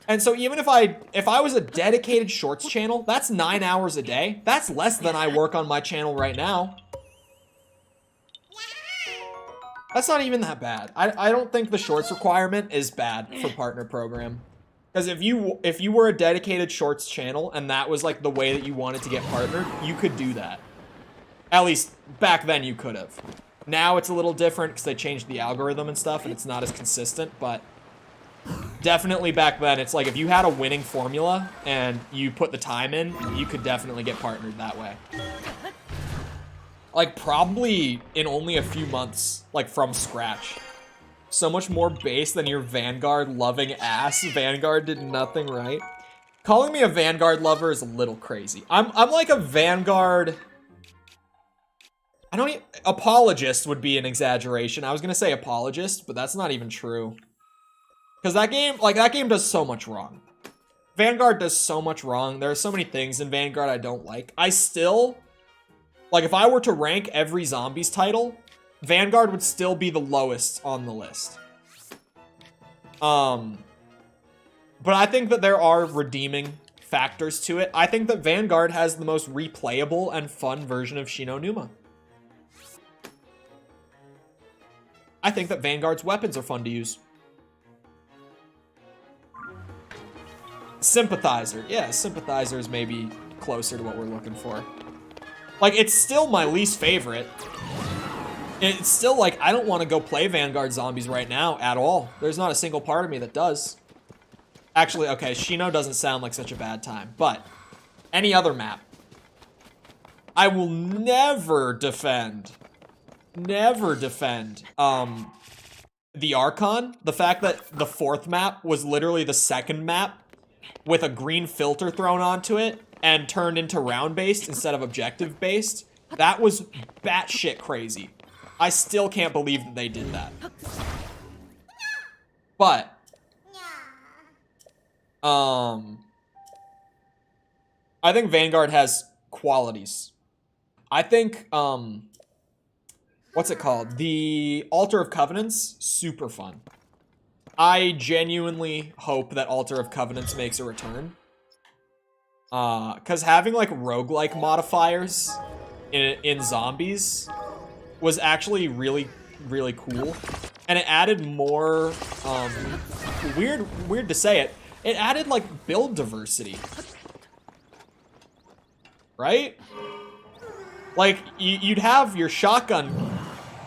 And so even if I was a dedicated shorts channel, that's 9 hours a day. That's less than I work on my channel right now. That's not even that bad. I don't think the shorts requirement is bad for partner program. Because if you were a dedicated shorts channel and that was like the way that you wanted to get partnered, you could do that. At least back then you could have. Now it's a little different because they changed the algorithm and stuff and it's not as consistent, but definitely back then, it's like if you had a winning formula and you put the time in, you could definitely get partnered that way. Like, probably in only a few months, like, from scratch. So much more base than your Vanguard loving ass. Vanguard did nothing right. Calling me a Vanguard lover is a little crazy. I'm like a Vanguard... apologist would be an exaggeration. I was gonna say apologist, but that's not even true. Because that game does so much wrong. Vanguard does so much wrong. There are so many things in Vanguard I don't like. I still, like, if I were to rank every Zombies title, Vanguard would still be the lowest on the list. But I think that there are redeeming factors to it. I think that Vanguard has the most replayable and fun version of Shino Numa. I think that Vanguard's weapons are fun to use. Sympathizer. Yeah, Sympathizer is maybe closer to what we're looking for. Like, it's still my least favorite. It's still like, I don't want to go play Vanguard Zombies right now at all. There's not a single part of me that does. Actually, okay, Shino doesn't sound like such a bad time, but any other map. I will never defend the Archon. The fact that the 4th map was literally the 2nd map with a green filter thrown onto it and turned into round-based instead of objective-based, that was batshit crazy. I still can't believe that they did that. But, I think Vanguard has qualities. I think what's it called? The Altar of Covenants, super fun. I genuinely hope that Altar of Covenants makes a return. Because having like roguelike modifiers in zombies was actually really, really cool. And it added more, weird to say it, it added like build diversity. Right? Like, you'd have your shotgun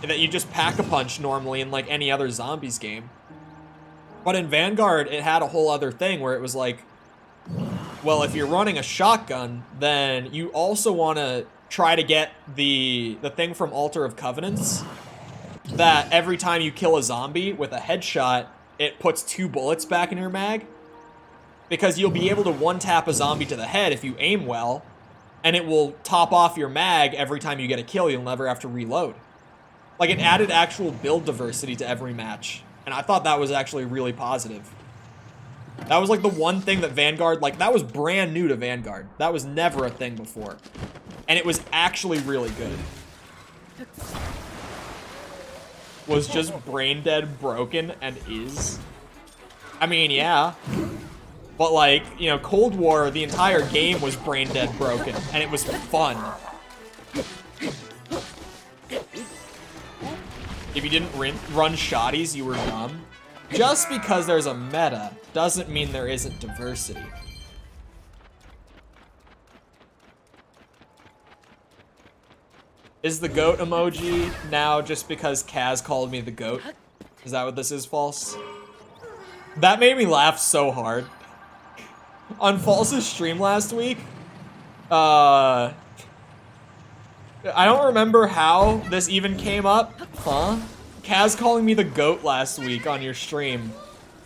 that you just pack a punch normally in like any other zombies game. But in Vanguard, it had a whole other thing where it was like, well, if you're running a shotgun, then you also want to try to get the thing from Altar of Covenants that every time you kill a zombie with a headshot, it puts 2 bullets back in your mag. Because you'll be able to one-tap a zombie to the head if you aim well, and it will top off your mag every time you get a kill. You'll never have to reload. Like, it added actual build diversity to every match. And I thought that was actually really positive. That was like the one thing that Vanguard, like, that was brand new to Vanguard. That was never a thing before. And it was actually really good. Was just brain dead broken and is. I mean, yeah. But like, you know, Cold War, the entire game was brain dead broken, and it was fun. If you didn't run shotties, you were dumb. Just because there's a meta doesn't mean there isn't diversity. Is the goat emoji now just because Kaz called me the goat? Is that what this is, False? That made me laugh so hard. On False's stream last week, I don't remember how this even came up. Huh? Kaz calling me the goat last week on your stream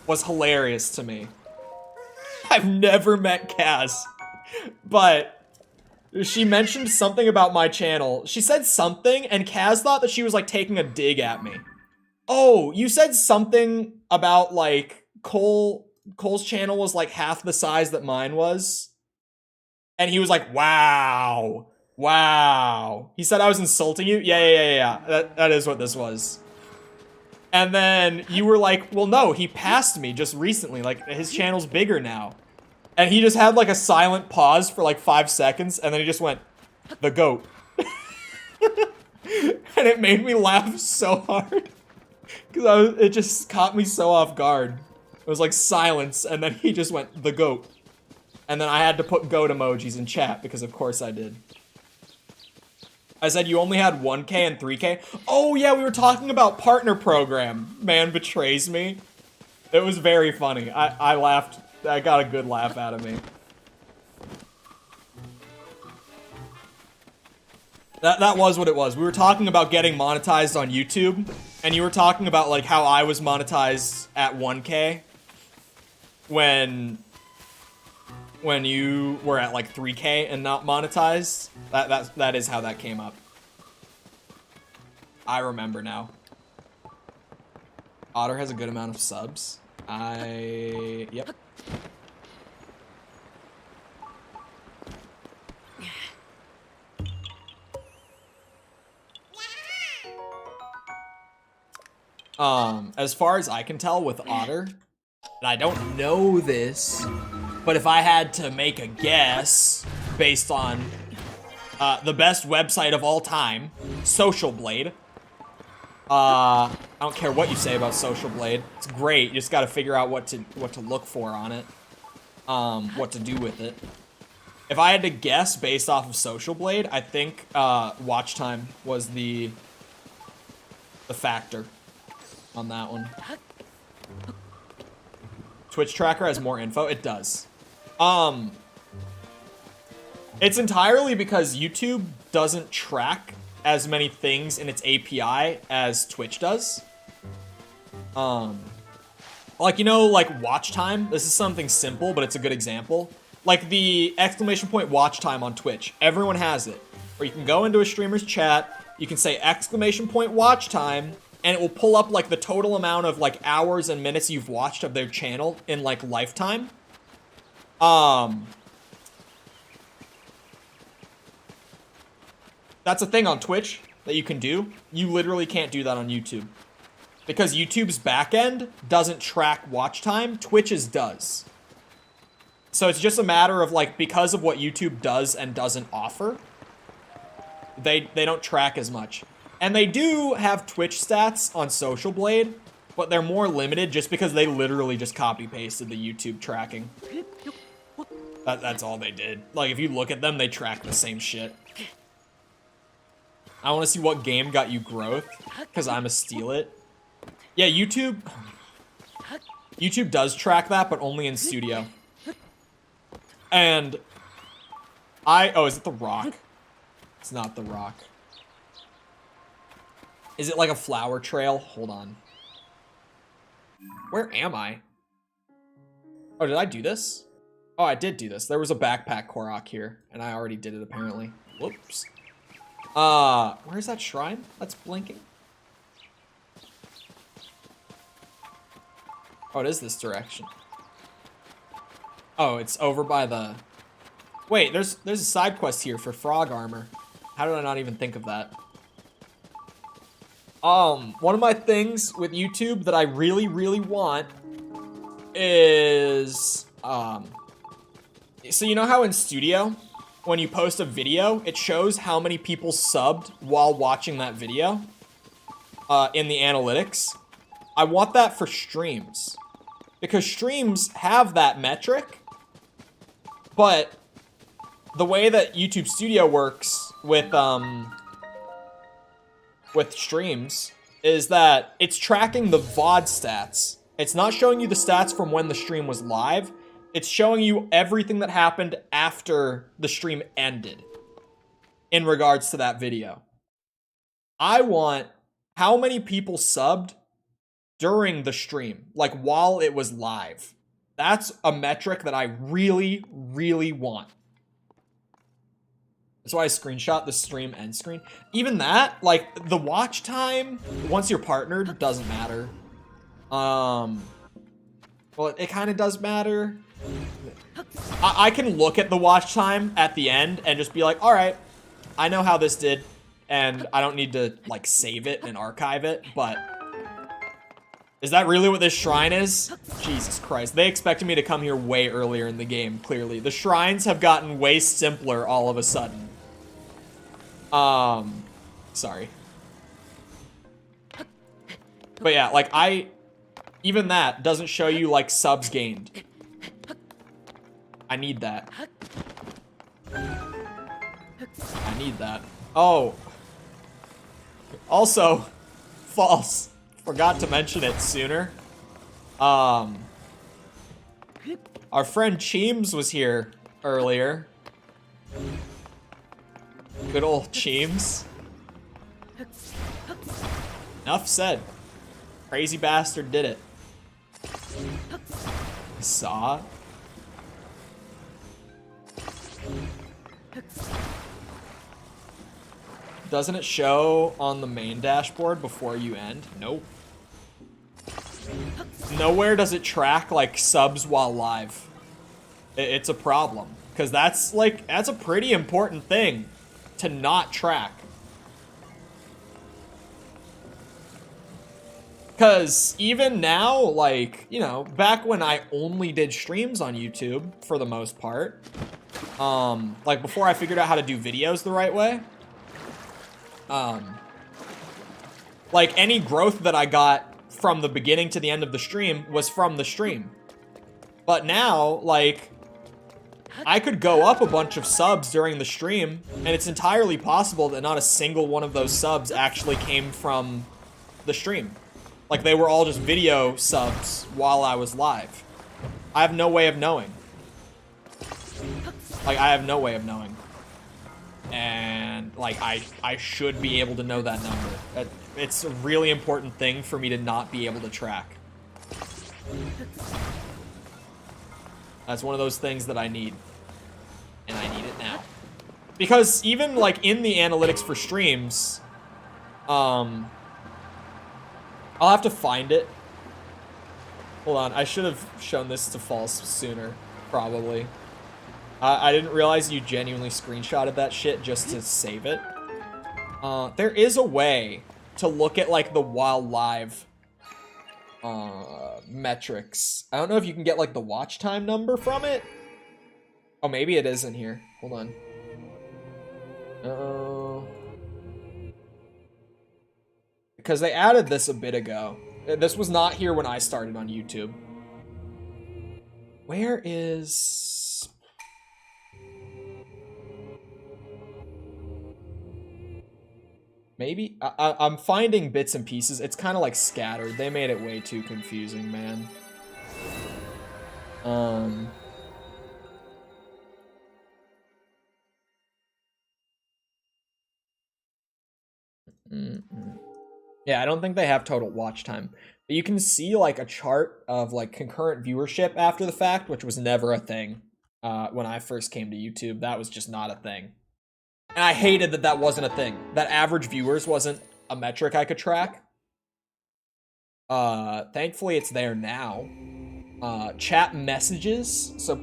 was hilarious to me. I've never met Kaz, but she mentioned something about my channel. She said something, and Kaz thought that she was like taking a dig at me. Oh, you said something about like Cole's channel was like half the size that mine was. And he was like, wow. Wow. He said I was insulting you? Yeah. That is what this was. And then you were like, well, no, he passed me just recently. Like, his channel's bigger now. And he just had like a silent pause for like 5 seconds. And then he just went, the goat. And it made me laugh so hard. Because it just caught me so off guard. It was like silence, and then he just went, the goat. And then I had to put goat emojis in chat, because of course I did. I said you only had 1K and 3K. Oh yeah, we were talking about partner program. Man betrays me. It was very funny. I laughed. I got a good laugh out of me. That was what it was. We were talking about getting monetized on YouTube, and you were talking about like how I was monetized at 1K when you were at like 3K and not monetized. That is how that came up. I remember now. Otter has a good amount of subs. Yep. As far as I can tell with Otter, and I don't know this, but if I had to make a guess based on the best website of all time, Social Blade. I don't care what you say about Social Blade. It's great. You just got to figure out what to look for on it, what to do with it. If I had to guess based off of Social Blade, I think watch time was the factor on that one. Twitch tracker has more info. It does. It's entirely because YouTube doesn't track as many things in its API as Twitch does. Like, you know, like watch time. This is something simple, but it's a good example. Like the exclamation point watch time on Twitch. Everyone has it. Or you can go into a streamer's chat, you can say exclamation point watch time, and it will pull up like the total amount of like hours and minutes you've watched of their channel in like lifetime. That's a thing on Twitch. that you can do, you literally can't do that on YouTube. Because YouTube's backend doesn't track watch time, Twitch's does. So it's just a matter of like, because of what YouTube does and doesn't offer, they don't track as much. And they do have Twitch stats on Social Blade, but they're more limited just because they literally just copy pasted the YouTube tracking. That's all they did. Like, if you look at them, they track the same shit. I want to see what game got you growth, because I'm a steal it. Yeah, YouTube does track that, but only in Studio. And oh, is it the rock? It's not the rock. Is it like a flower trail? Hold on. Where am I? Oh, did I do this? Oh, I did do this. There was a backpack Korok here, and I already did it apparently. Whoops. Where's that shrine that's blinking? Oh, it is this direction. Oh, it's over by the... Wait, there's a side quest here for frog armor. How did I not even think of that? One of my things with YouTube that I really, really want is, so you know how in Studio, when you post a video, it shows how many people subbed while watching that video, in the analytics? I want that for streams. Because streams have that metric, but the way that YouTube Studio works with streams is that it's tracking the VOD stats. It's not showing you the stats from when the stream was live. It's showing you everything that happened after the stream ended in regards to that video. I want how many people subbed during the stream, like while it was live. That's a metric that I really, really want. That's why I screenshot the stream end screen. Even that, like, the watch time, once you're partnered, doesn't matter. Well, it kind of does matter. I can look at the watch time at the end and just be like, all right, I know how this did, and I don't need to, like, save it and archive it, but... Is that really what this shrine is? Jesus Christ. They expected me to come here way earlier in the game, clearly. The shrines have gotten way simpler all of a sudden. Sorry. But yeah, like, even that doesn't show you, like, subs gained. I need that. I need that. Oh. Also, false. Forgot to mention it sooner. Our friend Cheems was here earlier. Good old Cheems. Enough said. Crazy bastard did it. Saw. Doesn't it show on the main dashboard before you end? Nope. Nowhere does it track, like, subs while live. It's a problem. Because that's a pretty important thing to not track. Because even now, like, you know, back when I only did streams on YouTube, for the most part, like, before I figured out how to do videos the right way, like, any growth that I got from the beginning to the end of the stream was from the stream. But now, like, I could go up a bunch of subs during the stream, and it's entirely possible that not a single one of those subs actually came from the stream. Like, they were all just video subs while I was live. I have no way of knowing. Like, I have no way of knowing. And, like, I should be able to know that number. It's a really important thing for me to not be able to track. That's one of those things that I need. And I need it now. Because even, like, in the analytics for streams, I'll have to find it. Hold on, I should have shown this to False sooner, probably. I didn't realize you genuinely screenshotted that shit just to save it. There is a way to look at like the while live metrics. I don't know if you can get like the watch time number from it. Oh, maybe it isn't here. Hold on. Because they added this a bit ago. This was not here when I started on YouTube. Where is... Maybe? I'm finding bits and pieces. It's kind of like scattered. They made it way too confusing, man. Yeah, I don't think they have total watch time. But you can see like a chart of like concurrent viewership after the fact, which was never a thing when I first came to YouTube. That was just not a thing. And I hated that that wasn't a thing. That average viewers wasn't a metric I could track. Thankfully it's there now. Chat messages, so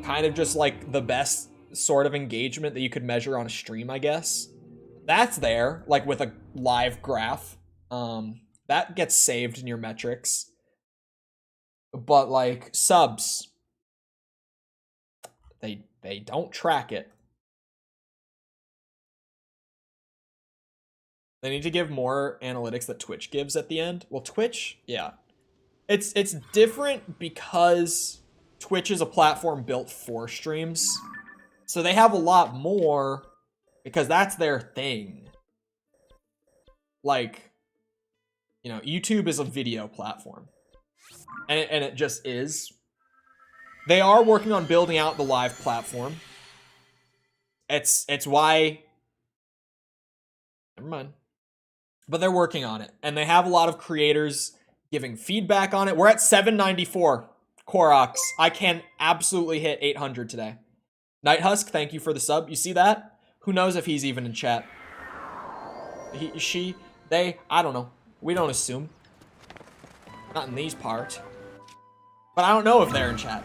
kind of just like the best sort of engagement that you could measure on a stream, I guess. That's there, like with a live graph. That gets saved in your metrics. But like subs, they don't track it. They need to give more analytics that Twitch gives at the end. Well, Twitch, yeah. It's different because Twitch is a platform built for streams. So they have a lot more because that's their thing. Like, you know, YouTube is a video platform. And it just is. They are working on building out the live platform. It's why... Never mind. But they're working on it. And they have a lot of creators giving feedback on it. We're at 794. Korox. I can absolutely hit 800 today. Nighthusk, thank you for the sub. You see that? Who knows if he's even in chat? He, she, they, I don't know. We don't assume. Not in these parts. But I don't know if they're in chat.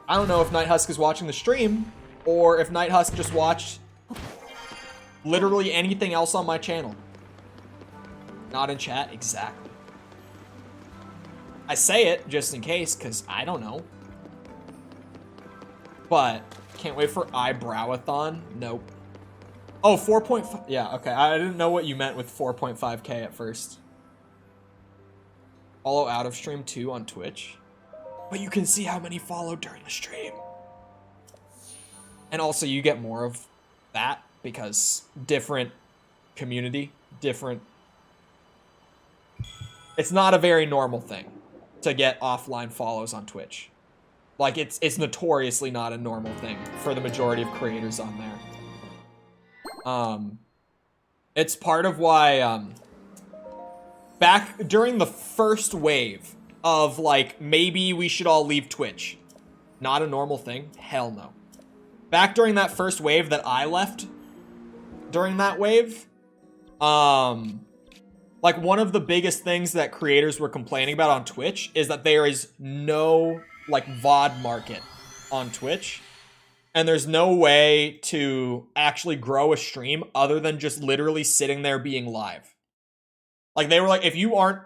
I don't know if Nighthusk is watching the stream, or if Nighthusk just watched literally anything else on my channel. Not in chat, exactly. I say it just in case, because I don't know. But, can't wait for Eyebrowathon. Nope. Oh, 4.5. Yeah, okay. I didn't know what you meant with 4.5k at first. Follow out of stream too on Twitch. But you can see how many follow during the stream. And also you get more of that because different community, different... It's not a very normal thing to get offline follows on Twitch. Like, it's notoriously not a normal thing for the majority of creators on there. It's part of why, back during the first wave of, like, maybe we should all leave Twitch. Not a normal thing? Hell no. Back during that first wave that I left, during that wave, like, one of the biggest things that creators were complaining about on Twitch is that there is no, like, VOD market on Twitch. And there's no way to actually grow a stream other than just literally sitting there being live. Like, they were like, if you aren't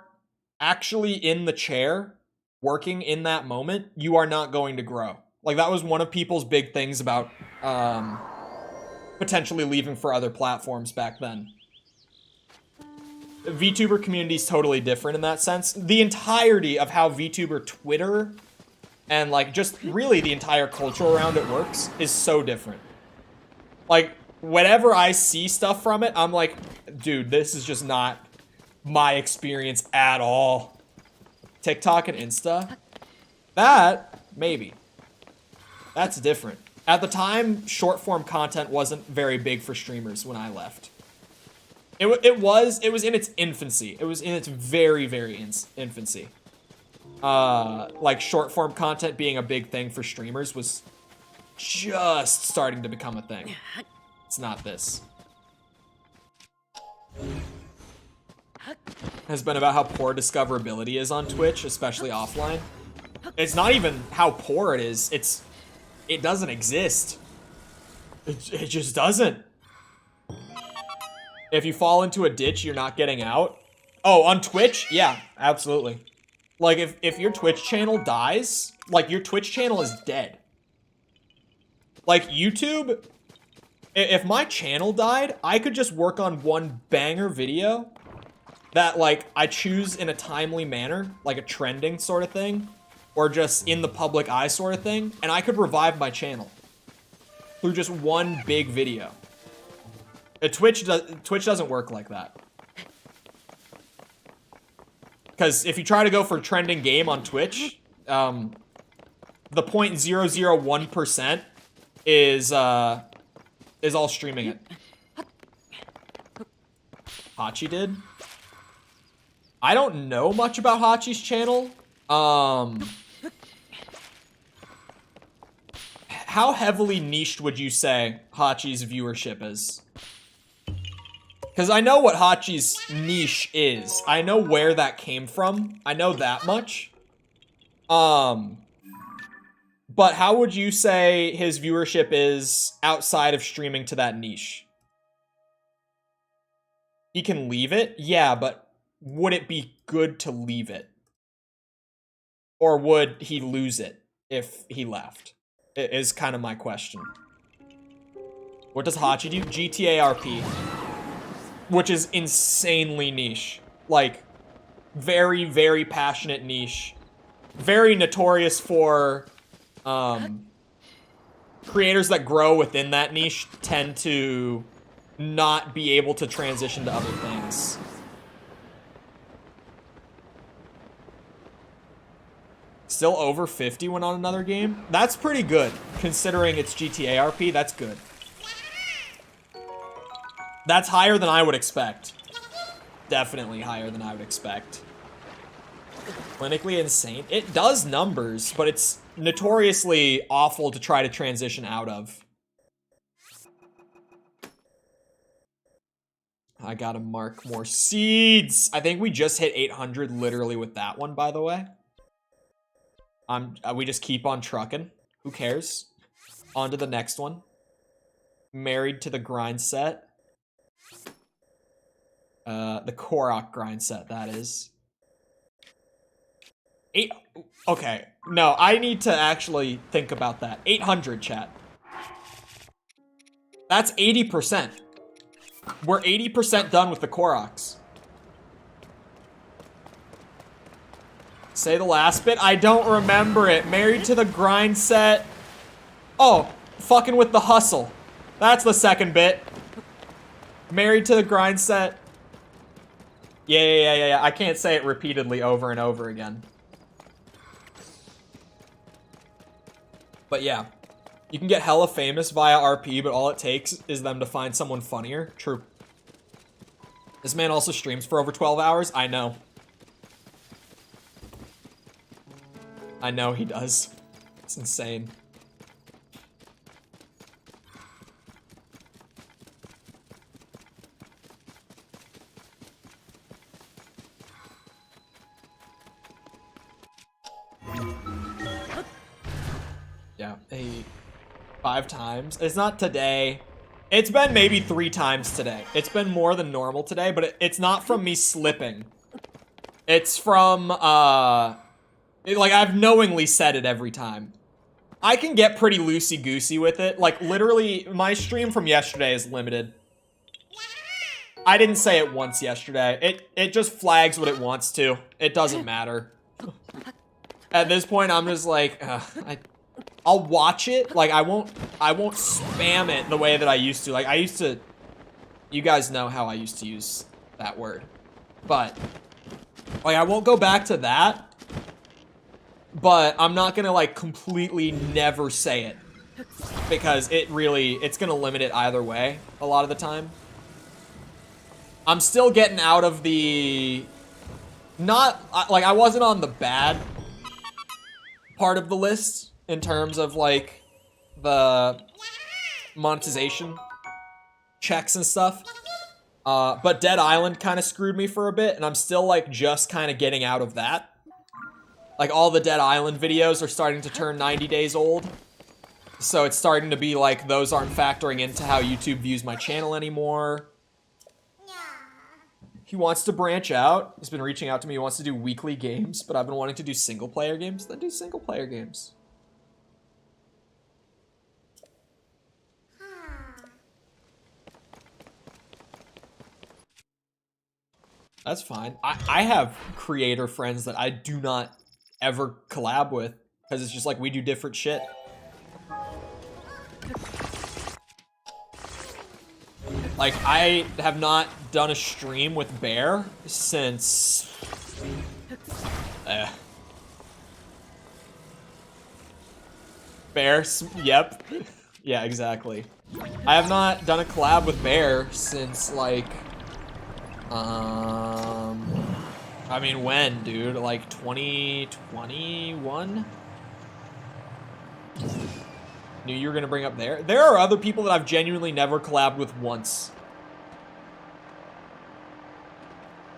actually in the chair working in that moment, you are not going to grow. Like, that was one of people's big things about potentially leaving for other platforms back then. The VTuber community is totally different in that sense. The entirety of how VTuber Twitter and, like, just really the entire culture around it works is so different. Like, whenever I see stuff from it, I'm like, dude, this is just not my experience at all. TikTok and Insta? That, maybe. That's different. At the time, short-form content wasn't very big for streamers when I left. It was in its infancy. It was in its very, very infancy. Like, short-form content being a big thing for streamers was just starting to become a thing. It's not this. Has been about how poor discoverability is on Twitch, especially offline. It's not even how poor it is, it doesn't exist. It just doesn't. If you fall into a ditch, you're not getting out. Oh, on Twitch? Yeah, absolutely. Like, if your Twitch channel dies, like, your Twitch channel is dead. Like, YouTube, if my channel died, I could just work on one banger video that, like, I choose in a timely manner, like a trending sort of thing, or just in the public eye sort of thing, and I could revive my channel through just one big video. Twitch doesn't work like that. Because if you try to go for trending game on Twitch, the 0.001% is all streaming it. Hachi did? I don't know much about Hachi's channel. How heavily niched would you say Hachi's viewership is? Because I know what Hachi's niche is. I know where that came from. I know that much. But how would you say his viewership is outside of streaming to that niche? He can leave it? Yeah, but would it be good to leave it? Or would he lose it if he left? It is kind of my question. What does Hachi do? GTA RP. Which is insanely niche. Like, very, very passionate niche. Very notorious for, creators that grow within that niche tend to not be able to transition to other things. Still over 50 when on another game? That's pretty good. Considering it's GTA RP, that's good. That's higher than I would expect. Definitely higher than I would expect. Clinically insane. It does numbers, but it's notoriously awful to try to transition out of. I gotta mark more seeds. I think we just hit 800 literally with that one, by the way. We just keep on trucking. Who cares? On to the next one. Married to the grind set. The Korok grind set, that is. Okay, no, I need to actually think about that. 800, chat. That's 80%. We're 80% done with the Koroks. Say the last bit? I don't remember it. Married to the grind set. Oh, fucking with the hustle. That's the second bit. Married to the grind set. Yeah. I can't say it repeatedly over and over again. But yeah. You can get hella famous via RP, but all it takes is them to find someone funnier. True. This man also streams for over 12 hours. I know. I know he does. It's insane. Yeah, 5 times. It's not today. It's been maybe 3 times today. It's been more than normal today, but it's not from me slipping. It's from, like, I've knowingly said it every time. I can get pretty loosey-goosey with it. Like, literally, my stream from yesterday is limited. I didn't say it once yesterday. It just flags what it wants to. It doesn't matter. At this point, I'm just like, I'll watch it. Like, I won't spam it the way that I used to. Like, I used to, you guys know how I used to use that word. But, like, I won't go back to that. But I'm not gonna, like, completely never say it. Because it's gonna limit it either way, a lot of the time. I'm still getting out of the, like, I wasn't on the bad part of the list in terms of, like, the monetization checks and stuff. But Dead Island kind of screwed me for a bit, and I'm still, like, just kind of getting out of that. Like, all the Dead Island videos are starting to turn 90 days old. So it's starting to be like, those aren't factoring into how YouTube views my channel anymore. He wants to branch out. He's been reaching out to me. He wants to do weekly games, but I've been wanting to do single player games. Then do single player games. That's fine. I have creator friends that I do not ever collab with because it's just like we do different shit. Like, I have not done a stream with Bear since... Bear, yep. Yeah, exactly. I have not done a collab with Bear since, like... I mean, when, dude? Like, 2021? Knew you were gonna bring up there. There are other people that I've genuinely never collabed with once.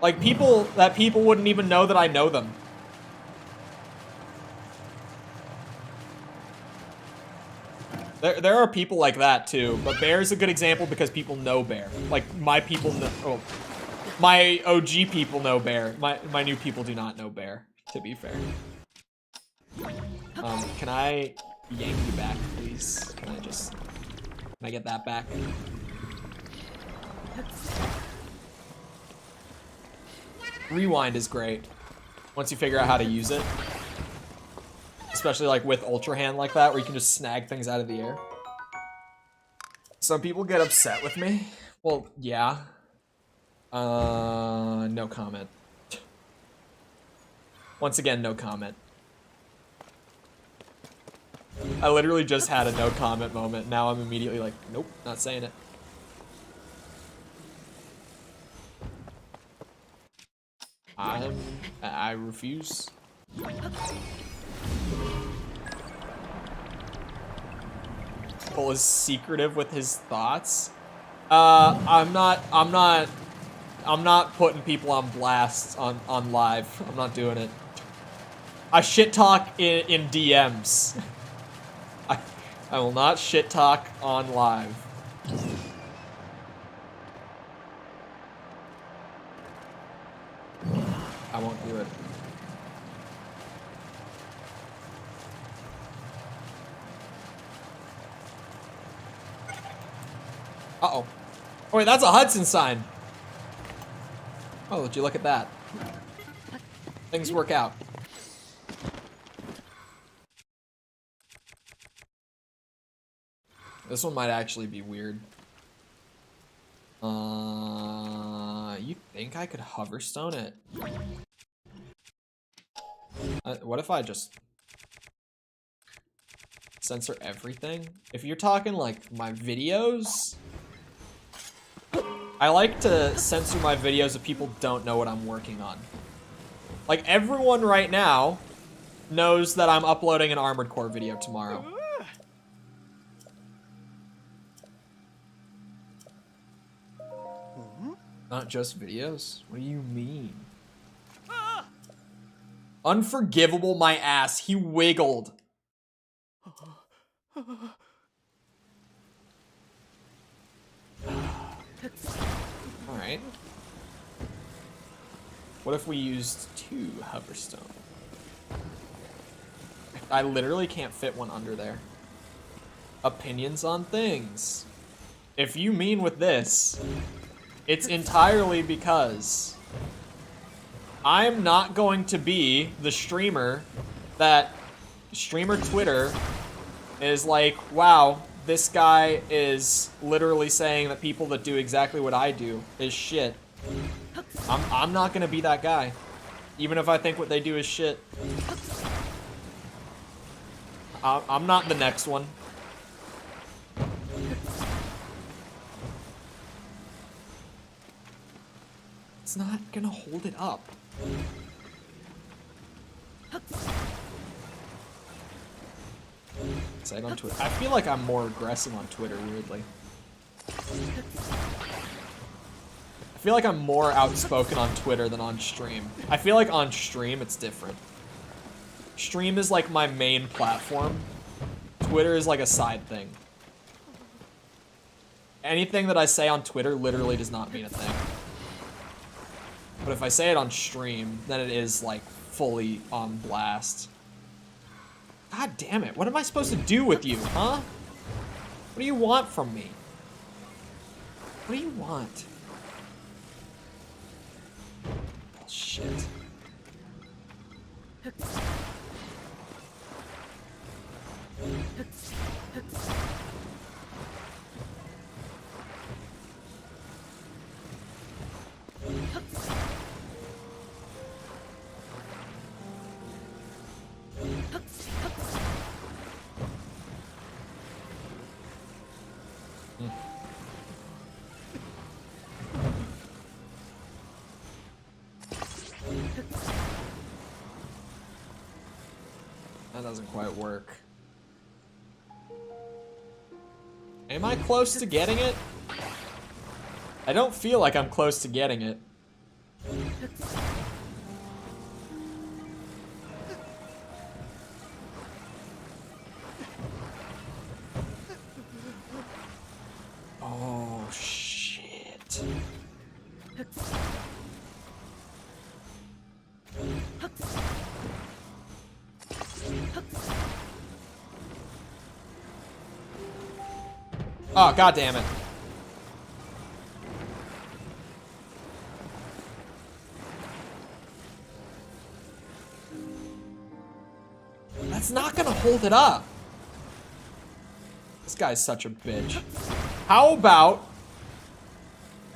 Like, people that people wouldn't even know that I know them. There are people like that too, but Bear's a good example because people know Bear. Like, my people know, oh, my OG people know Bear. My new people do not know Bear, to be fair. Can I yank you back, please? Can I get that back? Rewind is great once you figure out how to use it. Especially like with Ultra Hand like that, where you can just snag things out of the air. Some people get upset with me. Well, yeah. No comment. Once again, no comment. I literally just had a no comment moment. Now I'm immediately like, nope, not saying it. I refuse. Cole is secretive with his thoughts. I'm not putting people on blast on live. I'm not doing it. I shit talk in DMs. I will not shit talk on live. I won't do it. Uh-oh. Oh, wait, that's a Hudson sign. Oh, would you look at that? Things work out. This one might actually be weird. You think I could hoverstone it? What if I just censor everything? If you're talking like my videos, I like to censor my videos if people don't know what I'm working on. Like, everyone right now knows that I'm uploading an Armored Core video tomorrow. Not just videos? What do you mean? Unforgivable, my ass. He wiggled. Alright. What if we used 2 hoverstone? I literally can't fit one under there. Opinions on things. If you mean with this, it's entirely because I'm not going to be the streamer that streamer Twitter is like, wow, this guy is literally saying that people that do exactly what I do is shit. I'm not gonna be that guy, even if I think what they do is shit. I'm not the next one. It's not gonna hold it up. Say it on Twitter. I feel like I'm more aggressive on Twitter, weirdly. I feel like I'm more outspoken on Twitter than on stream. I feel like on stream it's different. Stream is like my main platform. Twitter is like a side thing. Anything that I say on Twitter literally does not mean a thing. But if I say it on stream, then it is like fully on blast. God damn it. What am I supposed to do with you, huh? What do you want from me? What do you want? Bullshit. That doesn't quite work. Am I close to getting it? I don't feel like I'm close to getting it. Oh, shit. Oh, god damn it. That's not gonna hold it up. This guy's such a bitch. How about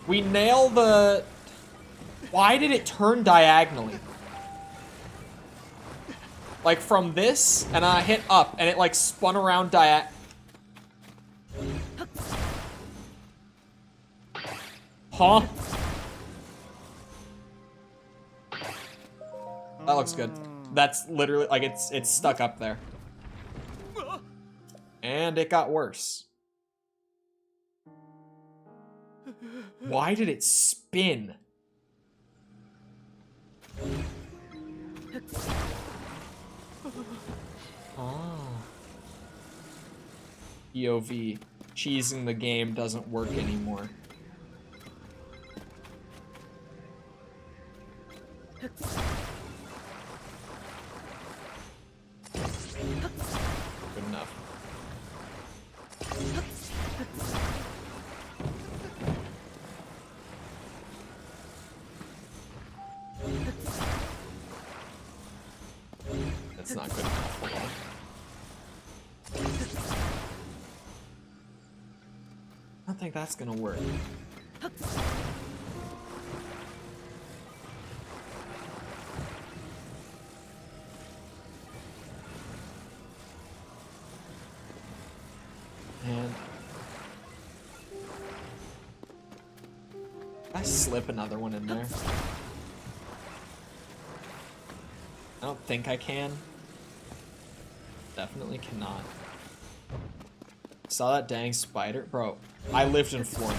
we nail the... Why did it turn diagonally? Like from this, and I hit up, and it like spun around Huh? That looks good. That's literally, like, it's stuck up there. And it got worse. Why did it spin? Oh. POV. Cheesing the game doesn't work anymore. Good enough. That's not good enough. I don't think that's gonna work. And I slip another one in there. I don't think I can. Definitely cannot. Saw that dang spider? Bro, I lived in Florida.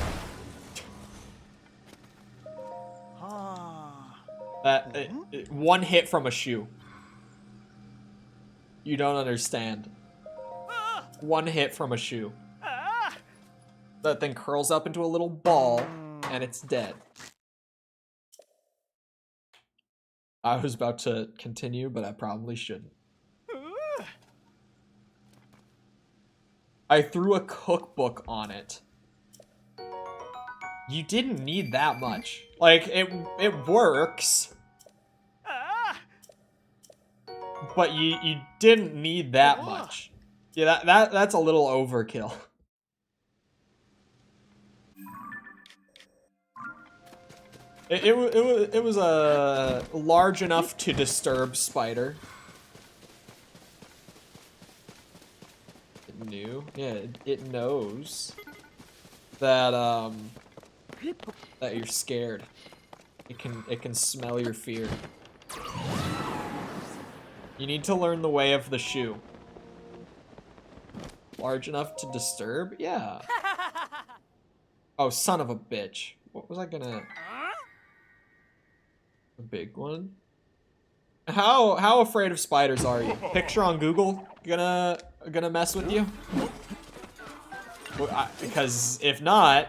One hit from a shoe. You don't understand. One hit from a shoe. That thing curls up into a little ball, and it's dead. I was about to continue, but I probably shouldn't. I threw a cookbook on it. You didn't need that much. Like, it works. But you didn't need that much. Yeah, that's a little overkill. It was a large enough to disturb spider. It knew, yeah, it knows that that you're scared. It can smell your fear. You need to learn the way of the shoe. Large enough to disturb? Yeah. Oh, son of a bitch. What was I gonna... A big one? How afraid of spiders are you? Picture on Google gonna mess with you? Because if not,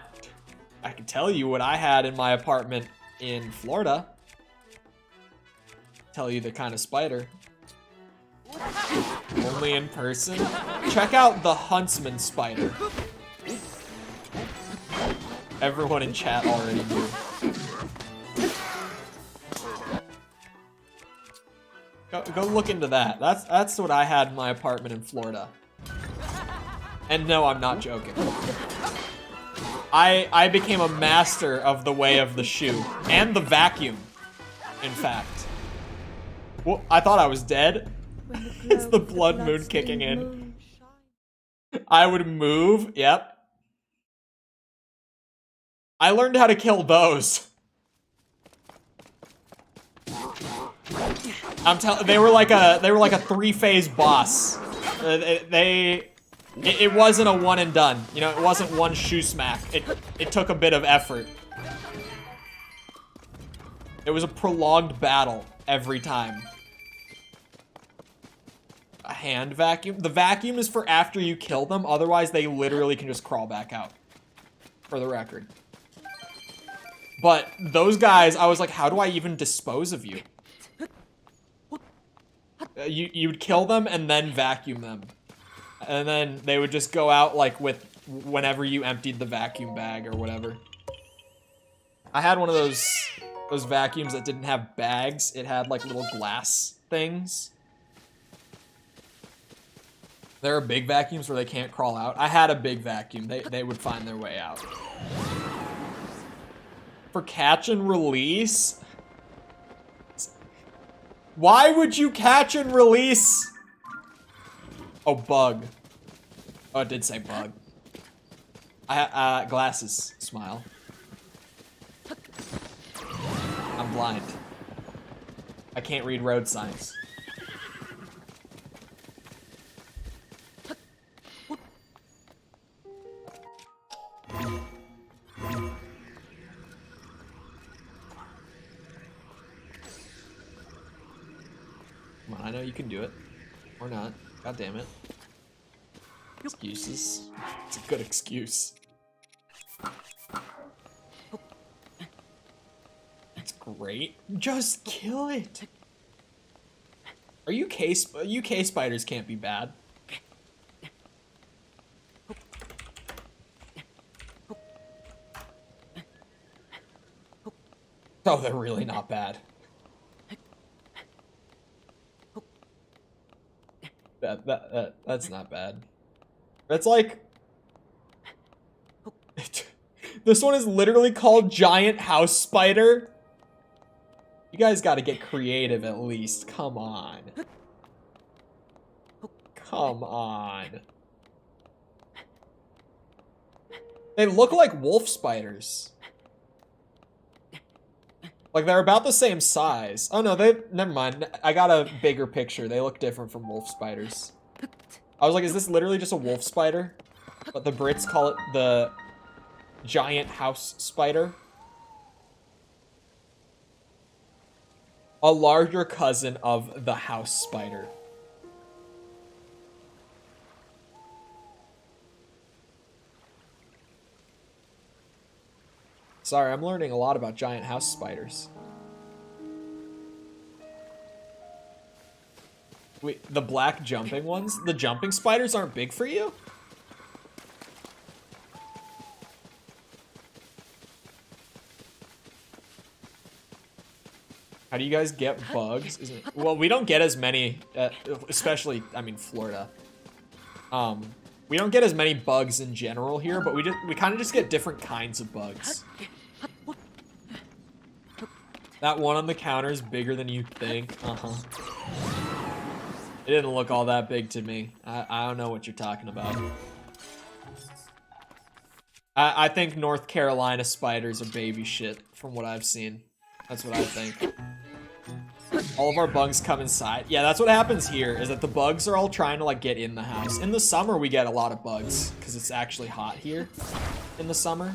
I can tell you what I had in my apartment in Florida. tell you the kind of spider. Only in person? Check out the huntsman spider. Everyone in chat already knew. Go look into that. That's what I had in my apartment in Florida. And no, I'm not joking. I became a master of the way of the shoe. And the vacuum, in fact. Well, I thought I was dead. It's the blood moon kicking in. I would move, yep. I learned how to kill those. They were like a 3-phase boss. It wasn't a one and done. You know, it wasn't one shoe smack. It took a bit of effort. It was a prolonged battle every time. A hand vacuum? The vacuum is for after you kill them, otherwise they literally can just crawl back out. For the record. But those guys, I was like, how do I even dispose of you? You'd kill them and then vacuum them. And then they would just go out like with whenever you emptied the vacuum bag or whatever. I had one of those vacuums that didn't have bags. It had like little glass things. There are big vacuums where they can't crawl out. I had a big vacuum. They would find their way out. For catch and release? Why would you catch and release? Oh, bug. Oh, it did say bug. Glasses. Smile. I'm blind. I can't read road signs. Come on, I know you can do it. Or not. God damn it. Excuses. It's a good excuse. It's great. Just kill it. UK spiders can't be bad. Oh, they're really not bad. That's not bad. That's like... This one is literally called Giant House Spider. You guys gotta get creative at least. Come on. Come on. They look like wolf spiders. Like, they're about the same size. Oh, no, never mind. I got a bigger picture. They look different from wolf spiders. I was like, is this literally just a wolf spider? But the Brits call it the Giant House Spider. A larger cousin of the house spider. Sorry, I'm learning a lot about giant house spiders. Wait, the black jumping ones? The jumping spiders aren't big for you? How do you guys get bugs? Well, we don't get as many, especially, I mean, Florida. We don't get as many bugs in general here, but we kind of just get different kinds of bugs. That one on the counter is bigger than you think. Uh-huh. It didn't look all that big to me. I don't know what you're talking about. I think North Carolina spiders are baby shit, from what I've seen. That's what I think. All of our bugs come inside. Yeah, that's what happens here, is that the bugs are all trying to, like, get in the house. In the summer, we get a lot of bugs, because it's actually hot here in the summer.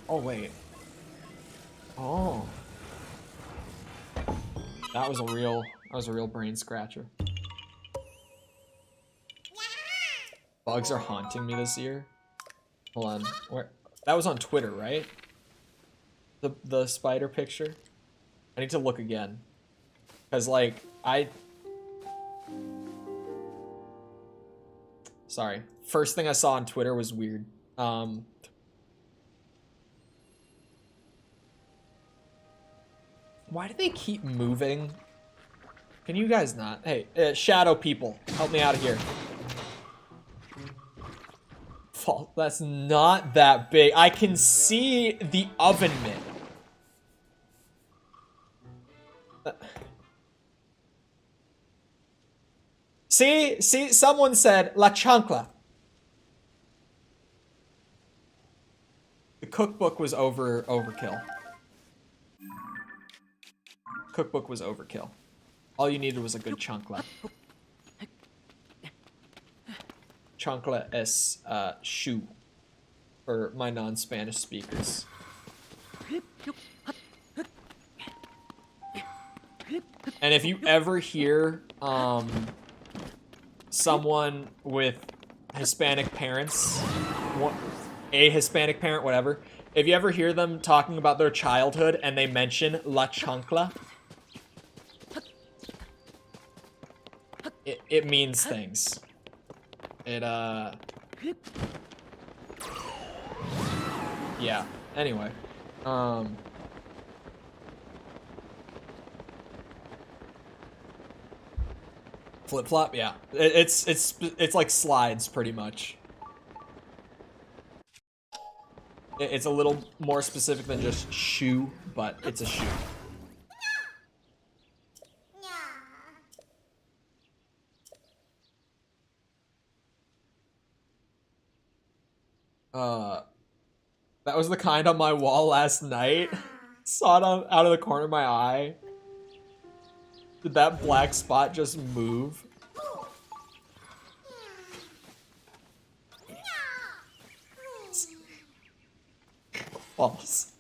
Oh, wait. Oh. That was a real brain scratcher. Bugs are haunting me this year. Hold on. Where? That was on Twitter, right? The spider picture? I need to look again. Because, like, Sorry. First thing I saw on Twitter was weird. Why do they keep moving? Can you guys not? Hey, shadow people, help me out of here. That's not that big. I can see the oven mitt. See, someone said la chancla. The cookbook was overkill. Cookbook was overkill. All you needed was a good chancla. Chancla es shoe for my non-Spanish speakers. And if you ever hear someone with Hispanic parents, a Hispanic parent, whatever, if you ever hear them talking about their childhood and they mention la chancla, it means things. Yeah, anyway. Flip-flop, yeah. It's like slides, pretty much. It's a little more specific than just shoe, but it's a shoe. That was the kind on my wall last night. Saw it out of the corner of my eye. Did that black spot just move? False.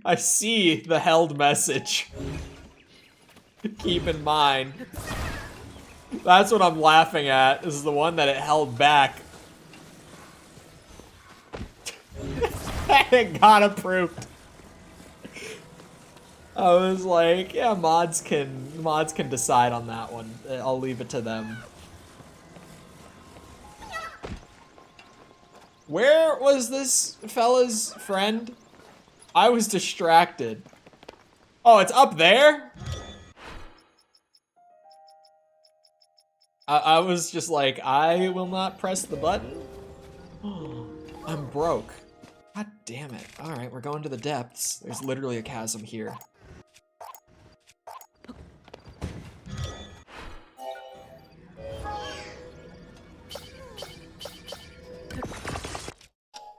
I see the held message. Keep in mind. That's what I'm laughing at. This is the one that it held back. It got approved. I was like, yeah, mods can decide on that one. I'll leave it to them. Where was this fella's friend? I was distracted. Oh, it's up there? I was just like, I will not press the button. I'm broke. God damn it. Alright, we're going to the depths. There's literally a chasm here.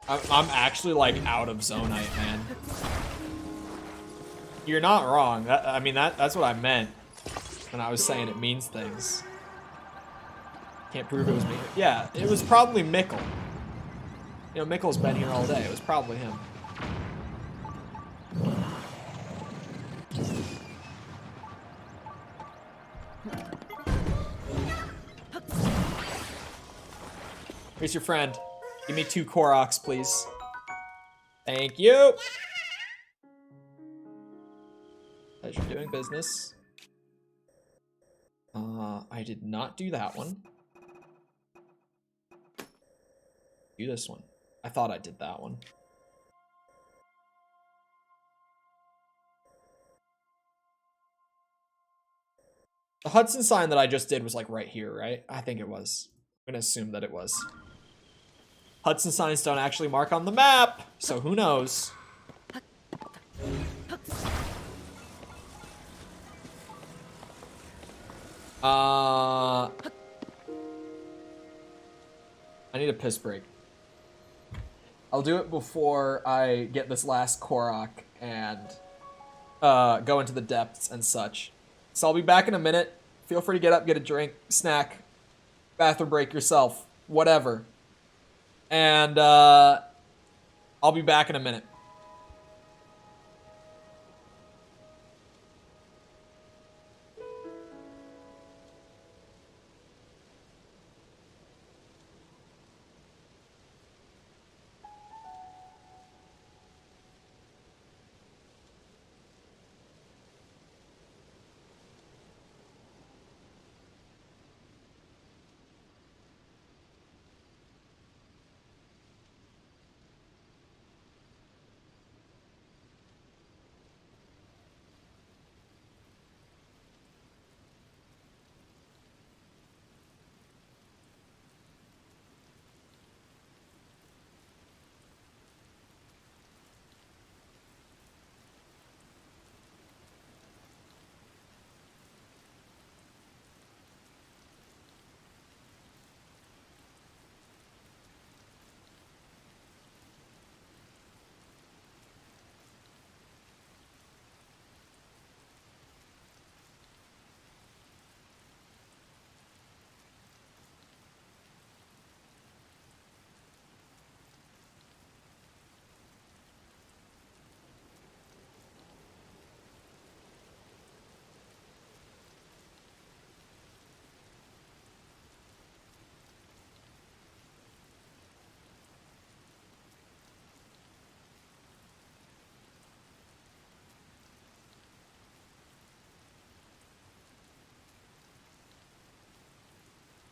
I'm actually like out of zonite, man. You're not wrong. I mean, that's what I meant when I was saying it means things. Can't prove it was me. Yeah, it was probably Mickle. You know, Mickle's been here all day. It was probably him. Here's your friend. Give me 2 Koroks, please. Thank you. Pleasure doing business. I did not do that one. Do this one. I thought I did that one. The Hudson sign that I just did was like right here, right? I think it was. I'm gonna assume that it was. Hudson signs don't actually mark on the map, so who knows? I need a piss break. I'll do it before I get this last Korok and go into the depths and such. So I'll be back in a minute. Feel free to get up, get a drink, snack, bathroom break yourself, whatever. And I'll be back in a minute.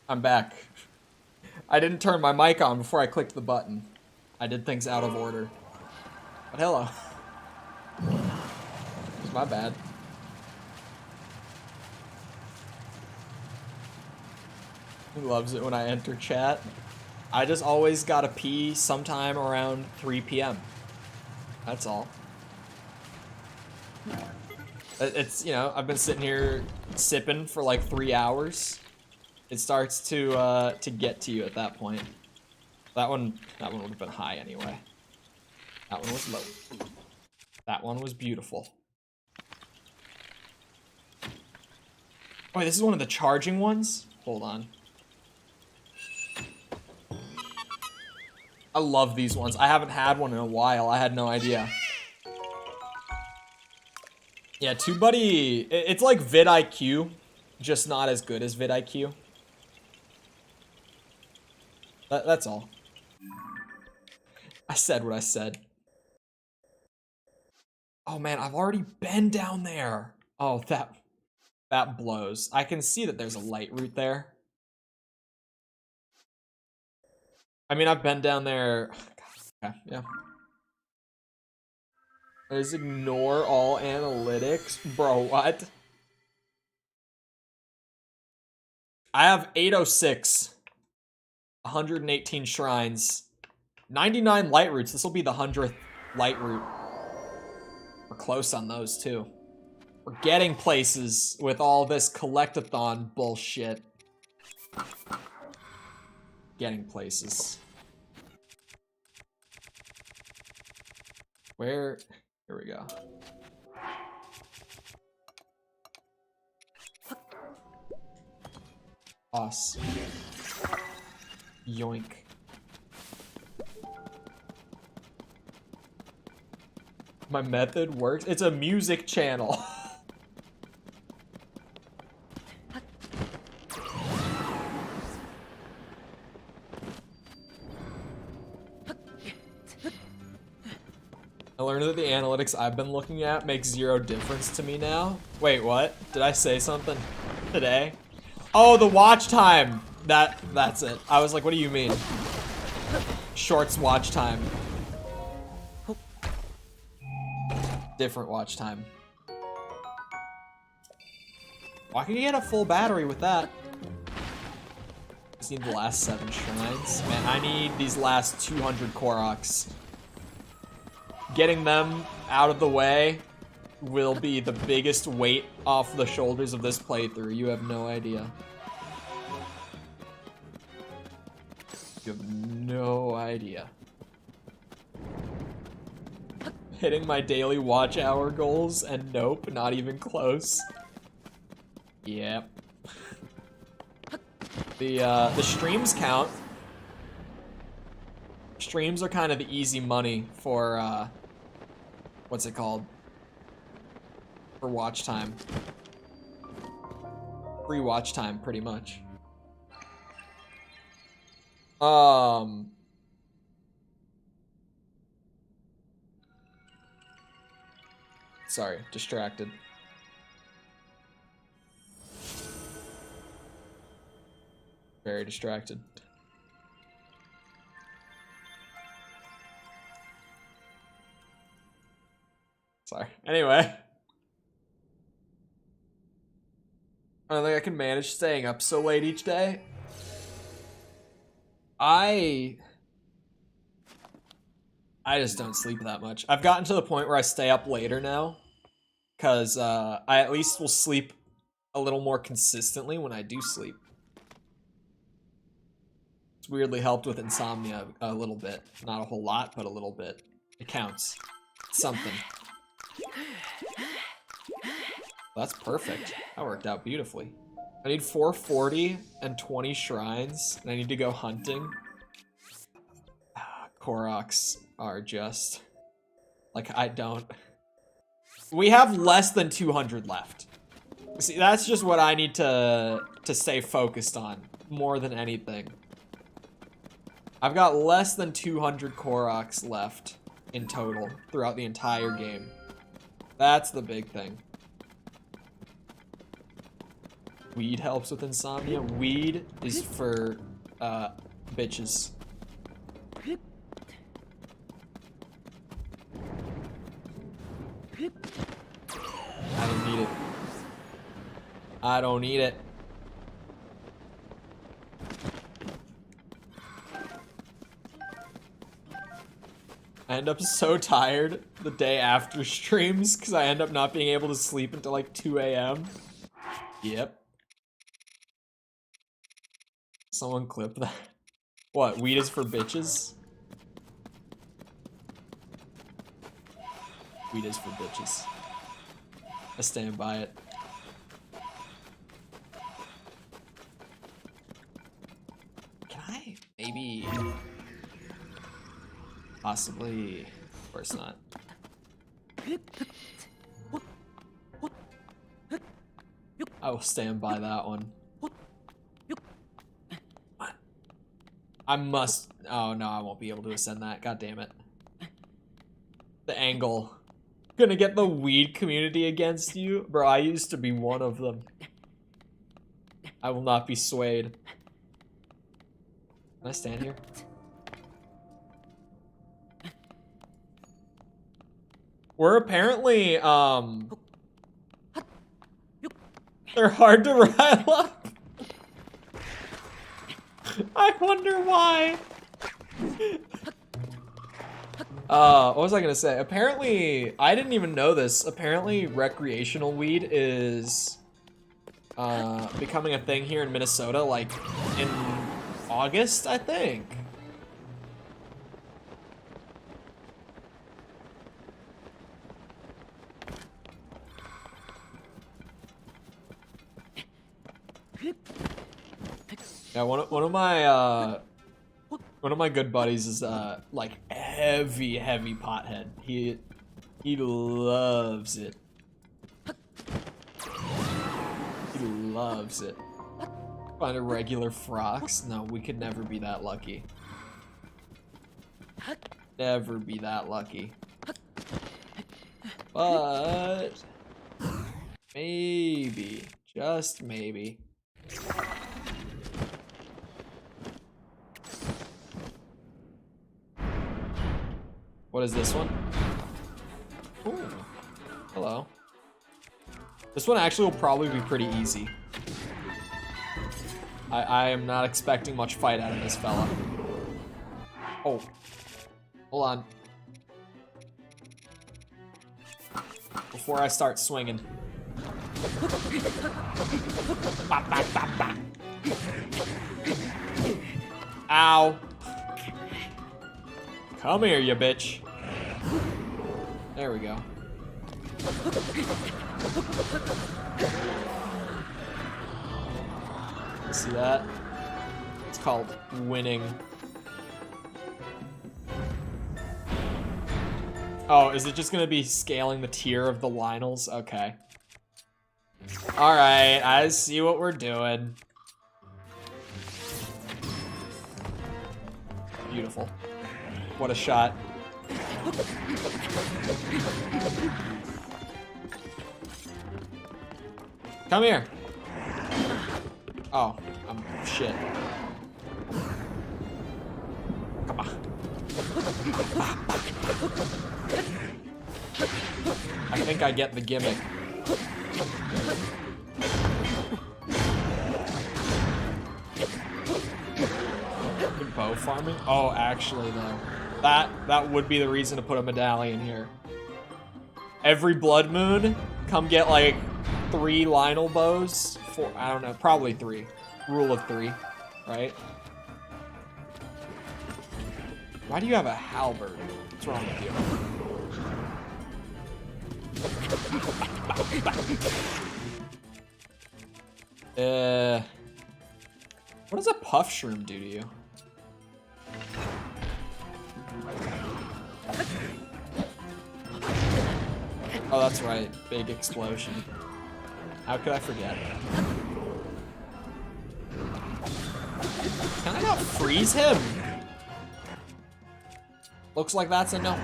I'm back. I didn't turn my mic on before I clicked the button. I did things out of order. But hello. It's my bad. He loves it when I enter chat. I just always gotta pee sometime around 3 p.m. That's all. It's, you know, I've been sitting here sipping for like 3 hours. It starts to get to you at that point. That one would have been high anyway. That one was low. That one was beautiful. Wait, this is one of the charging ones? Hold on. I love these ones. I haven't had one in a while. I had no idea. Yeah, TubeBuddy, it's like vidIQ, just not as good as vidIQ. That's all. I said what I said. Oh man, I've already been down there. Oh, that blows. I can see that there's a light route there. I mean, I've been down there. God, yeah. Just ignore all analytics. Bro, what? I have 806. 118 shrines. 99 light routes. This will be the 100th light route. We're close on those, too. We're getting places with all this collectathon bullshit. Getting places. Where? Here we go. Boss. Yoink. My method works. It's a music channel. I learned that the analytics I've been looking at make 0 difference to me now. Wait, what? Did I say something today? Oh, the watch time. That's it. I was like, what do you mean? Shorts watch time. Different watch time. Why can you get a full battery with that? Just need the last 7 shrines. Man, I need these last 200 Koroks. Getting them out of the way will be the biggest weight off the shoulders of this playthrough. You have no idea. You have no idea. Hitting my daily watch hour goals, and nope, not even close. Yep. The streams count. Streams are kind of the easy money for, what's it called? For watch time. Free watch time, pretty much. Sorry, distracted. Very distracted. Sorry. Anyway. I don't think I can manage staying up so late each day. I just don't sleep that much. I've gotten to the point where I stay up later now. Because I at least will sleep a little more consistently when I do sleep. It's weirdly helped with insomnia a little bit. Not a whole lot, but a little bit. It counts. It's something. That's perfect. That worked out beautifully. I need 440 and 20 shrines, and I need to go hunting. Koroks are just... like, I don't... We have less than 200 left. See, that's just what I need to stay focused on, more than anything. I've got less than 200 Koroks left in total throughout the entire game. That's the big thing. Weed helps with insomnia. Weed is for bitches. I don't need it. I don't need it. I end up so tired the day after streams because I end up not being able to sleep until like 2 a.m. Yep. Someone clip that. What? Weed is for bitches? Weed is for bitches. I stand by it. Can I maybe... Possibly... Of course not. I will stand by that one. I must... Oh no, I won't be able to ascend that. God damn it. The angle. Gonna get the weed community against you? Bro, I used to be one of them. I will not be swayed. Can I stand here? We're apparently, they're hard to rile up. I wonder why. What was I gonna say? Apparently, I didn't even know this. Apparently, recreational weed is becoming a thing here in Minnesota, like in August, I think. Yeah, one of my good buddies is like heavy pothead. He loves it. He loves it. Find a regular Frox? No, we could never be that lucky. Never be that lucky. But maybe, just maybe. What is this one? Ooh, hello. This one actually will probably be pretty easy. I am not expecting much fight out of this fella. Oh, hold on. Before I start swinging. Bop, bop, bop, bop. Ow. Come here, you bitch. There we go. See that? It's called winning. Oh, is it just gonna be scaling the tier of the Lionels? Okay. Alright, I see what we're doing. Beautiful. What a shot. Come here. Oh, I'm shit. Come on. I think I get the gimmick. Bow farming? Oh, actually though. That would be the reason to put a medallion here. Every blood moon, come get like 3 Lionel bows. 4, I don't know, probably 3. Rule of 3, right? Why do you have a halberd? What's wrong with you? What does a puff shroom do to you? Oh, that's right. Big explosion. How could I forget? Can I not freeze him? Looks like that's a no.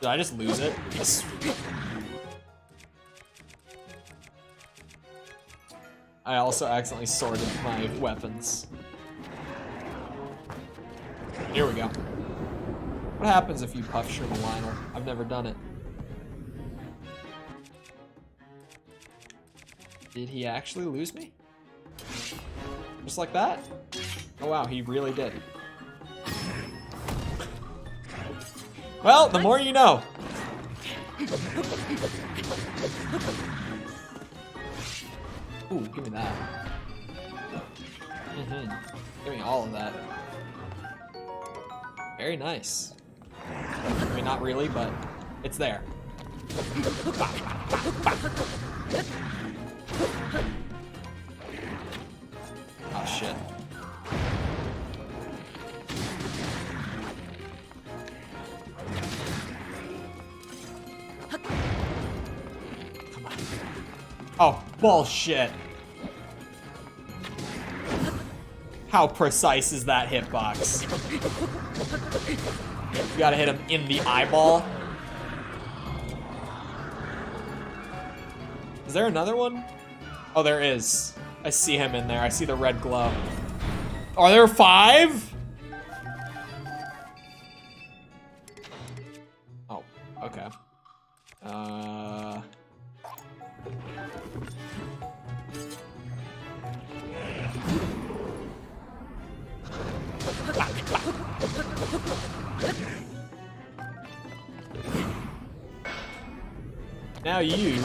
Did I just lose it? I also accidentally sorted my weapons. Here we go. What happens if you puff shroom a Lionel? I've never done it. Did he actually lose me? Just like that? Oh wow, he really did. Well, the more you know. Ooh, give me that. Give me all of that. Very nice. I mean, not really, but it's there. Oh, shit. Come on. Oh, bullshit. How precise is that hitbox? You gotta hit him in the eyeball. Is there another one? Oh, there is. I see him in there. I see the red glow. Are there 5? Oh, okay. Now you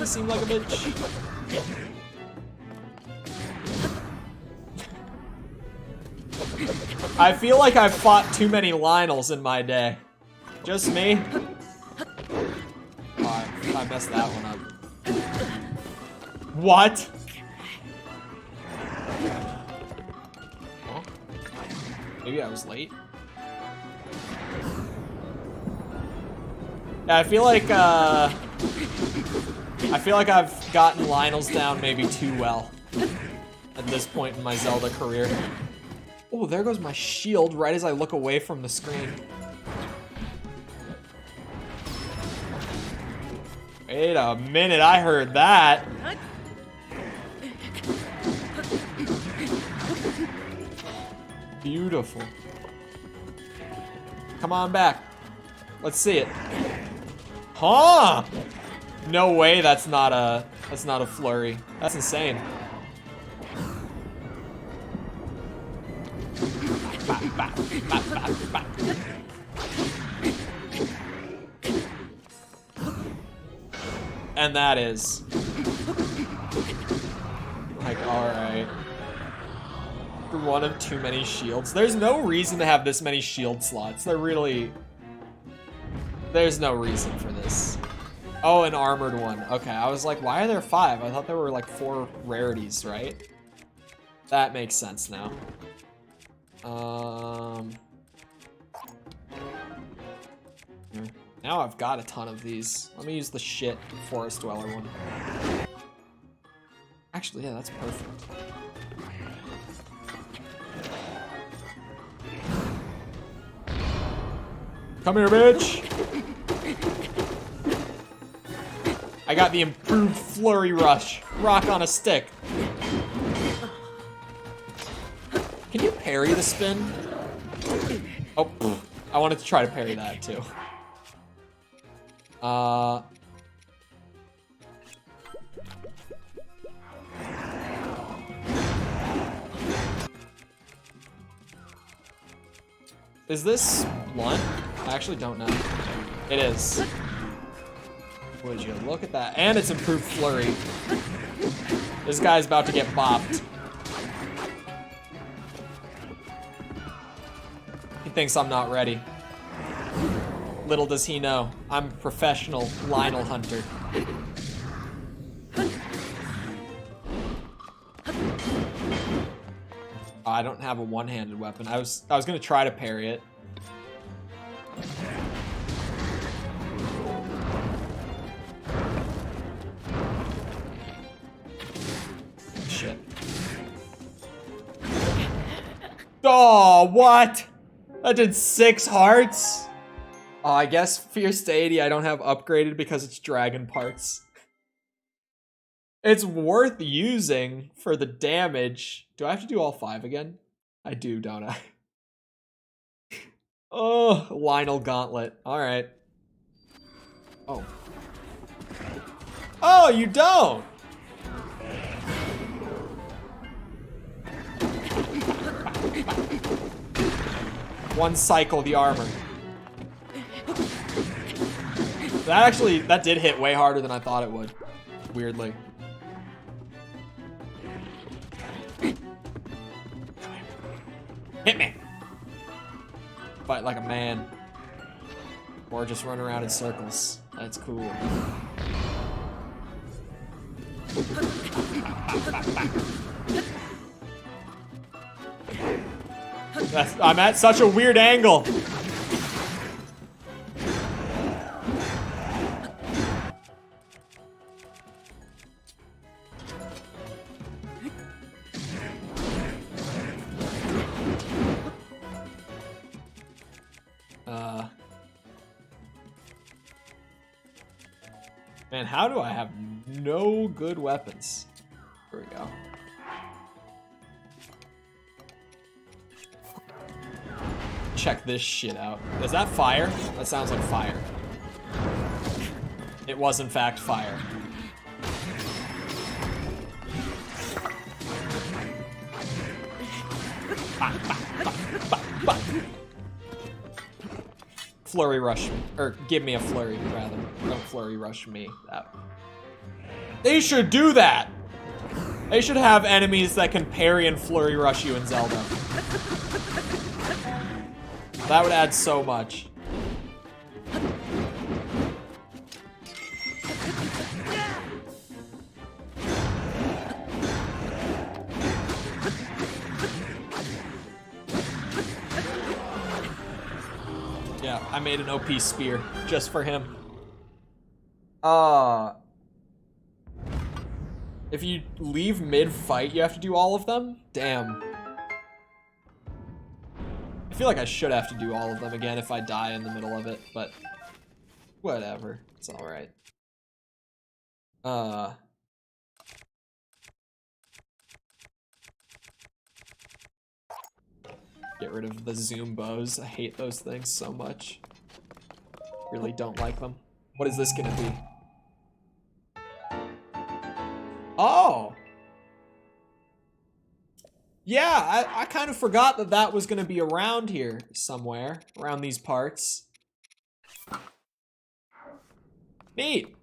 seem like a bitch. I feel like I've fought too many Lionels in my day. Just me? Oh, I messed that one up. What? Oh. Maybe I was late. Yeah, I feel like I've gotten Lionels down maybe too well at this point in my Zelda career. Oh, there goes my shield right as I look away from the screen. Wait a minute, I heard that. Beautiful. Come on back. Let's see it. Huh? No way that's not a flurry. That's insane. And that is like, alright. For one of too many shields. There's no reason to have this many shield slots. There's no reason for this. Oh, an armored one. Okay, I was like, why are there 5? I thought there were like 4 rarities, right? That makes sense now. Now I've got a ton of these. Let me use the shit Forest Dweller one. Actually, yeah, that's perfect. Come here, bitch! I got the improved Flurry Rush. Rock on a stick. Can you parry the spin? Oh, I wanted to try to parry that too. Is this blunt? I actually don't know. It is. Would you look at that? And it's improved flurry. This guy's about to get bopped. He thinks I'm not ready. Little does he know, I'm a professional Lionel hunter. Oh, I don't have a one-handed weapon. I was gonna try to parry it. Shit. Oh, what? That did 6 hearts. Oh, I guess Fierce Deity I don't have upgraded because it's dragon parts. It's worth using for the damage. Do I have to do all 5 again? I do, don't I? Oh, Lionel Gauntlet. Alright. Oh. Oh, you don't! One cycle the armor. That did hit way harder than I thought it would. Weirdly. Hit me! Fight like a man. Or just run around in circles. That's cool. I'm at such a weird angle. Man, how do I have no good weapons? Here we go. Check this shit out. Is that fire? That sounds like fire. It was in fact fire. Flurry rush, or give me a flurry rather. Don't flurry rush me. They should do that. They should have enemies that can parry and flurry rush you in Zelda. That would add so much. Yeah, I made an OP spear just for him. If you leave mid-fight, you have to do all of them? Damn. I feel like I should have to do all of them again if I die in the middle of it, but whatever. It's alright. Get rid of the zoom bows. I hate those things so much. Really don't like them. What is this gonna be? Oh! Yeah, I kind of forgot that that was gonna be around here somewhere. Around these parts. Neat!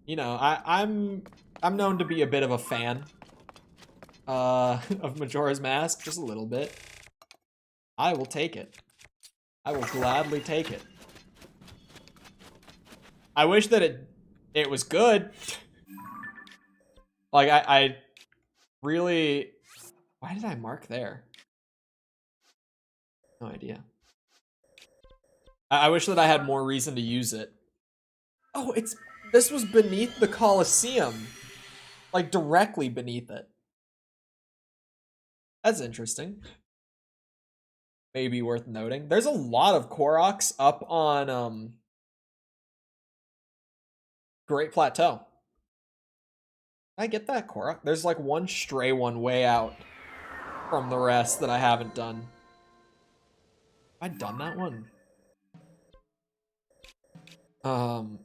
You know, I'm known to be a bit of a fan of Majora's Mask, just a little bit. I will take it. I will gladly take it. I wish that it was good. Like, I really... Why did I mark there? No idea. I wish that I had more reason to use it. Oh, this was beneath the Colosseum. Like, directly beneath it. That's interesting. Maybe worth noting. There's a lot of Koroks up on, Great Plateau. I get that, Korok. There's like one stray one way out from the rest that I haven't done. Have I done that one?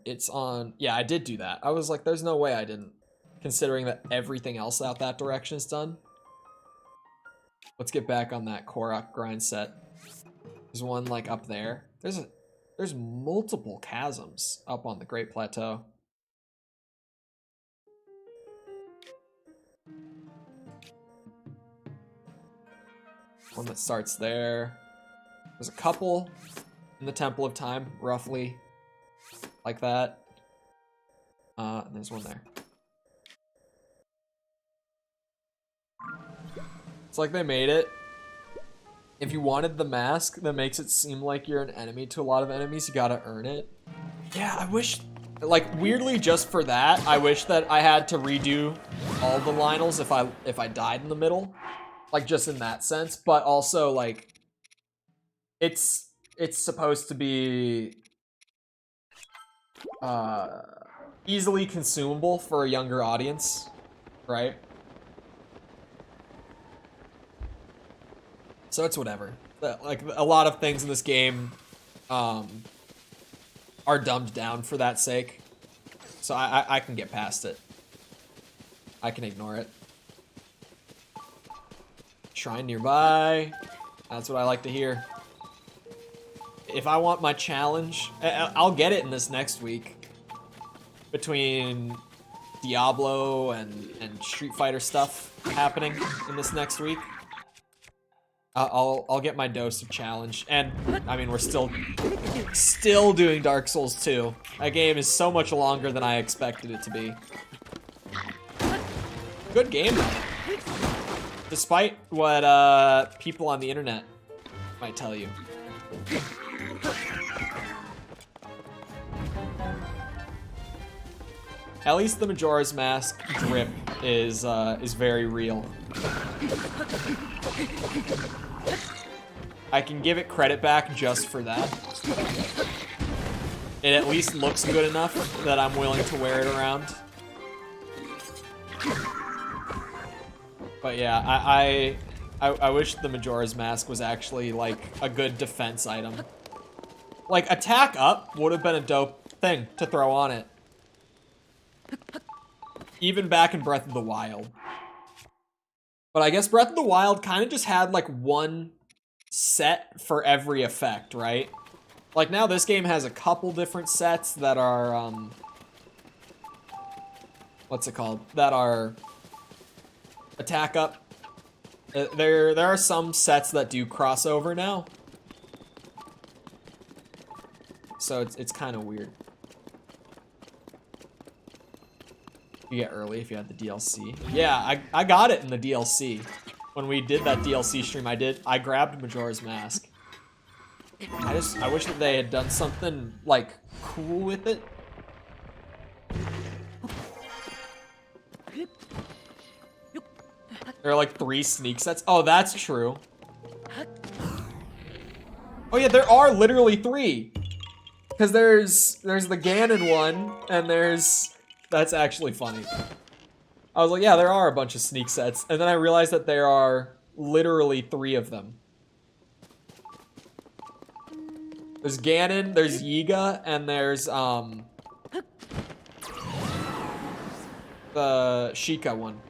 It's on... Yeah, I did do that. I was like, there's no way I didn't. Considering that everything else out that direction is done. Let's get back on that Korok grind set. There's one like up there. There's multiple chasms up on the Great Plateau. One that starts there. There's a couple in the Temple of Time, roughly like that. And there's one there. It's like they made it. If you wanted the mask that makes it seem like you're an enemy to a lot of enemies, you gotta earn it. Yeah, I wish, like, weirdly just for that, I wish that I had to redo all the Lionels if I died in the middle. Like, just in that sense, but also, like, it's supposed to be easily consumable for a younger audience, right? So it's whatever. Like, a lot of things in this game are dumbed down for that sake. So I can get past it. I can ignore it. Shrine nearby. That's what I like to hear. If I want my challenge, I'll get it in this next week. Between Diablo and Street Fighter stuff happening in this next week. I'll get my dose of challenge. And, I mean, we're still doing Dark Souls 2. That game is so much longer than I expected it to be. Good game, though. Despite what people on the internet might tell you. At least the Majora's Mask drip is very real. I can give it credit back just for that. It at least looks good enough that I'm willing to wear it around. But yeah, I wish the Majora's Mask was actually like a good defense item. Like, attack up would have been a dope thing to throw on it. Even back in Breath of the Wild. But I guess Breath of the Wild kind of just had like one set for every effect, right? Like, now this game has a couple different sets that are, what's it called? That are attack up. There are some sets that do crossover now. So it's kind of weird. You get early if you had the DLC. Yeah, I got it in the DLC. When we did that DLC stream, I grabbed Majora's Mask. I wish that they had done something like cool with it. There are like 3 sneak sets. Oh, that's true. Oh yeah, there are literally 3. Because there's the Ganon one, and that's actually funny. I was like, yeah, there are a bunch of sneak sets, and then I realized that there are literally 3 of them. There's Ganon, there's Yiga, and there's the Sheikah one.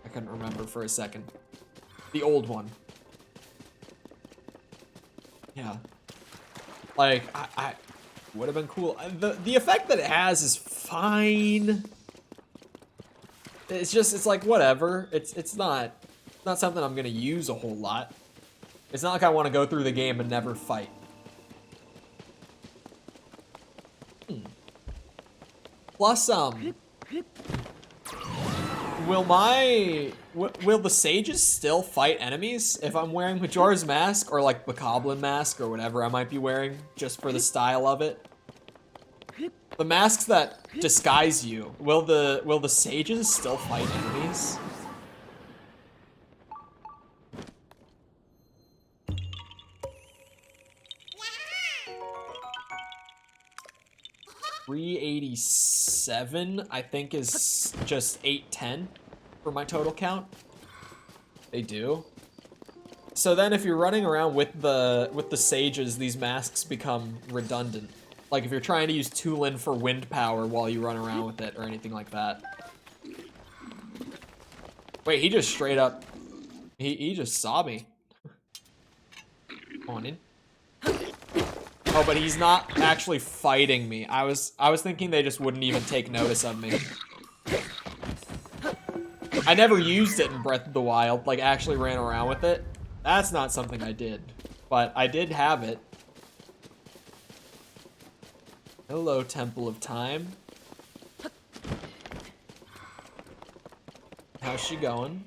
I couldn't remember for a second. The old one. Yeah. Like, I would have been cool. The effect that it has is fine. It's like whatever. It's not something I'm gonna use a whole lot. It's not like I want to go through the game and never fight. Plus, will the sages still fight enemies if I'm wearing Majora's Mask or like Bokoblin Mask or whatever I might be wearing just for the style of it? The masks that disguise you, will the sages still fight enemies? $387, I think, is just 810 for my total count. They do. So then if you're running around with the sages, these masks become redundant. Like if you're trying to use Tulin for wind power while you run around with it or anything like that. Wait, he just straight up, he just saw me. Come on in. Oh, but he's not actually fighting me. I was thinking they just wouldn't even take notice of me. I never used it in Breath of the Wild, like actually ran around with it. That's not something I did, but I did have it. Hello, Temple of Time. How's she going?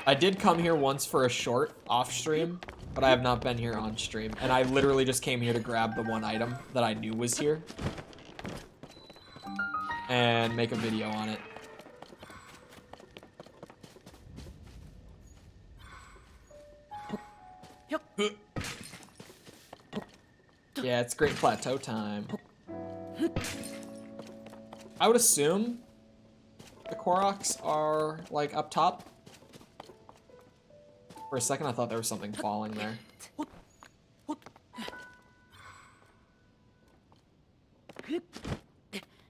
I did come here once for a short off stream, but I have not been here on stream. And I literally just came here to grab the one item that I knew was here. And make a video on it. Yeah, it's Great Plateau time. I would assume the Koroks are, like, up top. For a second, I thought there was something falling there.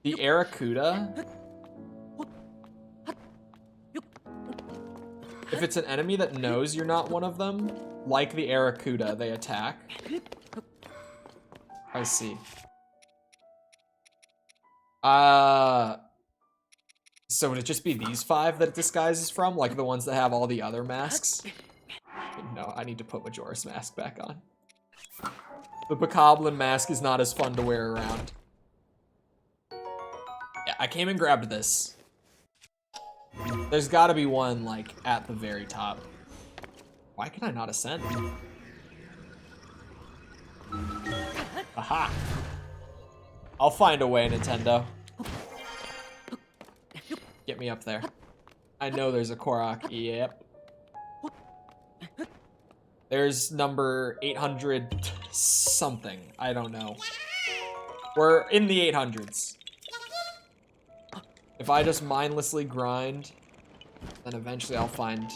The Aracuda? If it's an enemy that knows you're not one of them, like the Aracuda, they attack. I see. So would it just be these 5 that it disguises from? Like the ones that have all the other masks? No, I need to put Majora's mask back on. The Bokoblin mask is not as fun to wear around. Yeah, I came and grabbed this. There's gotta be one, like, at the very top. Why can I not ascend? Aha! I'll find a way, Nintendo. Get me up there. I know there's a Korok. Yep. There's number 800 something. I don't know. We're in the 800s. If I just mindlessly grind, then eventually I'll find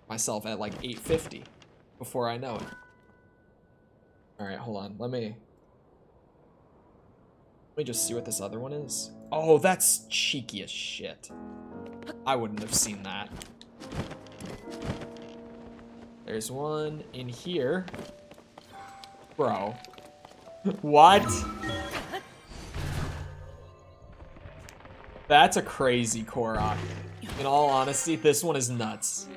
myself at like 850 before I know it. Alright, hold on. Let me just see what this other one is. Oh, that's cheeky as shit. I wouldn't have seen that. There's one in here. Bro. What? That's a crazy Korok. In all honesty, this one is nuts.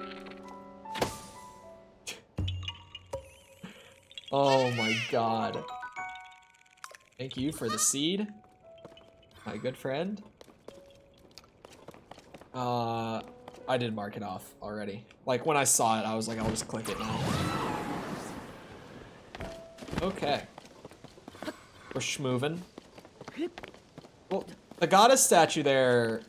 Oh my god. Thank you for the seed, my good friend. I did mark it off already. Like, when I saw it, I was like, I'll just click it now. Okay. We're schmoovin'. Well, the goddess statue there...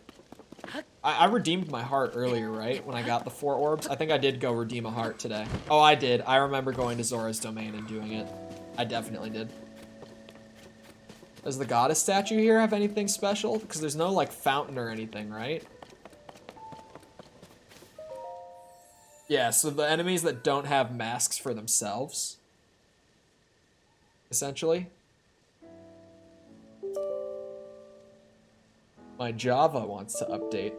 I redeemed my heart earlier, right? When I got the 4 orbs. I think I did go redeem a heart today. Oh, I did. I remember going to Zora's Domain and doing it. I definitely did. Does the goddess statue here have anything special? Because there's no, like, fountain or anything, right? Yeah, so the enemies that don't have masks for themselves, essentially. My Java wants to update.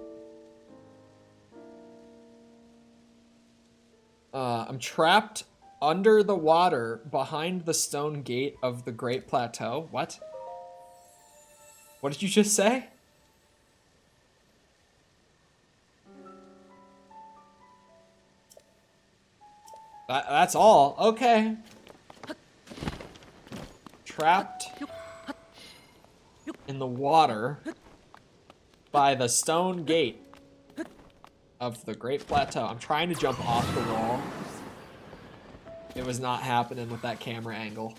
I'm trapped under the water behind the stone gate of the Great Plateau. What? What did you just say? That's all. Okay. Trapped in the water by the stone gate of the Great Plateau. I'm trying to jump off the wall. It was not happening with that camera angle.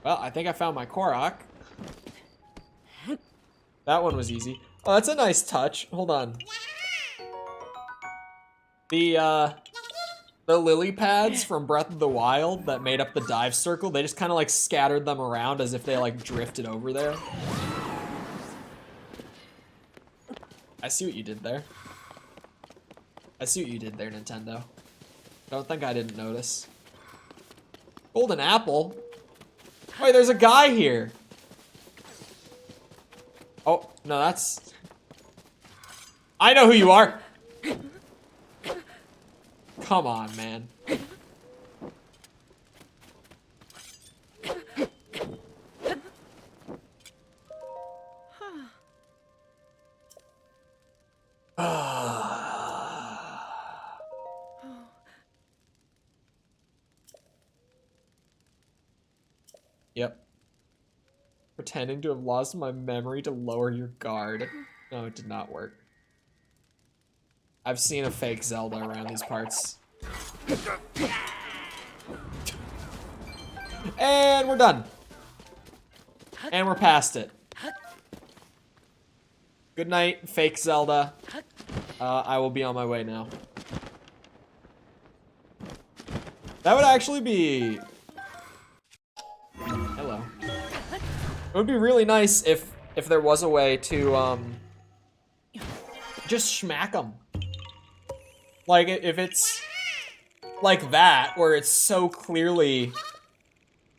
Well, I think I found my Korok. That one was easy. Oh, that's a nice touch. Hold on. The lily pads from Breath of the Wild that made up the dive circle, they just kind of like scattered them around as if they like drifted over there. I see what you did there. I see what you did there, Nintendo. Don't think I didn't notice. Golden apple? Wait, there's a guy here. Oh, no, that's... I know who you are. Come on, man. Yep. Pretending to have lost my memory to lower your guard. No, it did not work. I've seen a fake Zelda around these parts. And we're done. And we're past it. Good night, fake Zelda. I will be on my way now. That would actually be... Hello. It would be really nice if there was a way to, just smack them. Like, if it's like that, where it's so clearly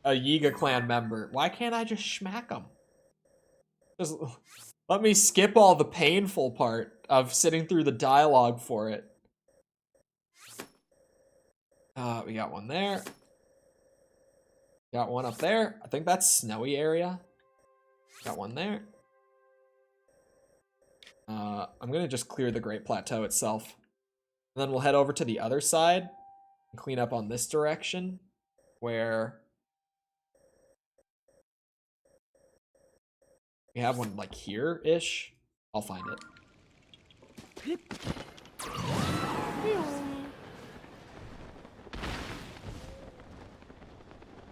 a Yiga clan member, why can't I just smack them? Just let me skip all the painful part of sitting through the dialogue for it. We got one there. Got one up there. I think that's snowy area. Got one there. I'm gonna just clear the Great Plateau itself. And then we'll head over to the other side and clean up on this direction where we have one like here-ish. I'll find it.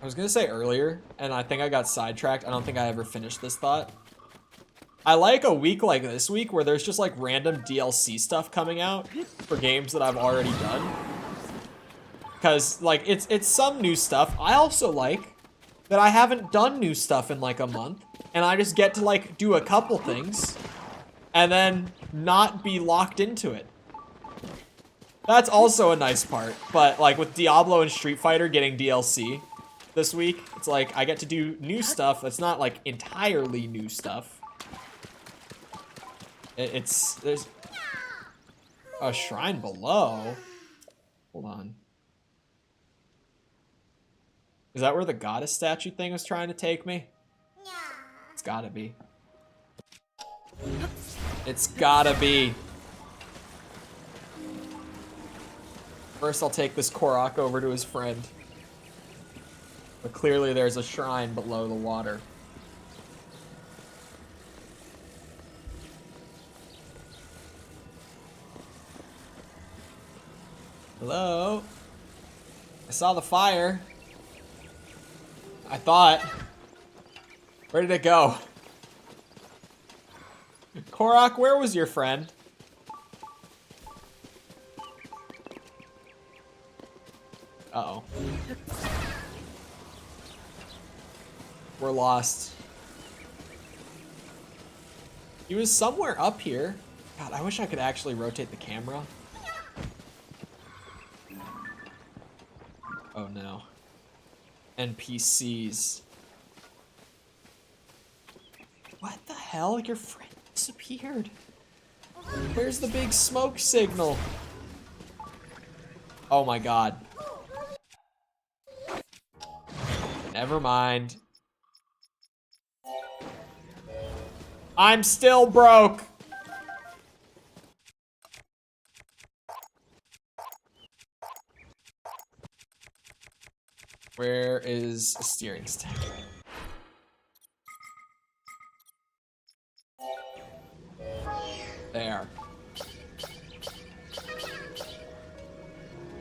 I was gonna say earlier, and I think I got sidetracked. I don't think I ever finished this thought. I like a week like this week where there's just like random DLC stuff coming out for games that I've already done. Cause like it's some new stuff. I also like that I haven't done new stuff in like a month, and I just get to like do a couple things and then not be locked into it. That's also a nice part. But like with Diablo and Street Fighter getting DLC this week, it's like I get to do new stuff that's not like entirely new stuff. There's a shrine below. Hold on. Is that where the goddess statue thing was trying to take me? It's gotta be. It's gotta be. First I'll take this Korok over to his friend. But clearly there's a shrine below the water. Hello? I saw the fire. I thought. Where did it go? Korok, where was your friend? Uh-oh. We're lost. He was somewhere up here. God, I wish I could actually rotate the camera. Oh no. NPCs. What the hell? Your friend disappeared. Where's the big smoke signal? Oh my god. Never mind. I'm still broke. Where is a steering stick? There.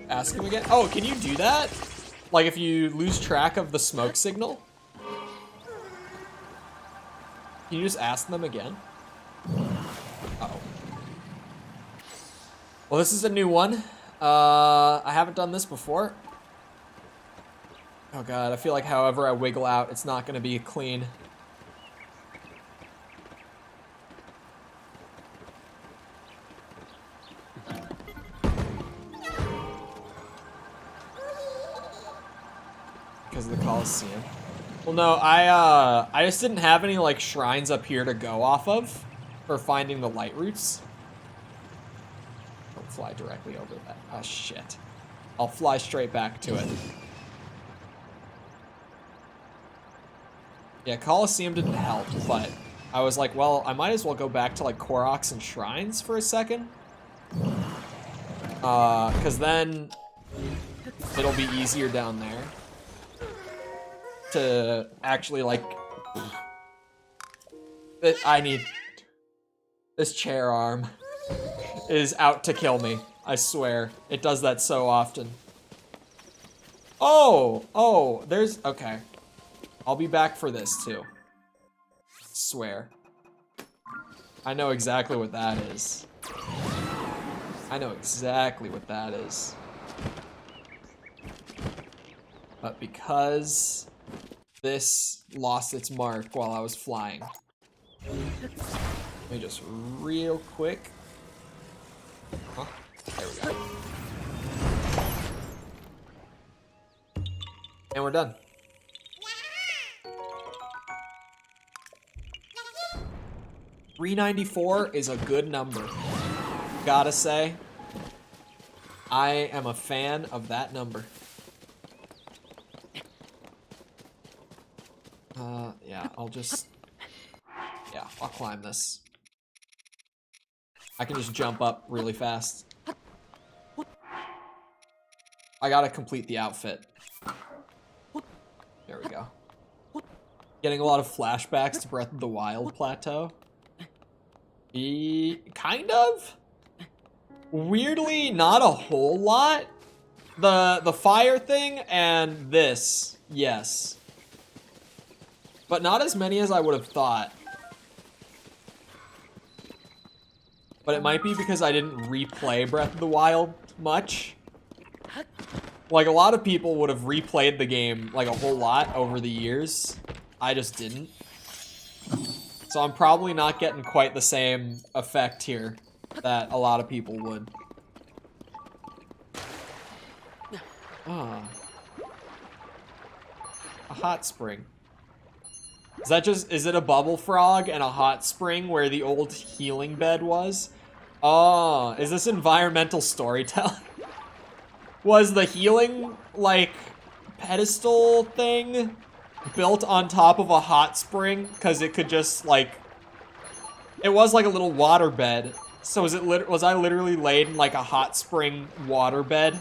Ask him again. Oh, can you do that? Like if you lose track of the smoke signal? Can you just ask them again? Uh-oh. Well, this is a new one. I haven't done this before. Oh god, I feel like however I wiggle out, it's not gonna be clean. Because of the Coliseum. Well, no, I just didn't have any, like, shrines up here to go off of for finding the light roots. Don't fly directly over that. Oh, shit. I'll fly straight back to it. Yeah, Coliseum didn't help, but I was like, well, I might as well go back to, like, Koroks and shrines for a second. Because then it'll be easier down there to actually, like, I need, this chair arm is out to kill me. I swear. It does that so often. Oh, there's, okay. I'll be back for this too. Swear. I know exactly what that is. I know exactly what that is. But because this lost its mark while I was flying. Let me just real quick. Huh? There we go. And we're done. $394 is a good number. Gotta say, I am a fan of that number. Yeah, I'll climb this. I can just jump up really fast. I gotta complete the outfit. There we go. Getting a lot of flashbacks to Breath of the Wild plateau. Kind of? Weirdly, not a whole lot. The fire thing and this, yes. But not as many as I would have thought. But it might be because I didn't replay Breath of the Wild much. Like, a lot of people would have replayed the game, like, a whole lot over the years. I just didn't. So I'm probably not getting quite the same effect here that a lot of people would. Ah. A hot spring. Is it a bubble frog and a hot spring where the old healing bed was? Oh, is this environmental storytelling? Was the healing, like, pedestal thing built on top of a hot spring? Because it could just, like... It was like a little water bed. So was I literally laid in, like, a hot spring water bed?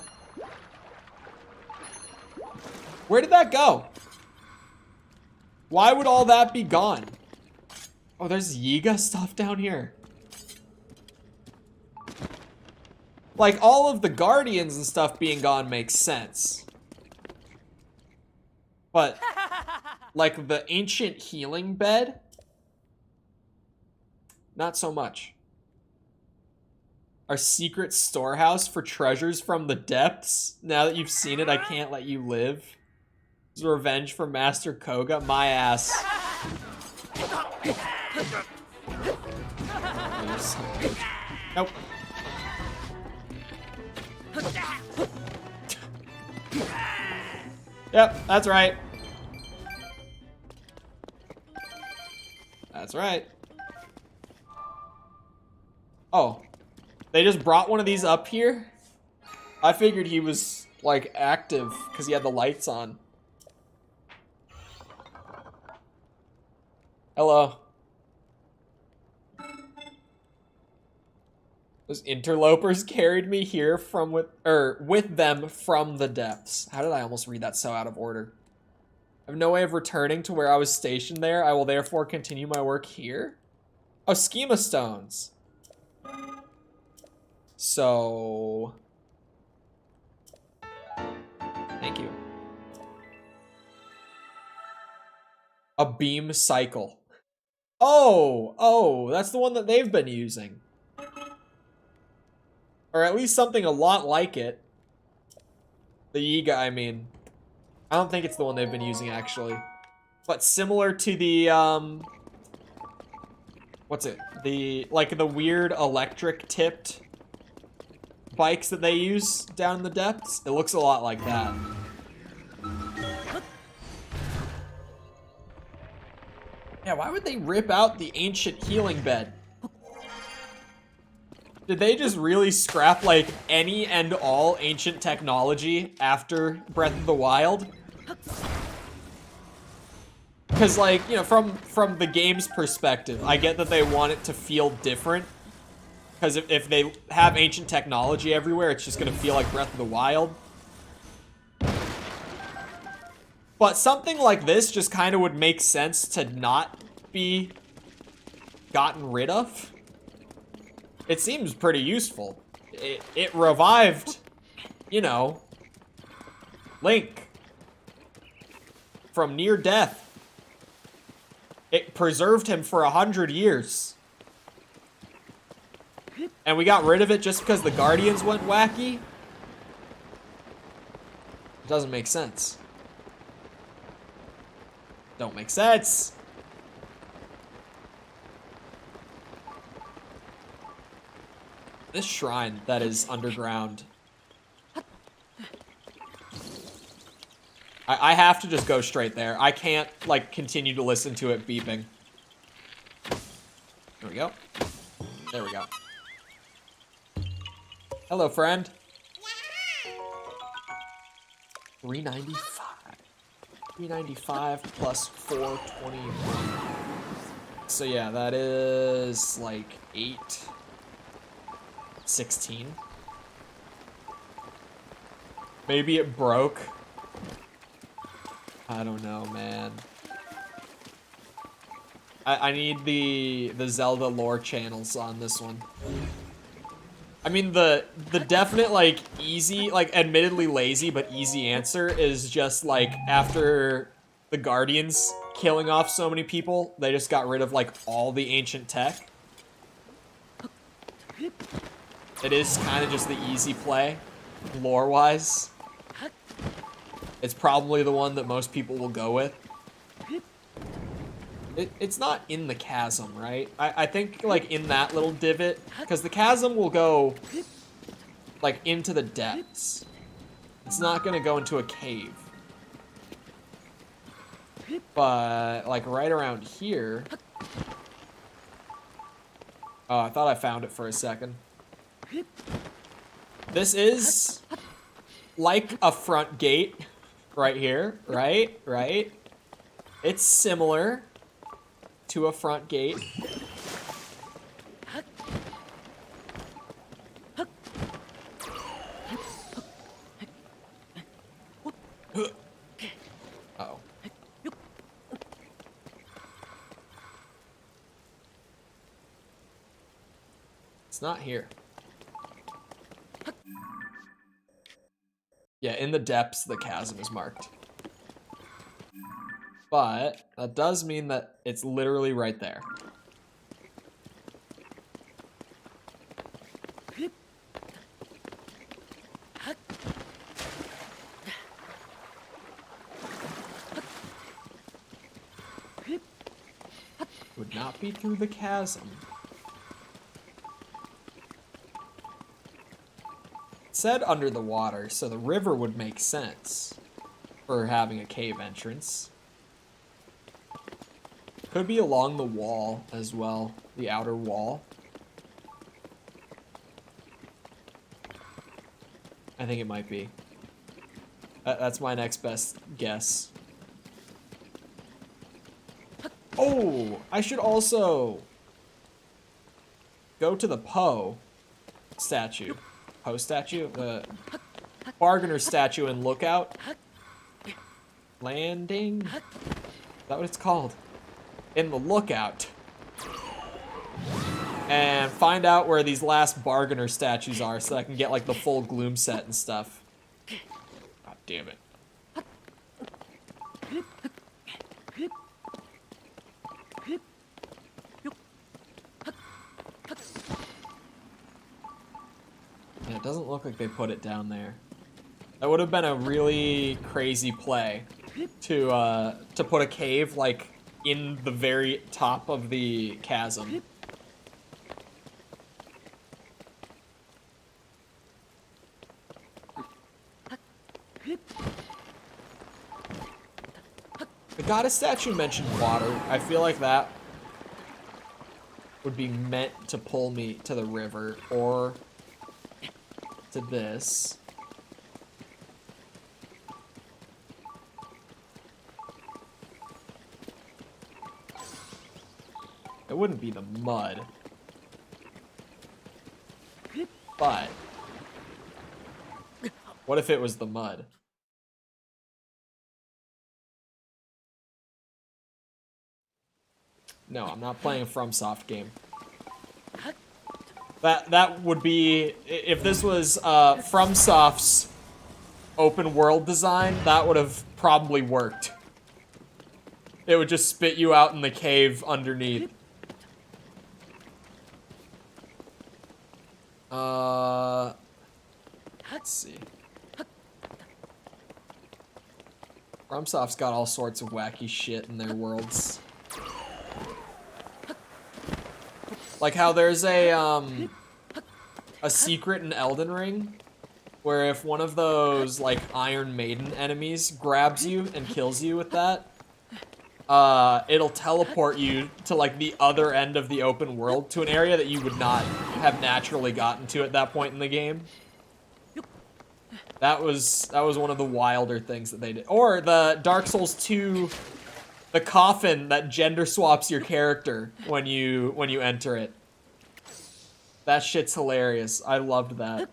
Where did that go? Why would all that be gone? Oh, there's Yiga stuff down here. Like, all of the Guardians and stuff being gone makes sense. But, like, the ancient healing bed? Not so much. Our secret storehouse for treasures from the depths? Now that you've seen it, I can't let you live. This is revenge for Master Koga? My ass. Nope. Yep, that's right. That's right. Oh. They just brought one of these up here? I figured he was, like, active because he had the lights on. Hello. Those interlopers carried me here with them from the depths. How did I almost read that so out of order? I have no way of returning to where I was stationed there. I will therefore continue my work here. Oh, schema stones. So... Thank you. A beam cycle. Oh, that's the one that they've been using. Or at least something a lot like it. The Yiga, I mean. I don't think it's the one they've been using, actually. But similar to the, what's it? Like, the weird electric-tipped bikes that they use down in the depths. It looks a lot like that. Yeah, why would they rip out the ancient healing bed? Did they just really scrap, like, any and all ancient technology after Breath of the Wild? Because, like, you know, from the game's perspective, I get that they want it to feel different. Because if they have ancient technology everywhere, it's just going to feel like Breath of the Wild. But something like this just kind of would make sense to not be gotten rid of. It seems pretty useful. It revived, you know, Link from near death. It preserved him for 100 years. And we got rid of it just because the Guardians went wacky? It doesn't make sense. Don't make sense. This shrine that is underground. I have to just go straight there. I can't, like, continue to listen to it beeping. There we go. There we go. Hello, friend. 395. 395 plus 421. So yeah, that is like 816. Maybe it broke. I don't know, man. I need the Zelda lore channels on this one. I mean, the definite, like, easy, like, admittedly lazy, but easy answer is just, like, after the Guardians killing off so many people, they just got rid of, like, all the ancient tech. It is kind of just the easy play, lore-wise. It's probably the one that most people will go with. It's not in the chasm, right? I think, like, in that little divot, because the chasm will go, like, into the depths. It's not gonna go into a cave. But, like, right around here... Oh, I thought I found it for a second. This is like a front gate right here, right? Right? It's similar to a front gate. Uh-oh. It's not here. Yeah, in the depths, the chasm is marked. But that does mean that it's literally right there. Would not be through the chasm. It said under the water, so the river would make sense for having a cave entrance. Could be along the wall as well, the outer wall. I think it might be. That's my next best guess. Oh, I should also go to the Poe statue. Poe statue? The Bargainer statue and Lookout. Landing? Is that what it's called? In the Lookout. And find out where these last Bargainer statues are so I can get like the full Gloom set and stuff. God damn it. Yeah, it doesn't look like they put it down there. That would have been a really crazy play to put a cave like in the very top of the chasm. The goddess statue mentioned water. I feel like that would be meant to pull me to the river or to this. It wouldn't be the mud. But what if it was the mud? No, I'm not playing a FromSoft game. That would be, if this was FromSoft's open world design, that would have probably worked. It would just spit you out in the cave underneath. Let's see. FromSoft's got all sorts of wacky shit in their worlds. Like how there's a secret in Elden Ring where if one of those like Iron Maiden enemies grabs you and kills you with that, it'll teleport you to like the other end of the open world to an area that you would not have naturally gotten to at that point in the game. That was one of the wilder things that they did. Or the Dark Souls 2, the coffin that gender swaps your character when you enter it. That shit's hilarious. I loved that.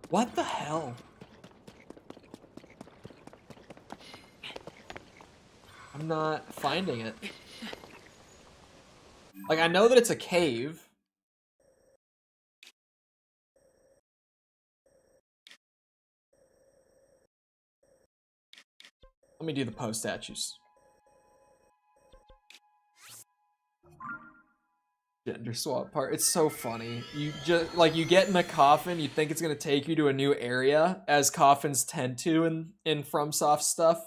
What the hell? I'm not finding it. Like, I know that it's a cave. Let me do the post statues. Gender swap part. It's so funny. You just like you get in a coffin, you think it's gonna take you to a new area, as coffins tend to in FromSoft stuff.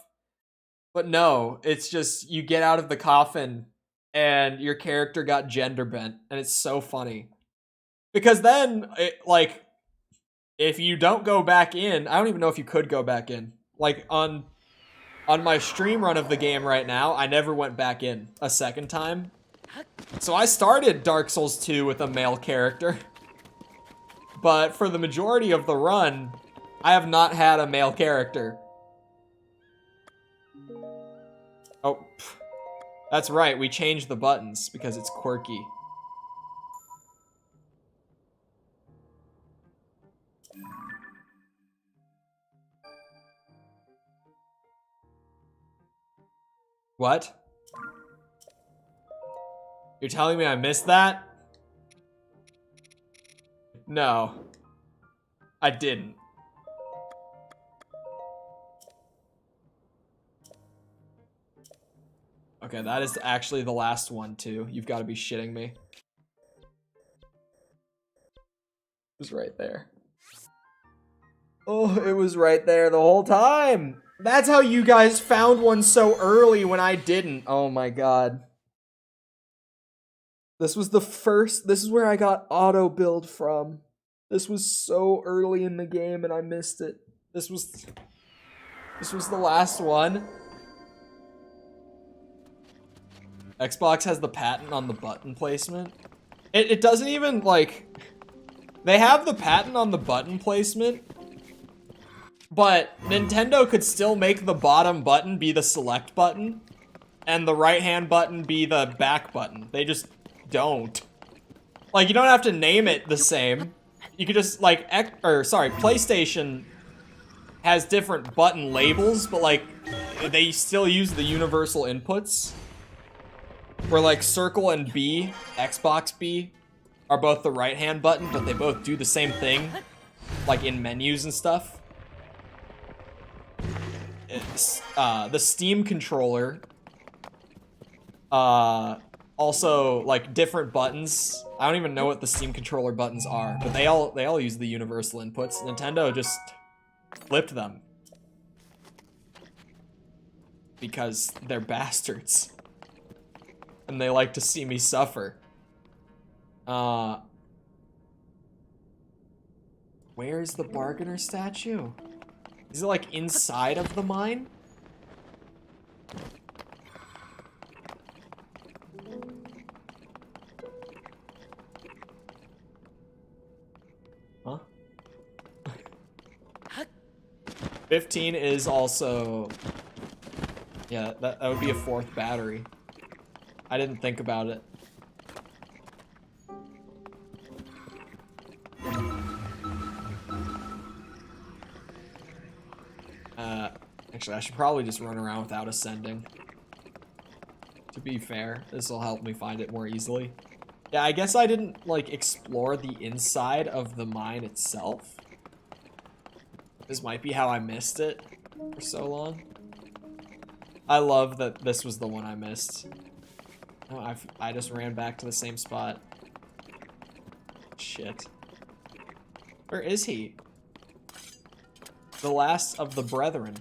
But no, it's just you get out of the coffin and your character got gender bent, and it's so funny. Because then like if you don't go back in, I don't even know if you could go back in. Like on my stream run of the game right now, I never went back in a second time. So I started Dark Souls 2 with a male character. But for the majority of the run, I have not had a male character. Oh, that's right, we changed the buttons because it's quirky. What? You're telling me I missed that? No. I didn't. Okay, that is actually the last one, too. You've got to be shitting me. It was right there. Oh, it was right there the whole time! That's how you guys found one so early when I didn't. Oh my god. This was the first, this is where I got auto build from. This was so early in the game and I missed it. This was the last one. Xbox has the patent on the button placement. It doesn't even, like, they have the patent on the button placement, but Nintendo could still make the bottom button be the select button and the right hand button be the back button. They just don't. Like, you don't have to name it the same. You could just, like, PlayStation has different button labels, but, like, they still use the universal inputs. Where, like, circle and B, Xbox B, are both the right-hand button, but they both do the same thing, like, in menus and stuff. It's, the Steam controller, also, like, different buttons. I don't even know what the Steam controller buttons are, but they all use the universal inputs. Nintendo just flipped them. Because they're bastards. And they like to see me suffer. Where's the bargainer statue? Is it, like, inside of the mine? Huh? 15 is also... Yeah, that would be a fourth battery. I didn't think about it. Actually, I should probably just run around without ascending. To be fair, this will help me find it more easily. Yeah, I guess I didn't, like, explore the inside of the mine itself. This might be how I missed it for so long. I love that this was the one I missed. Oh, I just ran back to the same spot. Shit. Where is he? The last of the brethren.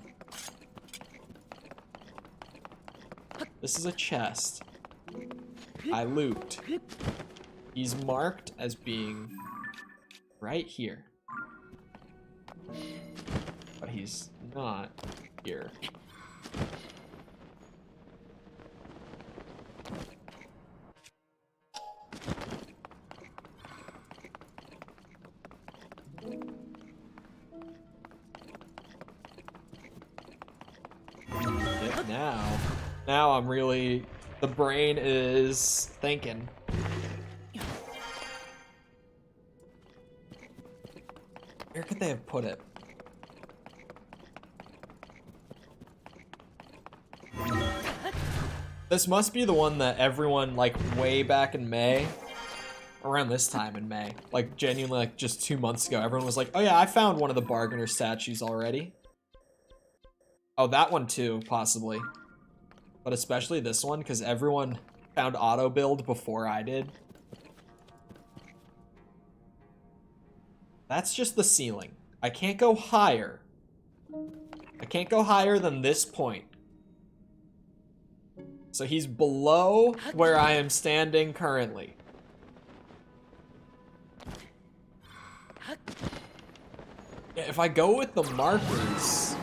This is a chest. I looped. He's marked as being right here. But he's not here. Now I'm really, the brain is thinking. Where could they have put it? This must be the one that everyone, like, way back in May, around this time in May, like, genuinely, like, just 2 months ago, everyone was like, oh yeah, I found one of the bargainer statues already. Oh, that one too, possibly. But especially this one, because everyone found auto build before I did. That's just the ceiling. I can't go higher. I can't go higher than this point. So he's below where I am standing currently. Yeah, if I go with the markers...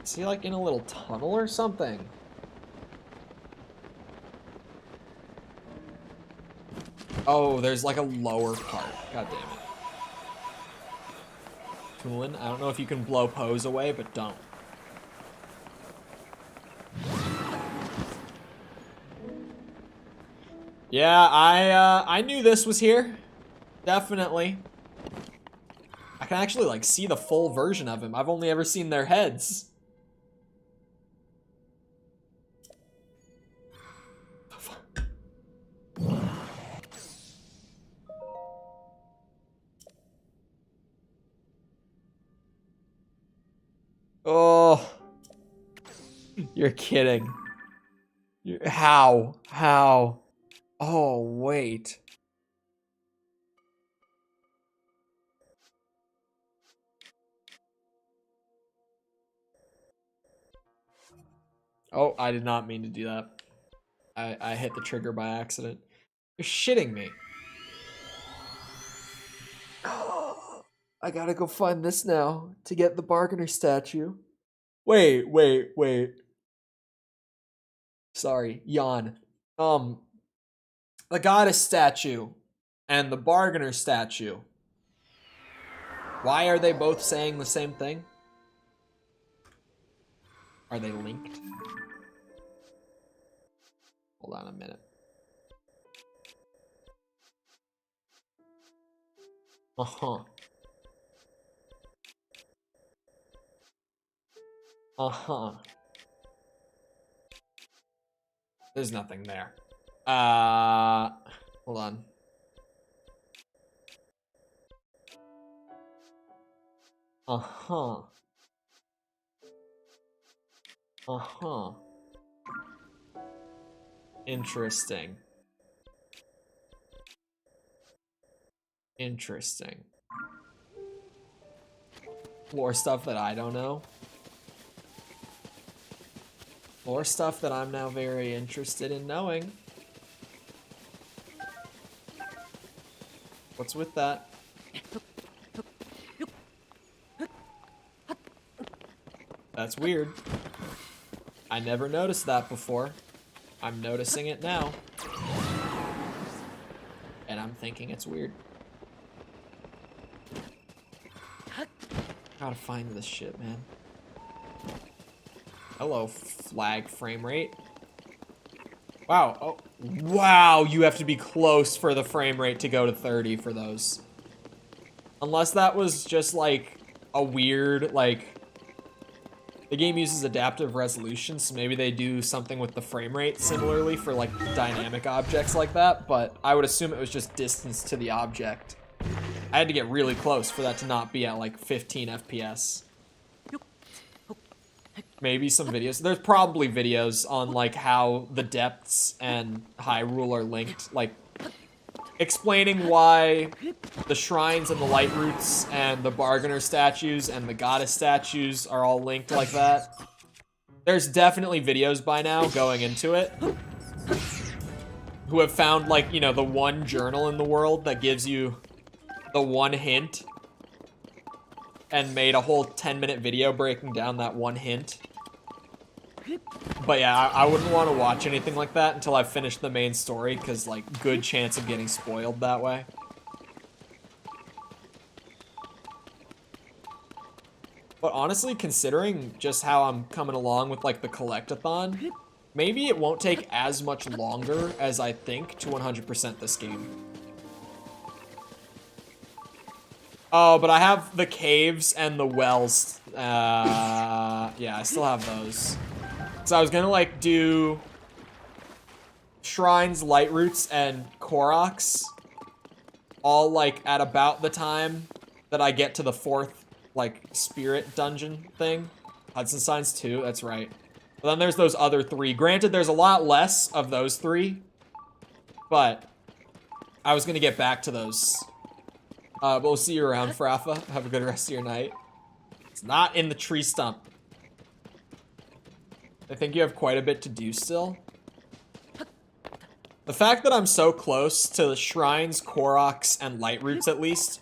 Is he like in a little tunnel or something? Oh, there's like a lower part. God damn it. Toolin, I don't know if you can blow pose away, but don't. Yeah, I knew this was here. Definitely. I can actually like see the full version of him. I've only ever seen their heads. Oh, you're kidding. How? How? Oh, wait. Oh, I did not mean to do that. I hit the trigger by accident. You're shitting me. I gotta go find this now to get the bargainer statue. Wait. Sorry, yawn. The goddess statue and the bargainer statue. Why are they both saying the same thing? Are they linked? Hold on a minute. Uh-huh. Uh-huh. There's nothing there. Hold on. Uh-huh. Uh-huh. Interesting. Interesting. More stuff that I don't know. More stuff that I'm now very interested in knowing. What's with that? That's weird. I never noticed that before. I'm noticing it now. And I'm thinking it's weird. Gotta find this shit, man. Hello, flag frame rate. Wow, oh, wow, you have to be close for the frame rate to go to 30 for those. Unless that was just like a weird, like, the game uses adaptive resolution, so maybe they do something with the frame rate similarly for like dynamic objects like that, but I would assume it was just distance to the object I had to get really close for that to not be at like 15 FPS. Maybe some videos. There's probably videos on like how the depths and Hyrule are linked, like explaining why the shrines and the light roots and the bargainer statues and the goddess statues are all linked like that. There's definitely videos by now going into it who have found, like, you know, the one journal in the world that gives you the one hint and made a whole 10-minute video breaking down that one hint. But yeah, I wouldn't want to watch anything like that until I've finished the main story, because, like, good chance of getting spoiled that way. But honestly, considering just how I'm coming along with, like, the collect-a-thon, maybe it won't take as much longer as I think to 100% this game. Oh, but I have the caves and the wells. Yeah, I still have those. So I was gonna, like, do shrines, light roots, and Koroks all, like, at about the time that I get to the 4th, like, spirit dungeon thing. Hudson Signs 2, that's right. But then there's those other 3. Granted, there's a lot less of those 3, but I was gonna get back to those. But we'll see you around, Frafa. Have a good rest of your night. It's not in the tree stump. I think you have quite a bit to do still. The fact that I'm so close to the shrines, Koroks, and light roots at least,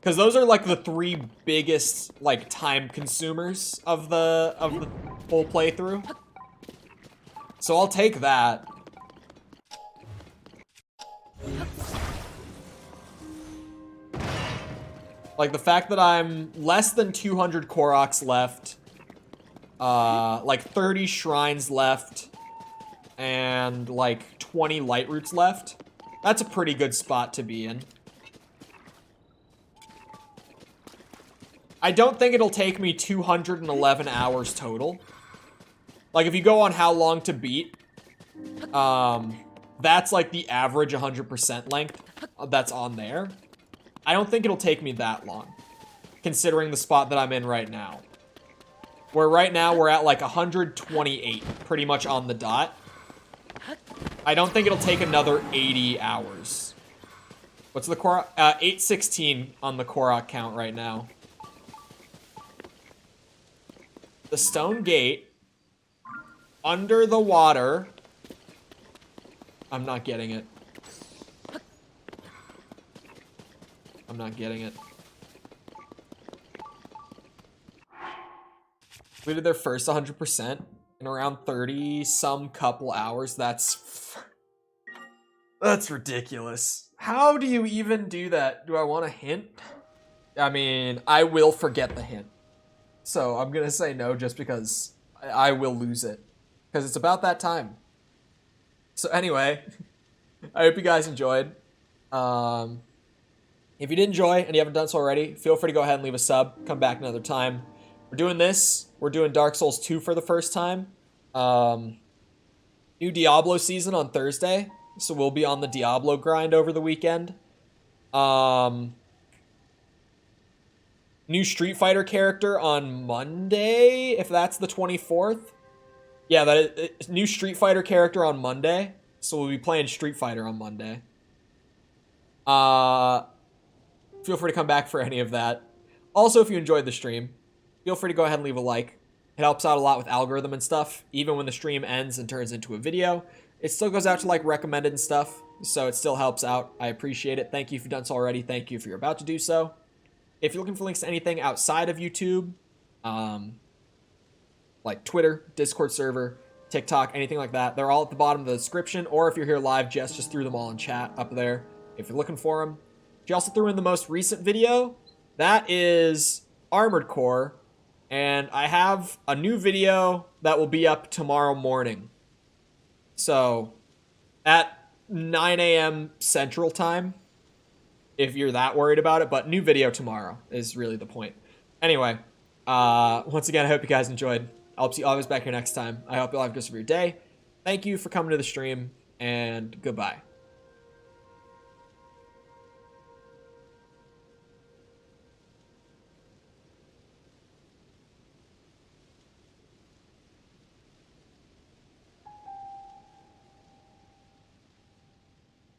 because those are like the 3 biggest like time consumers of the full playthrough. So I'll take that. Like the fact that I'm less than 200 Koroks left, like 30 shrines left, and like 20 light roots left. That's a pretty good spot to be in. I don't think it'll take me 211 hours total. Like if you go on how long to beat, that's like the average 100% length that's on there. I don't think it'll take me that long, considering the spot that I'm in right now. Where right now we're at like 128, pretty much on the dot. I don't think it'll take another 80 hours. What's the Korok? 816 on the Korok count right now. The stone gate. Under the water. I'm not getting it. I'm not getting it. Completed their first 100% in around 30-some couple hours. That's ridiculous. How do you even do that? Do I want a hint? I mean, I will forget the hint. So I'm gonna say no just because I will lose it. Because it's about that time. So anyway, I hope you guys enjoyed. If you did enjoy and you haven't done so already, feel free to go ahead and leave a sub. Come back another time. We're doing this. We're doing Dark Souls 2 for the first time. New Diablo season on Thursday. So we'll be on the Diablo grind over the weekend. New Street Fighter character on Monday, if that's the 24th. Yeah, that is, new Street Fighter character on Monday. So we'll be playing Street Fighter on Monday. Feel free to come back for any of that. Also, if you enjoyed the stream, feel free to go ahead and leave a like. It helps out a lot with algorithm and stuff. Even when the stream ends and turns into a video, it still goes out to like recommended and stuff. So it still helps out. I appreciate it. Thank you if you've done so already. Thank you if you're about to do so. If you're looking for links to anything outside of YouTube, like Twitter, Discord server, TikTok, anything like that, they're all at the bottom of the description. Or if you're here live, Jess just threw them all in chat up there if you're looking for them. She also threw in the most recent video. That is Armored Core. And I have a new video that will be up tomorrow morning. So, at 9 a.m. Central Time, if you're that worried about it. But new video tomorrow is really the point. Anyway, once again, I hope you guys enjoyed. I'll see you always back here next time. I hope you'll have a good rest of your day. Thank you for coming to the stream, and goodbye.